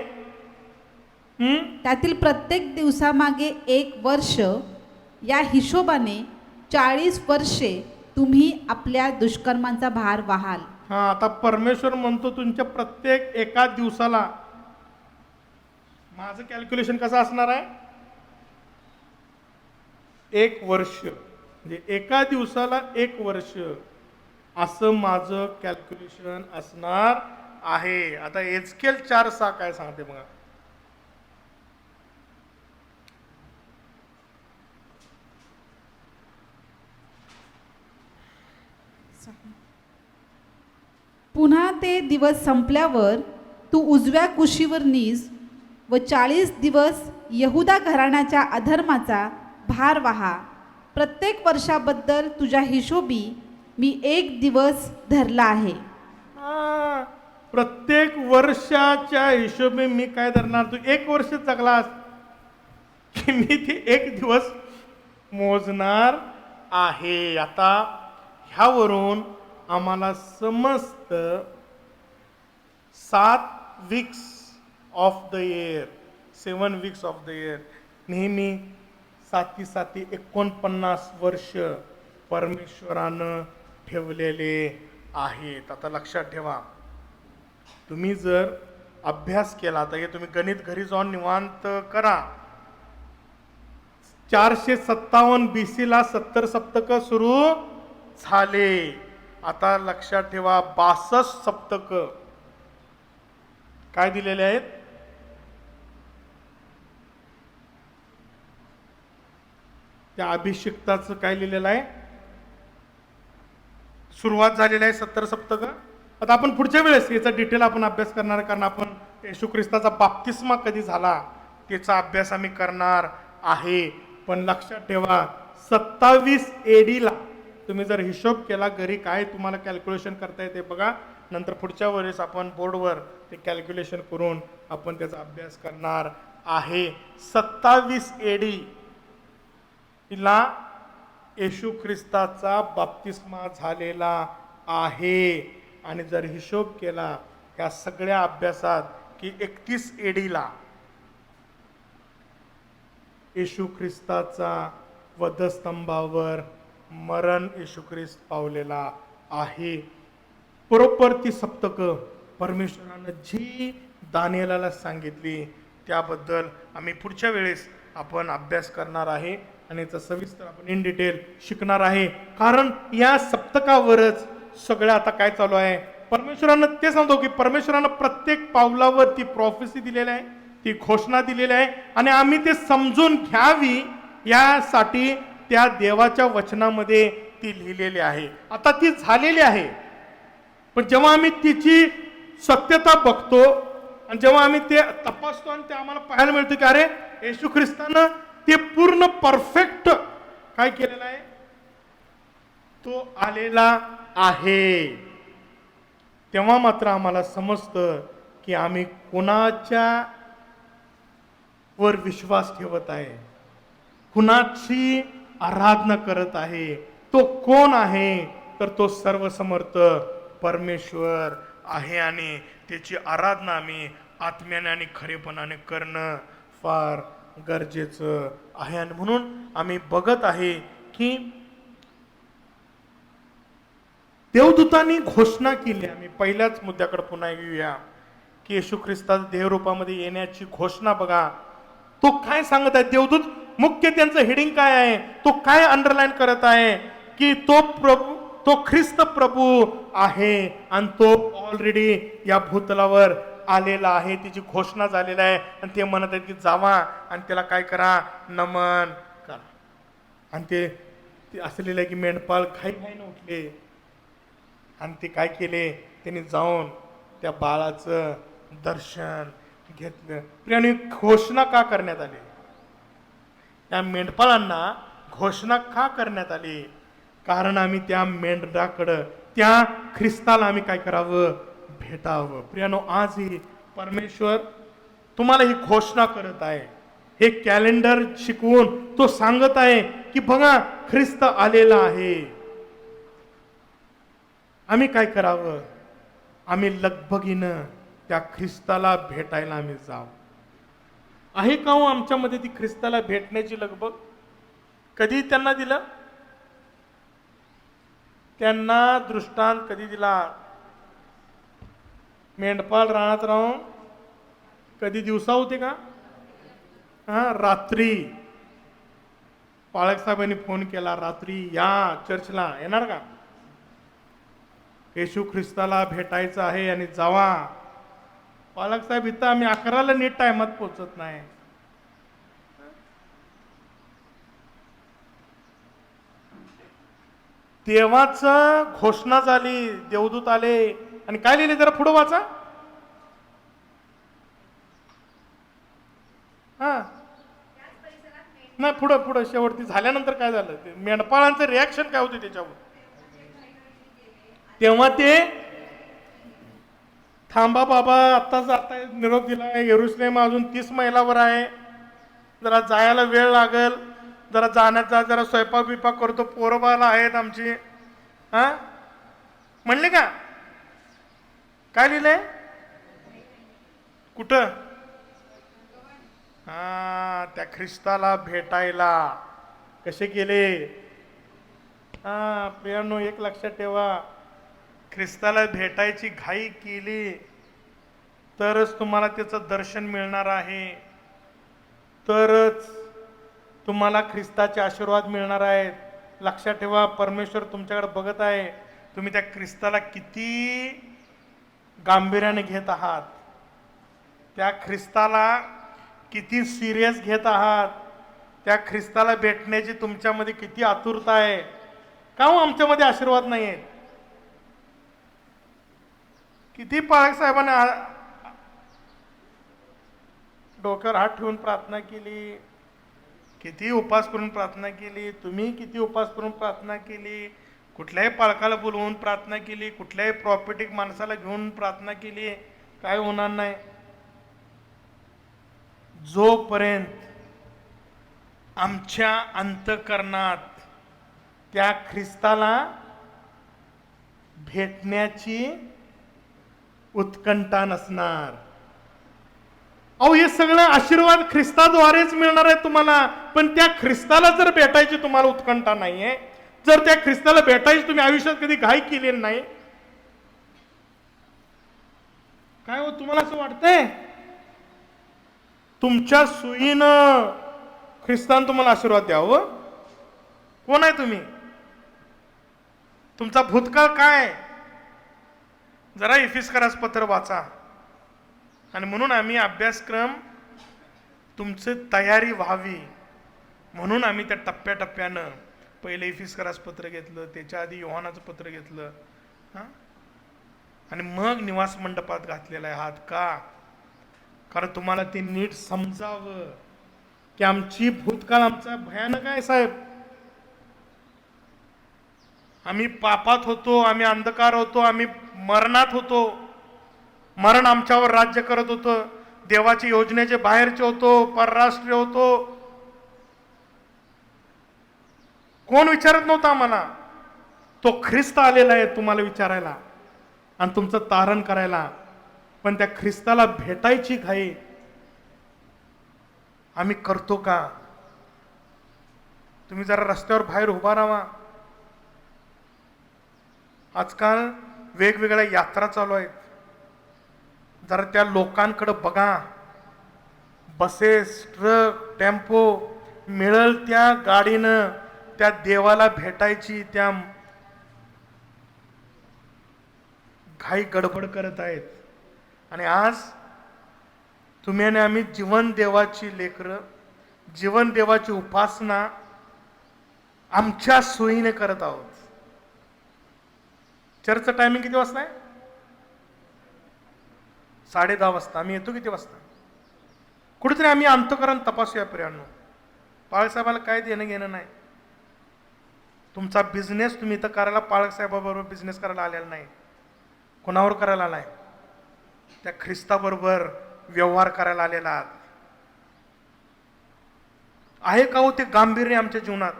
त्यातील प्रत्येक दिवसामागे 1 वर्ष, या हिशोबाने 40 वर्षे तुम्ही आपल्या दुष्कर्मांचा भार वाहाल. हा, आता परमेश्वर म्हणतो तुमच्या प्रत्येक एका दिवसाला. माझं कॅल्क्युलेशन कसं असणार आहे? 1 वर्ष, म्हणजे एका दिवसाला 1 वर्ष, असं माझं कॅल्क्युलेशन असणार आहे. आता एजकेल 4:6 काय सांगते बघा. पुन्हा ते दिवस संपल्यावर तू उजव्या कुशीवर नीज व 40 दिवस यहुदा घराण्याच्या अधर्माचा भार वहा. प्रत्येक वर्षाबद्दल तुझ्या हिशोबी मी 1 दिवस धरला आहे. प्रत्येक वर्षाच्या हिशोबी मी काय धरणार? तू 1 वर्ष जगलास की मी ते 1 दिवस मोजणार आहे. आता ह्यावरून आम्हाला समजतं 7 weeks of the year, 7 weeks of the year, नेहमी 7 49 वर्ष परमेश्वरानं ठेवलेले आहेत. आता लक्षात ठेवा, तुम्ही जर अभ्यास केला तर हे तुम्ही गणित घरी जाऊन निवांत करा. 457 BC ला 70 सप्तक सुरू झाले. आता लक्षात ठेवा 62 सप्तक काय दिलेले आहेत? त्या अभिषिक्ताचं काय लिहिलेलं आहे? सुरुवात झालेली आहे 70 सप्तक. आता आपण पुढच्या वेळेस याचा डिटेल आपण अभ्यास करणार, कारण आपण येशू ख्रिस्ताचा बाप्तिस्मा कधी झाला त्याचा अभ्यास आम्ही करणार आहे. पण लक्षात ठेवा 27 AD ला तुम्ही जर हिशोब केला घरी, काय तुम्हाला कॅल्क्युलेशन करता येते बघा. नंतर पुढच्या वेळेस आपण बोर्डवर ते कॅल्क्युलेशन करून आपण त्याचा अभ्यास करणार आहे. 27 AD ला येशू ख्रिस्ताचा बाप्तिस्मा झालेला आहे. आणि जर हिशोब केला या सगळ्या अभ्यासात की 31 AD ला येशू ख्रिस्ताचा वधस्तंभावर मरण येशू ख्रिस्त पावलेला आहे. बरोबर ती सप्तक परमेश्वरानं जी दानिएलाला सांगितली त्याबद्दल आम्ही पुढच्या वेळेस आपण अभ्यास करणार आहे आणि याचा सविस्तर आपण इन डिटेल शिकणार आहे. कारण या सप्तकावरच सगळं आता काय चालू आहे. परमेश्वरानं ते सांगतो की परमेश्वरानं प्रत्येक पावलावर ती प्रॉफेसी दिलेली आहे, ती घोषणा दिलेली आहे आणि आम्ही ते समजून घ्यावी यासाठी त्या देवाच्या वचनामध्ये ती लिहिलेली आहे. आता ती झालेली आहे, पण जेव्हा आम्ही तिची सत्यता बघतो आणि जेव्हा आम्ही ते तपासतो आणि ते आम्हाला पाहायला मिळतं की अरे येशू ख्रिस्तानं ते पूर्ण परफेक्ट काय केलेलं आहे, तो आलेला आहे, तेव्हा मात्र आम्हाला समजतं की आम्ही कोणाच्या वर विश्वास ठेवत आहे, कुणाची आराधना करत आहे, तो कोण आहे? तर तो सर्वसमर्थ परमेश्वर आहे आणि त्याची आराधना आम्ही आत्म्याने आणि खरेपणाने करणं फार गरजेचं आहे. आणि म्हणून आम्ही बघत आहे की देवदूतांनी घोषणा केली. आम्ही पहिल्याच मुद्द्याकडे पुन्हा येऊया की येशू ख्रिस्ताच्या देवरूपामध्ये येण्याची घोषणा बघा. तो काय सांगत आहे? देवदूत मुख्य त्यांचं हेडिंग काय आहे? तो काय अंडरलाईन करत आहे की तो प्रभू, तो ख्रिस्त प्रभू आहे आणि तो ऑलरेडी या भूतलावर आलेला आहे. त्याची घोषणा झालेली आहे आणि ते म्हणत आहेत की जावा आणि त्याला काय करा? नमन करा. आणि ते असलेलं आहे की मेंढपाळ घाईघाईने उठले आणि ते काय केले? त्यांनी जाऊन त्या बाळाचं दर्शन घेतलं. प्रियाने घोषणा का करण्यात आली? त्या मेंढपाळांना घोषणा का करण्यात आली? कारण आम्ही त्या मेंढराकडं, त्या ख्रिस्ताला आम्ही काय करावं? भेटावं. प्रियानो, आजही परमेश्वर तुम्हाला ही घोषणा करत आहे. हे कॅलेंडर शिकवून तो सांगत आहे की बघा ख्रिस्त आलेला आहे. आम्ही काय करावं? आम्ही लगबगीनं त्या ख्रिस्ताला भेटायला आम्ही जाऊ. आहे का हो आमच्यामध्ये ती ख्रिस्ताला भेटण्याची लगबग? कधी त्यांना दिलं? त्यांना दृष्टांत कधी दिला? मेंढपाळ रानात राहून कधी दिवसा होते का? रात्री. पाळक साहेबांनी फोन केला, रात्री या चर्चला, येणार का? येशू ख्रिस्ताला भेटायचं आहे आणि जावा. पालक साहेब, इथं आम्ही 11ला नीट टायमात पोहोचत नाही. तेव्हाच घोषणा झाली, देवदूत आले आणि काय लिहिले? जरा पुढं वाचा. नाही, पुढं शेवटती झाल्यानंतर काय झालं? ते मेंढपाळांचं रिॲक्शन काय होते त्याच्यावर? तेव्हा ते थांबा बाबा, आत्ताच आता निरोप दिला आहे, यरूशलेम अजून 30 मैलावर आहे, जरा जायला वेळ लागेल, जरा जाण्याचा जरा स्वयंपाक बिपाक करतो, पोरबाला आहेत आमची. म्हणले का? काय लिहिलंय? कुठं? त्या ख्रिस्ताला भेटायला कसे गेले? प्रियानो, एक लक्षात ठेवा, ख्रिस्ताला भेटायची घाई केली तरच तुम्हाला त्याचं दर्शन मिळणार आहे, तरच तुम्हाला ख्रिस्ताचे आशीर्वाद मिळणार आहेत. लक्षात ठेवा, परमेश्वर तुमच्याकडे बघत आहे. तुम्ही त्या ख्रिस्ताला किती गांभीर्याने घेत आहात, त्या ख्रिस्ताला किती सिरियस घेत आहात, त्या ख्रिस्ताला भेटण्याची तुमच्यामध्ये किती आतुरता आहे. का हो आमच्यामध्ये आशीर्वाद नाही आहेत? किती पाळक साहेबांना डोक्यावर हात ठेवून प्रार्थना केली, किती उपास करून प्रार्थना केली, तुम्ही किती उपास करून प्रार्थना केली, कुठल्याही पाळकाला बोलवून प्रार्थना केली, कुठल्याही प्रॉफिटिक माणसाला घेऊन प्रार्थना केली, काय होणार नाही. जोपर्यंत आमच्या अंतःकरणात त्या ख्रिस्ताला भेटण्याची उत्कंठा नसणार. अहो, हे सगळं आशीर्वाद ख्रिस्ताद्वारेच मिळणार आहे तुम्हाला. पण त्या ख्रिस्ताला जर भेटायची तुम्हाला उत्कंठा नाहीये, जर त्या ख्रिस्ताला भेटायची तुम्ही आयुष्यात कधी घाई केलेली नाही, काय हो तुम्हाला असं वाटतंय तुमच्या सुईनं ख्रिस्तान तुम्हाला आशीर्वाद द्यावं? कोण आहे तुम्ही? तुमचा भूतकाळ काय? जरा इफिस्करास पत्र वाचा. आणि म्हणून आम्ही अभ्यासक्रम तुमची तयारी व्हावी म्हणून आम्ही त्या टप्प्याटप्प्यानं पहिले इफिस्करास पत्र घेतलं, त्याच्या आधी योहानाचं पत्र घेतलं, आणि मग निवास मंडपात घातलेला आहे हात. का? कारण तुम्हाला ते नीट समजावं की आमची भूतकाळ आमचा भयानक आहे साहेब. आम्ही पापात होतो, आम्ही अंधकार होतो, आम्ही मरणात होतो, मरण आमच्यावर राज्य करत होतं. देवाच्या योजनेचे बाहेरचे होतो, परराष्ट्रीय होतो. कोण विचारत नव्हतं आम्हाला. तो ख्रिस्त आलेला आहे तुम्हाला विचारायला आणि तुमचं तारण करायला. पण त्या ख्रिस्ताला भेटायची घाई आम्ही करतो का? तुम्ही जरा रस्त्यावर बाहेर उभा राहा. आजकाल वेगवेगळ्या यात्रा चालू आहेत. जरा त्या लोकांकडे बघा. बसेस, ट्रक, टेम्पो मिळेल त्या गाडीनं त्या देवाला भेटायची त्या घाई गडबड करत आहेत. आणि आज तुम्ही आणि आम्ही जीवन देवाची लेकरं, जीवन देवाची उपासना आमच्या सोयीने करत आहोत. चर्चचं टायमिंग किती वाजता आहे? 10:30 वाजता. आम्ही येतो किती वाजता? कुठेतरी आम्ही अंतःकरण तपासूया प्रियांनो. बाळासाहेबाला काय देणं घेणं नाही. तुमचा बिझनेस तुम्ही इथं करायला बाळासाहेबाबरोबर बिझनेस करायला आलेला नाही. कोणावर करायला आलाय? त्या ख्रिस्ताबरोबर व्यवहार करायला आलेला आहात. आहे का हो ते गांभीर्य आमच्या जीवनात?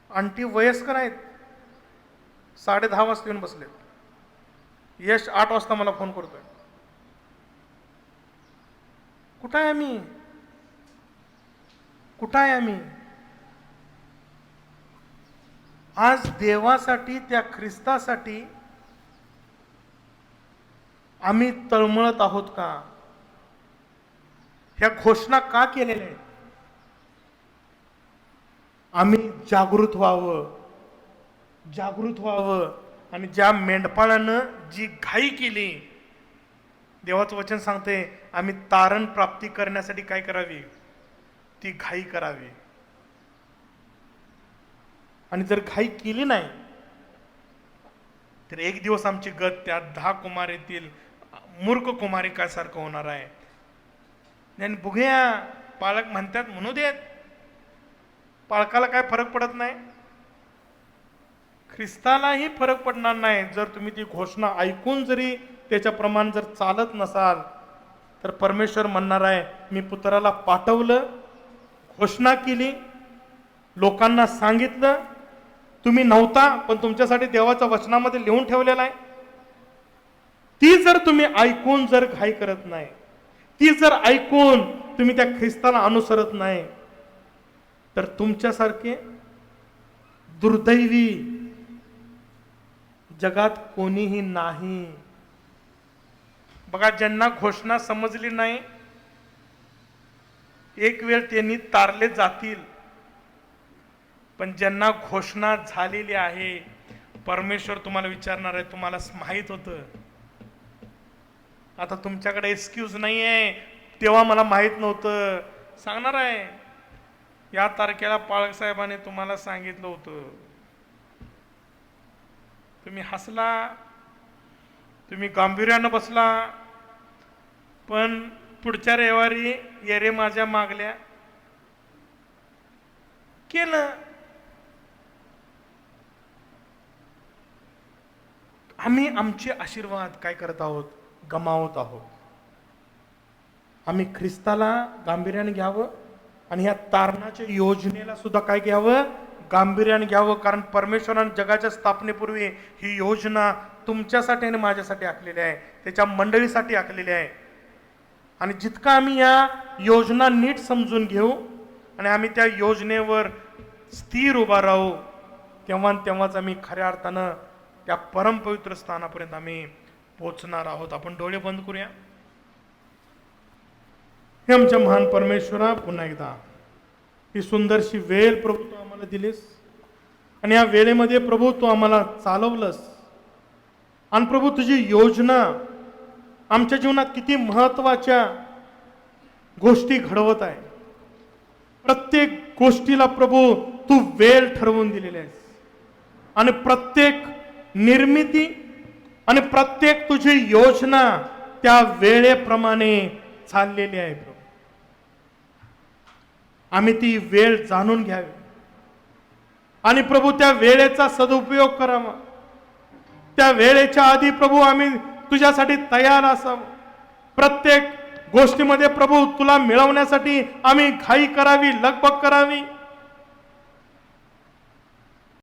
आंटी वयस्कर आहेत, 10:30 वाजता येऊन बसलेत. यश 8 वाजता मला फोन करतोय. कुठं आहे आम्ही? कुठं आहे आम्ही? आज देवासाठी, त्या ख्रिस्तासाठी आम्ही तळमळत आहोत का? ह्या घोषणा का केलेल्या आहेत? आम्ही जागृत व्हावं, जागृत व्हावं. आणि ज्या मेंढपाळानं जी घाई केली, देवाचं वचन सांगते आम्ही तारण प्राप्ती करण्यासाठी काय करावी? ती घाई करावी. आणि जर घाई केली नाही तर एक दिवस आमची गत त्या 10 कुमारीतील मूर्ख कुमारिकासारखं होणार आहे. आणि बघूया, पालक म्हणतात म्हणू देत, पालकाला काय फरक पडत नाही. ख्रिस्तालाही फरक पडणार नाही जर तुम्ही ती घोषणा ऐकून जरी त्याच्याप्रमाणे जर चालत नसाल. तर परमेश्वर म्हणणार आहे मी पुत्राला पाठवलं, घोषणा केली, लोकांना सांगितलं, तुम्ही नव्हता पण तुमच्यासाठी देवाच्या वचनामध्ये लिहून ठेवलेला आहे. ती जर तुम्ही ऐकून जर घाई करत नाही, ती जर ऐकून तुम्ही त्या ख्रिस्ताला अनुसरत नाही, तर तुमच्यासारखे दुर्दैवी जगात कोणीही नाही. बघा, ज्यांना घोषणा समजली नाही एक वेळ त्यांनी तारले जातील, पण ज्यांना घोषणा झालेली आहे, परमेश्वर तुम्हाला विचारणार आहे, तुम्हाला माहित होतं. आता तुमच्याकडे एक्सक्यूज नाही आहे, तेव्हा मला माहित नव्हतं. सांगणार आहे या तारखेला पाळक साहेबांनी तुम्हाला सांगितलं होतं. तुम्ही हसला, तुम्ही गांभीर्यानं बसला, पण पुढच्या रविवारी येरे माझ्या मागल्या केलं. आम्ही आमचे आशीर्वाद काय करत आहोत? गमावत आहोत. आम्ही ख्रिस्ताला गांभीर्याने घ्यावं आणि ह्या तारणाच्या योजनेला सुद्धा काय घ्यावं? गांभीर्याने घ्यावं. कारण परमेश्वराने जगाच्या स्थापनेपूर्वी ही योजना तुमच्यासाठी आणि माझ्यासाठी आखलेली आहे, त्याच्या मंडळीसाठी आखलेली आहे. आणि जितकं आम्ही या योजना नीट समजून घेऊ आणि आम्ही त्या योजनेवर स्थिर उभा राहू, तेव्हाच आम्ही खऱ्या अर्थानं त्या परमपवित्र स्थानापर्यंत आम्ही पोचणार आहोत. आपण डोळे बंद करूया. हे आमच्या महान परमेश्वरा, पुन्हा एकदा ही सुंदरशी वेळ प्रभू तू आम्हाला दिलीस आणि या वेळेमध्ये प्रभू तू आम्हाला चालवलंस. आणि प्रभू तुझी योजना आमच्या जीवनात किती महत्वाच्या गोष्टी घडवत आहे. प्रत्येक गोष्टीला प्रभू तू वेळ ठरवून दिलेली आहेस आणि प्रत्येक निर्मिती आणि प्रत्येक तुझी योजना त्या वेळेप्रमाणे चाललेली आहे प्रभू. आम्ही ती वेळ जाणून घ्यावी आणि प्रभू त्या वेळेचा सदुपयोग करावा. त्या वेळेच्या आधी प्रभू आम्ही तुझ्यासाठी तयार असावं. प्रत्येक गोष्टीमध्ये प्रभू तुला मिळवण्यासाठी आम्ही घाई करावी, लगबग करावी.